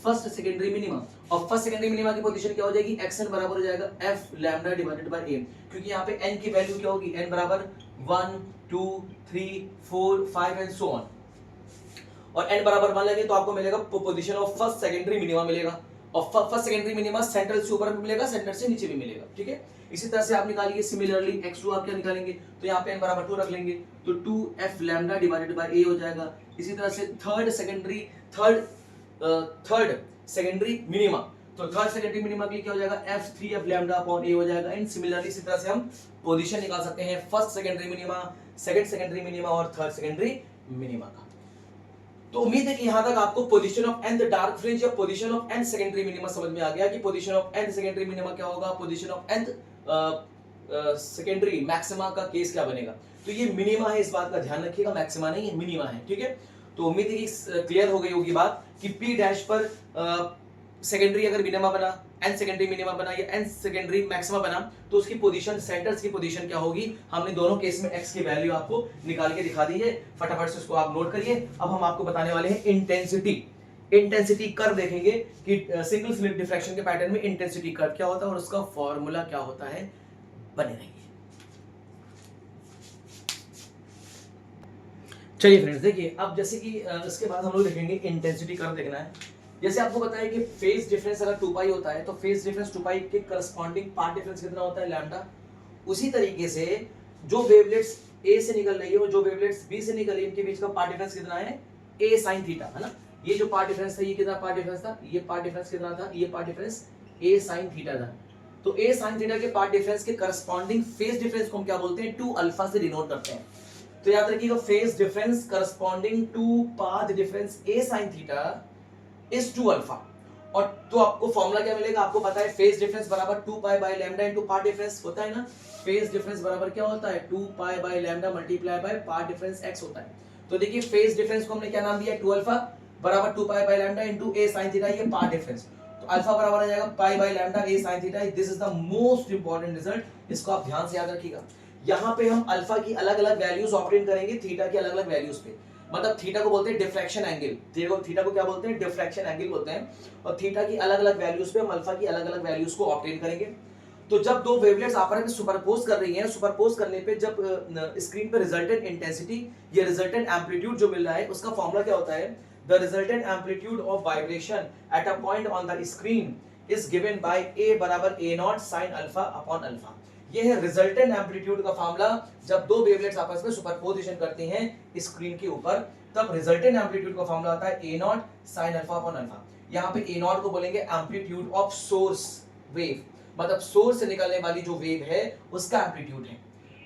first secondary minima. और फर्स्ट सेकेंडरी मिनिमा की पोजीशन क्या हो जाएगी? xn बराबर हो जाएगा f lambda divided by a, क्योंकि यहाँ पे n की वैल्यू क्या होगी? n बराबर 1 2 3 4 5 एंड सो ऑन। और n बराबर 1 लगे तो आपको मिलेगा position of first secondary minima मिलेगा, और फर्स्ट सेकेंडरी मिनिमा सेंट्रल से ऊपर भी मिलेगा, सेंटर से नीचे भी मिलेगा, ठीक है। इसी तरह से आप निकालिए सिमिलरली x2 आप क्या निकालेंगे? तो यहाँ पे n बराबर 2 रख लेंगे, तो 2f lambda divided by a हो जाएगा। इसी तरह से थर्ड सेकेंडरी मिनिमा, तो थर्ड सेकेंडरी मिनिमा के लिए क्या हो जाएगा? f3f लैम्डा अपॉन a हो जाएगा। इन सिमिलरली इसी तरह से हम पोजीशन निकाल सकते हैं first secondary minima, second secondary minima और थर्ड सेकेंडरी मिनिमा का। तो उम्मीद है कि यहां तक आपको position of nth dark fringe या position of nth secondary minima समझ में आ गया कि position of nth secondary minima क्या होगा, position of nth secondary maxima का केस क्या बनेगा। तो ये मिनिमा है, इस बात का ध्यान रखिएगा, मैक्सिमा नहीं है, मिनिमा है, ठीक है। तो उम्मीद है कि क्लियर हो गई होगी बात कि p डैश पर सेकेंडरी अगर मिनिमा बना, n सेकेंडरी मिनिमा बना या n सेकेंडरी मैक्सिमा बना, तो उसकी पोजीशन, सेंटर्स की पोजीशन क्या होगी। हमने दोनों केस में x की वैल्यू आपको निकाल के दिखा दी है, फटाफट से उसको आप नोट करिए। अब हम आपको बताने वाले हैं इंटेंसिटी कर्व देखेंगे कि सिंगल स्लिट डिफ्रैक्शन के पैटर्न में इंटेंसिटी कर्व क्या होता है और उसका फॉर्मूला क्या होता है। बने रहिए। चलिए फ्रेंड्स, देखिए अब जैसे कि इसके बाद हम लोग देखेंगे इंटेंसिटी कर्व देखना है। जैसे आपको पता है कि फेज डिफरेंस अगर 2 पाई होता है तो फेज डिफरेंस 2 पाई के करस्पॉन्डिंग पार्ट डिफरेंस कितना होता है? लैम्डा। उसी तरीके से जो वेवलेट्स A से निकल रही है और जो वेवलेट्स B से निकल रही है, इनके बीच का पार्ट डिफरेंस कितना है? A sin थीटा, है ना। ये जो पार्ट डिफरेंस था, ये कितना पार्ट डिफरेंस था? ये पार्ट डिफरेंस कितना था? ये path difference A sin theta था। तो A sin थीटा के पार्ट डिफरेंस के करस्पॉन्डिंग फेज डिफरेंस को हम क्या बोलते हैं? 2 अल्फा से डिनोट करते हैं। तो याद रखिएगा, phase difference corresponding to path difference A sin theta is 2 alpha. और तो आपको फॉर्मूला क्या मिलेगा? आपको पता है फेज डिफरेंस बराबर 2 pi by lambda into path difference होता है ना। फेज डिफरेंस बराबर क्या होता है? 2 pi by lambda multiply by path difference x होता है। तो देखिए फेज डिफरेंस को हमने क्या नाम दिया, 2 अल्फा बराबर 2 pi by lambda into a sin theta, ये पाथ डिफरेंस। तो अल्फा बराबर आ जाएगा pi by lambda a sin theta. This is the most important result, इसको आप ध्यान से याद रखिएगा। यहाँ पे हम अल्फा की अलग अलग वैल्यूज ऑब्टेन करेंगे थीटा की अलग अलग वैल्यूज पे। मतलब थीटा को बोलते हैं डिफ्रैक्शन एंगल, थीटा को क्या बोलते हैं, डिफ्रैक्शन एंगल बोलते हैं। और थीटा की अलग अलग वैल्यूज पे हम अल्फा की अलग अलग वैल्यूज को ऑब्टेन करेंगे। तो जब दो वेवलेट्स आपस में सुपरपोज कर रही हैं, सुपरपोज करने पे जब स्क्रीन पे रिजल्टेंट इंटेंसिटी या रिजल्टेंट एम्पलीट्यूड जो मिल रहा है, उसका फॉर्मूला क्या होता है, the resultant amplitude of vibration at a point on the screen is given by a बराबर a not sin alpha upon alpha. ये है रिजल्टेंट एम्पलीट्यूड का फॉर्मूला। जब दो वेवलेट्स आपस में सुपरपोजिशन करती हैं स्क्रीन के ऊपर, तब रिजल्टेंट एम्पलीट्यूड का फॉर्मूला आता है a not sin alpha upon alpha. यहाँ पे a नॉट को बोलेंगे एम्पलीट्यूड ऑफ सोर्स वेव, मतलब सोर्स से निकलने वाली जो वेव है उसका एम्पलीट्यूड है।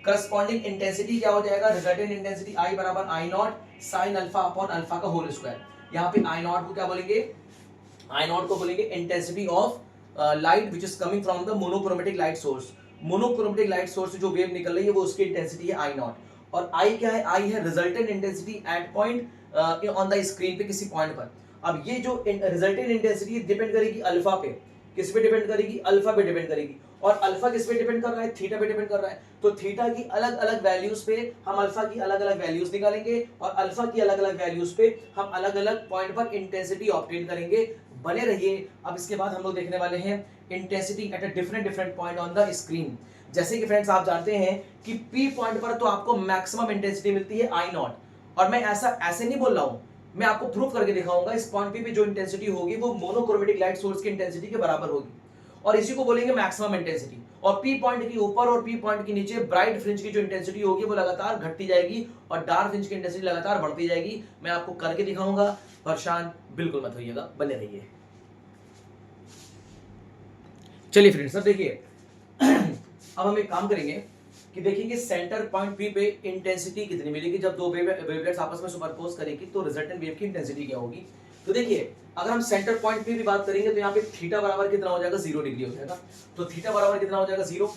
करस्पॉन्डिंग इंटेंसिटी क्या हो जाएगा, रिजल्टेंट इंटेंसिटी I बराबर I not sin alpha upon alpha का होल स्क्वायर। यहाँ पे I नॉट को क्या बोलेंगे, I नॉट को बोलेंगे intensity of light which is coming from the monochromatic light source. Monochromatic light source से जो वेव निकल रही है वो उसकी इंटेंसिटी है I नॉट। और I क्या है, I है resultant intensity at point on the screen पे किसी पॉइंट पर। अब ये जो रिजल्टेंट इंटेंसिटी डिपेंड करेगी अल्फा पे, किस पे डिपेंड करेगी, अल्फा पे डिपेंड करेगी। और अल्फा किस पे डिपेंड कर रहा है, थीटा पे डिपेंड कर रहा है। तो थीटा की अलग अलग वैल्यूज पे हम अल्फा की अलग अलग वैल्यूज निकालेंगे और अल्फा की अलग अलग वैल्यूज पे हम अलग अलग पॉइंट पर इंटेंसिटी ऑब्टेन करेंगे। बने रहिए। अब इसके बाद हम लोग देखने वाले हैं intensity at a different point on the screen. जैसे कि फ्रेंड्स आप जानते हैं कि पी पॉइंट पर तो आपको मैक्सिमम इंटेंसिटी मिलती है I नॉट, और मैं ऐसे नहीं बोल रहा हूं, मैं आपको प्रूफ करके दिखाऊंगा। इस पॉइंट पे भी जो इंटेंसिटी होगी वो मोनोक्रोमेटिक लाइट सोर्स की इंटेंसिटी के बराबर होगी, और इसी को बोलेंगे मैक्सिमम इंटेंसिटी। और पी पॉइंट के ऊपर और पी पॉइंट के नीचे ब्राइट फ्रिंज की जो इंटेंसिटी होगी वो लगातार घटती जाएगी और डार्क फ्रिंज की इंटेंसिटी लगातार बढ़ती जाएगी। मैं आपको करके दिखाऊंगा, परेशान बिल्कुल मत होइएगा, बने रहिए। चलिए फ्रेंड्स, अब देखिए अब हम एक काम करेंगे कि देखेंगे सेंटर पॉइंट पी पे इंटेंसिटी कितनी मिलेगी जब दो वेवलेट्स आपस में सुपरपोज करेगी, तो रिजल्टेंट वेव की इंटेंसिटी क्या होगी। तो देखिए अगर हम सेंटर पॉइंट पे भी बात करेंगे तो यहाँ पे थीटा बराबर कितना हो जाएगा, 0 डिग्री हो जाएगा। तो थीटा बराबर कितना हो जाएगा, 0।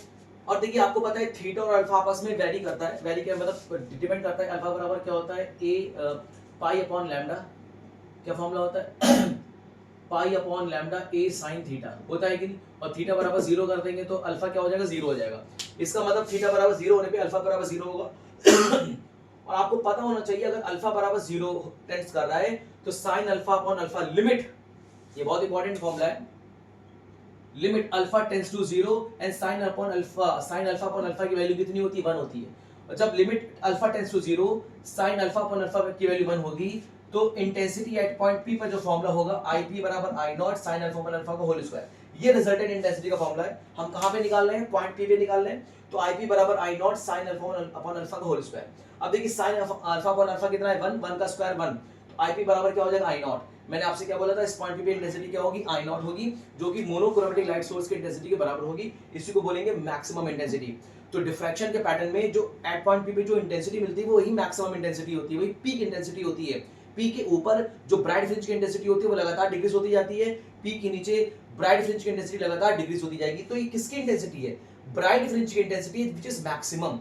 और देखिए आपको पता है थीटा और अल्फा आपस में वेरी करता है, वेरी क्या मतलब डिपेंड करता है। अल्फा बराबर क्या होता है, a पाई अपॉन लैम्डा, क्या फॉर्मूला होता है pi upon lambda a sin theta होता है कि, और थीटा बराबर 0 कर देंगे तो अल्फा क्या हो जाएगा, 0 हो जाएगा। इसका मतलब थीटा बराबर 0 होने पे अल्फा बराबर 0 होगा। और आपको पता होना चाहिए अगर अल्फा बराबर 0 टेंड्स कर रहा है तो sin alpha upon alpha limit, ये बहुत इंपॉर्टेंट फॉर्मूला है, limit alpha tends to 0 and sin alpha upon alpha की वैल्यू कितनी होती है, 1 होती है। और जब limit alpha tends to 0 sin alpha upon alpha की वैल्यू 1 होगी तो इंटेंसिटी एट पॉइंट पी पर जो फॉर्मूला होगा IP बराबर I not sin alpha upon alpha का होल स्क्वायर। ये रिजल्टेंट इंटेंसिटी का फॉर्मूला है। हम कहां पे निकाल रहे हैं, पॉइंट पी पे निकाल रहे हैं। तो IP बराबर I not sin alpha upon alpha का होल स्क्वायर। अब देखिए sin अल्फा अपॉन अल्फा कितना है, 1 का स्क्वायर 1। तो IP बराबर क्या हो जाएगा, I नॉट। मैंने आपसे क्या बोला था, इस पॉइंट पे इंटेंसिटी क्या होगी, I नॉट होगी, जो कि मोनोक्रोमेटिक लाइट सोर्स की इंटेंसिटी के बराबर होगी। इसी को बोलेंगे मैक्सिमम इंटेंसिटी। तो डिफ्रैक्शन के पैटर्न में जो एट पॉइंट पी पे जो इंटेंसिटी मिलती है वो वही मैक्सिमम इंटेंसिटी होती है, वही पीक इंटेंसिटी होती है। पी के ऊपर जो ब्राइट फ्रिंज की इंटेंसिटी होती है वो लगातार डिक्रीज होती जाती है, पी के नीचे ब्राइट फ्रिंज की इंटेंसिटी लगातार डिक्रीज होती जाएगी। तो ये किसकी इंटेंसिटी है, ब्राइट फ्रिंज की intensity which is maximum.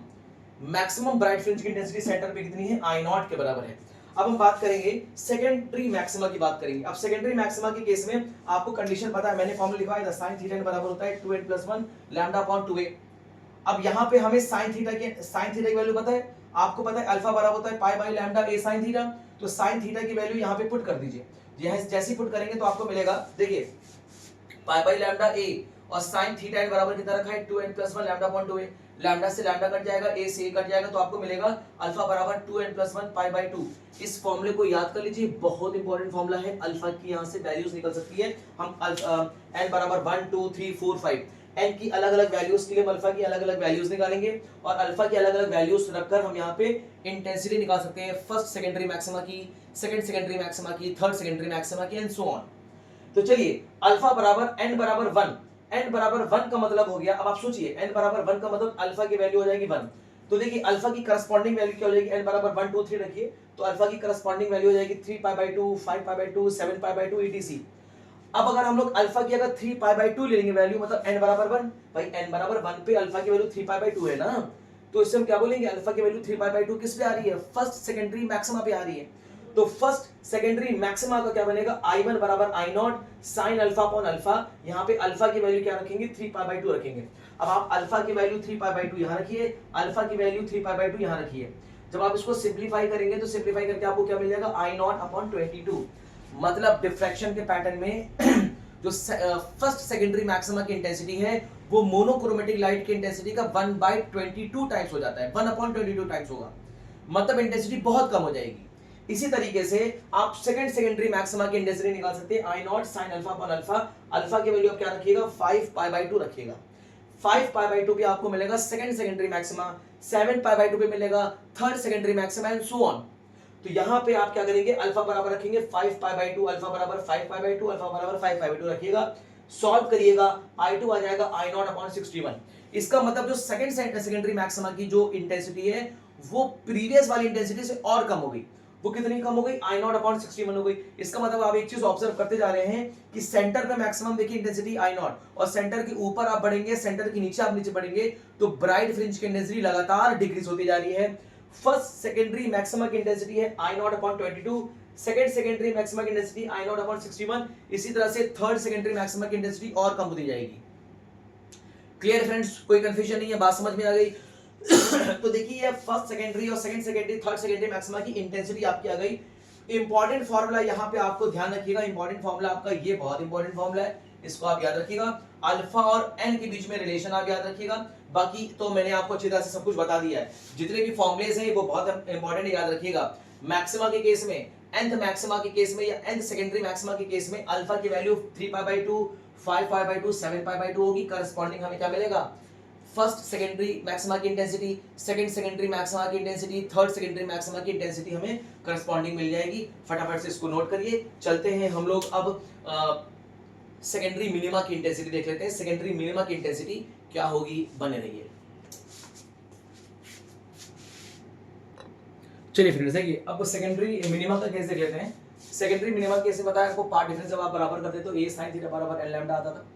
Maximum bright fringe की इंटेंसिटी सेंटर पे कितनी है, I नॉट के बराबर है। अब हम बात करेंगे सेकेंडरी मैक्सिमा की बात करेंगे। अब सेकेंडरी मैक्सिमा के केस में आपको कंडीशन पता है, मैंने फॉर्मूला लिखा है sin थीटा के बराबर होता है 2n + 1 लैम्डा अपॉन 2a। अब यहाँ पे हमें sin थीटा की वैल्यू पता है, आपको पता है अल्फा बराबर होता है pi by lambda a sin theta. तो sin थीटा की वैल्यू यहाँ पे पुट कर दीजिए, जैसे पुट करेंगे तो आपको मिलेगा, देखिए पाई बाय लैम्डा a और sin थीटा के बराबर कितना रखा है 2n + 1 lambda upon 2a। Lambda से लैम्डा कट जाएगा, a से a कट जाएगा, तो आपको मिलेगा अल्फा बराबर 2n + 1 पाई बाय 2। इस फॉर्मूले को याद कर लीजिए, बहुत इंपॉर्टेंट फॉर्मूला है। अल्फा की यहाँ से वैल्यूज निकल सकती है। हम n बराबर 1 2 3 4 5 n की अलग अलग वैल्यूज के लिए हम अल्फा की अलग अलग वैल्यूज निकालेंगे और अल्फा की अलग अलग वैल्यूज रखकर हम यहाँ पे इंटेंसिटी निकाल सकते हैं, फर्स्ट सेकेंडरी मैक्सिमा की, सेकंड सेकेंडरी मैक्सिमा की, थर्ड सेकेंडरी मैक्सिमा की एंड सो ऑन। तो चलिए अल्फा बराबर n बराबर 1, n बराबर 1 का मतलब हो गया, अब आप सोचिए n बराबर 1 का मतलब अल्फा की वैल्यू हो जाएगी 1। तो देखिए अल्फा की करस्पॉन्डिंग वैल्यू क्या हो जाएगी, n बराबर 1 2 3 रखिए, तो अल्फा की करस्पॉन्डिंग वैल्यू हो जाएगी 3 pi by 2 5 pi by 2 7 pi by 2 etc। अब अगर हम लोग अल्फा की अगर 3 पाई बाय 2 ले लेंगे वैल्यू, मतलब n बराबर 1, भाई n बराबर 1 पे अल्फा की वैल्यू 3 पाई बाय 2 है ना, तो इससे हम क्या बोलेंगे, अल्फा की वैल्यू 3π/2 किस पे आ रही है, फर्स्ट सेकेंडरी मैक्सिमा पे आ रही है। तो फर्स्ट सेकेंडरी मैक्सिमा का क्या बनेगा, I1 बराबर I0 sine alpha upon alpha. यहाँ पे अल्फा की वैल्यू क्या रखेंगे, 3π/2 रखेंगे। अब आप अल्फा की वैल्यू 3π/2 यहाँ रखिए, अल्फा की वैल्यू 3π/2 यहाँ रखिए। जब आप इसको सिंप्लीफाई करेंगे तो सिंप्लीफाई करके आपको क्या मिल जाएगा, I0 अपॉन 22। मतलब डिफ्रैक्शन के पैटर्न में जो फर्स्ट सेकेंडरी मैक्सिमा की इंटेंसिटी है वो मोनोक्रोमेटिक लाइट की इंटेंसिटी का 1/22 टाइम्स हो जाता है, 1/22 टाइम्स होगा, मतलब इंटेंसिटी बहुत कम हो जाएगी। इसी तरीके से आप सेकंड सेकेंडरी मैक्सिमा की इंटेंसिटी निकाल सकते हैं, I0 sin alpha upon alpha. Alpha की वैल्यू आप क्या रखिएगा, 5π/2 रखिएगा। 5π/2 भी आपको मिलेगा सेकंड सेकेंडरी मैक्सिमा, 7π/2 पे मिलेगा third secondary maxima and so on. तो यहां पे आप क्या करेंगे, अल्फा बराबर रखेंगे 5π/2, अल्फा बराबर 5π/2, अल्फा बराबर 5π/2 रखिएगा। सॉल्व करिएगा, I2 आ जाएगा I0 अपॉन 61। इसका मतलब जो सेकंड सेकेंडरी मैक्सिमा की जो इंटेंसिटी है वो प्रीवियस वाली इंटेंसिटी से और कम हो गई। वो कितनी कम हो गई, I0 अपॉन 61 हो गई। इसका मतलब आप एक चीज ऑब्जर्व करते जा रहे हैं कि सेंटर पे मैक्सिमम देखिए इंटेंसिटी I0, और सेंटर के ऊपर आप बढ़ेंगे, सेंटर के नीचे आप नीचे बढ़ेंगे तो ब्राइट फ्रिंज की इंटेंसिटी लगातार डिक्रीज होती जा रही है। फर्स्ट सेकेंडरी मैक्सिमा की इंटेंसिटी है I0 upon 22, second secondary maxima की इंटेंसिटी I0 अपॉन 61। इसी तरह से थर्ड सेकेंडरी मैक्सिमा की इंटेंसिटी और कम होती जाएगी। क्लियर फ्रेंड्स, कोई कंफ्यूजन नहीं है, बात समझ में आ गई। तो देखिए फर्स्ट सेकेंडरी और second secondary third secondary maxima की इंटेंसिटी आपकी आ गई। इंपॉर्टेंट फार्मूला यहाँ पे आपको ध्यान रखिएगा, इंपॉर्टेंट फार्मूला आपका ये बहुत इंपॉर्टेंट फार्मूला है, इसको आप याद रखिएगा। अल्फा और एन के बीच में रिलेशन आप याद रखिएगा। बाकी तो मैंने आपको अच्छी तरह से सब कुछ बता दिया है, जितने भी फॉर्मुलेज हैं वो बहुत इंपॉर्टेंट, याद रखिएगा। मैक्सिमा के केस में, nth मैक्सिमा के केस में या nth सेकेंडरी मैक्सिमा के केस में अल्फा की वैल्यू 3π/2, 5π/2, 7π/2 होगी। करस्पॉन्डिंग हमें क्या मिलेगा, फर्स्ट सेकेंडरी मैक्सिमा की इंटेंसिटी, सेकंड सेकेंडरी मैक्सिमा की इंटेंसिटी, थर्ड सेकेंडरी मैक्सिमा की इंटेंसिटी हमें करस्पॉन्डिंग मिल जाएगी। फटाफट से इसको नोट करिए। चलते हैं हम लोग अब सेकेंडरी मिनिमा की इंटेंसिटी देख लेते हैं। सेकेंडरी मिनिमा की इंटेंसिटी क्या होगी, बने रहिए। चलिए फ्रेंड्स देखिए, अब सेकेंडरी मिनिमा का केस देख लेते हैं। सेकेंडरी मिनिमा कैसे बताया आपको, पार्ट डिफरेंस जब आप बराबर करते तो a sin थीटा बराबर n लैम्डा आता था,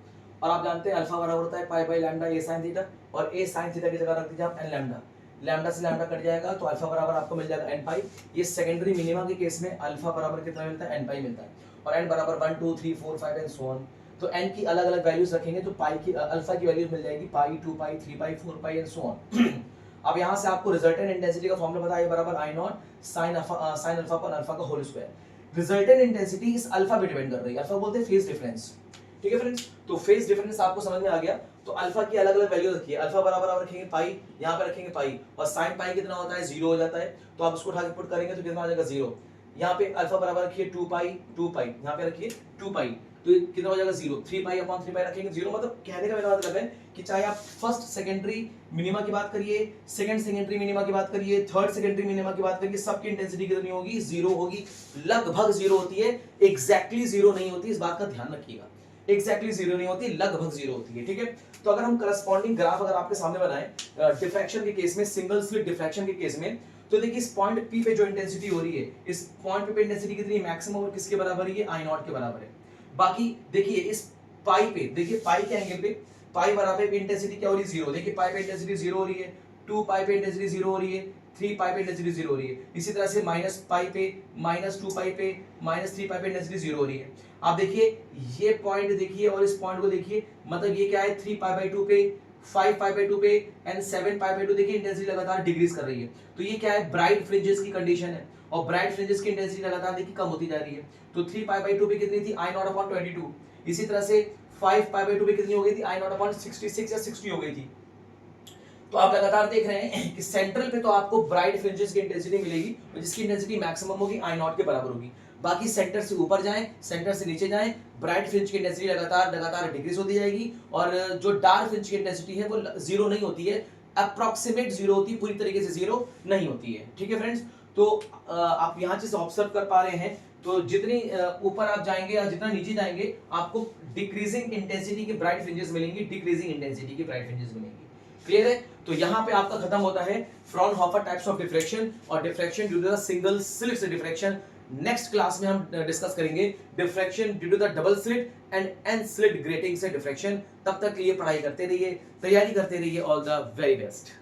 और आप जानते हैं अल्फा बराबर होता है pi by lambda a sin theta, और a sin थीटा की जगह रख दीजिए आप n लैम्डा, लैम्डा से लैम्डा कट जाएगा तो अल्फा बराबर आपको मिल जाएगा n पाई। ये सेकेंडरी मिनिमा के केस में अल्फा बराबर कितना मिलता है, n पाई मिलता है, और n बराबर 1 2 3 4 5 एंड सो ऑन। तो n की अलग अलग वैल्यूज रखेंगे तो पाई की अल्फा की वैल्यूज मिल जाएगी पाई, 2 पाई, 3 पाई, 4 पाई एंड सो ऑन। अब यहाँ से आपको रिजल्टेंट इंटेंसिटी का फॉर्मूला पता है, बराबर I0 sin alpha upon alpha का होल स्क्वायर। रिजल्टेंट इंटेंसिटी इस अल्फा पे डिपेंड कर रही है, अल्फा बोलते हैं फेज डिफरेंस। ठीक है फ्रेंड्स, तो फेज डिफरेंस आपको समझ में आ गया। तो अल्फा की अलग अलग वैल्यू रखिए, अल्फा बराबर आप रखेंगे पाई, यहाँ पे रखेंगे पाई, और साइन पाई कितना होता है, 0 हो जाता है। तो आप उसको उठा के पुट करेंगे तो कितना आ जाएगा, 0। यहाँ पे अल्फा बराबर रखिए 2 पाई, 2 पाई, यहाँ पे रखिए 2 पाई, तो कितना हो जाएगा, 0। 3 पाई अपॉन 3 पाई रखेंगे 0। मतलब कहने का मेरा मतलब है कि चाहे आप फर्स्ट सेकेंडरी मिनिमा की बात करिए, सेकंड सेकेंडरी मिनिमा की बात करिए, थर्ड सेकेंडरी मिनिमा की बात करिए, सबकी इंटेंसिटी कितनी होगी, 0 होगी। लगभग 0 होती है, एग्जैक्टली 0 नहीं होती, इस बात का ध्यान रखिएगा। एग्जैक्टली 0 नहीं होती, लगभग 0 होती है। ठीक है, तो अगर हम करस्पॉन्डिंग ग्राफ अगर आपके सामने बनाएं डिफ्रैक्शन के केस में, सिंगल स्लिट डिफ्रैक्शन के केस में, तो देखिए इस पॉइंट P पे जो इंटेंसिटी हो रही है, इस पॉइंट पे इंटेंसिटी कितनी है, मैक्सिमम और किसके बराबर है, I0 के बराबर है। बाकी देखिए इस पाई पे, देखिए पाई के एंगल पे, पाई बराबर पे इंटेंसिटी क्या हो रही है, 0। देखिए पाई पे इंटेंसिटी 0 हो रही है, 2 पाई पे इंटेंसिटी 0 हो रही है, 3 पाई पे इंटेंसिटी 0 हो रही है। इसी तरह से माइनस पाई पे, माइनस 2 पाई पे, माइनस 3 पाई पे इंटेंसिटी 0 हो रही है। आप देखिए ये पॉइंट देखिए और इस पॉइंट को देखिए, मतलब ये क्या है, 3 पाई बाई 2 पे, 5 पाई बाई 2 पे एंड 7 पाई बाई 2, देखिए इंटेंसिटी लगातार डिक्रीज कर रही है। तो ये क्या है, ब्राइट फ्रिंजेस की कंडीशन है, और ब्राइट फ्रिंजेस की इंटेंसिटी लगातार देखिए कम होती जा रही है। तो 3 पाई बाई 2 पे कितनी थी, I0 अपॉन 22। इसी तरह से 5 पाई बाई 2 पे कितनी हो गई थी, I0 अपॉन 66 या 60 हो गई थी। तो आप लगातार देख रहे हैं कि सेंट्रल पे तो आपको ब्राइट फ्रिंजेस की इंटेंसिटी मिलेगी, जिसकी इंटेंसिटी मैक्सिमम होगी, I0 के बराबर होगी। बाकी सेंटर से ऊपर जाएं, सेंटर से नीचे जाएं, ब्राइट फ्रिंज की इंटेंसिटी लगातार डिक्रीज होती जाएगी, और जो डार्क फ्रिंज की इंटेंसिटी है वो 0 नहीं होती है, अप्रॉक्सीमेट 0 होती है, पूरी तरीके से 0 नहीं होती है। ठीक है फ्रेंड्स, तो आप यहाँ चीज ऑब्जर्व कर पा रहे हैं, तो जितनी ऊपर आप जाएंगे या जितना नीचे जाएंगे आपको डिक्रीजिंग इंटेंसिटी की ब्राइट फ्रिंजेस मिलेंगी, डिक्रीजिंग इंटेंसिटी की ब्राइट फ्रिंजेस मिलेंगी। क्लियर है, तो यहाँ पे आपका खत्म होता है फ्रॉनहोफर टाइप्स ऑफ डिफ्रैक्शन और diffraction due to the single slit से डिफ्रैक्शन। नेक्स्ट क्लास में हम डिस्कस करेंगे diffraction due to the double slit and N slit grating से डिफ्रैक्शन। तब तक के लिए पढ़ाई करते रहिए, तैयारी करते रहिए। All the very best.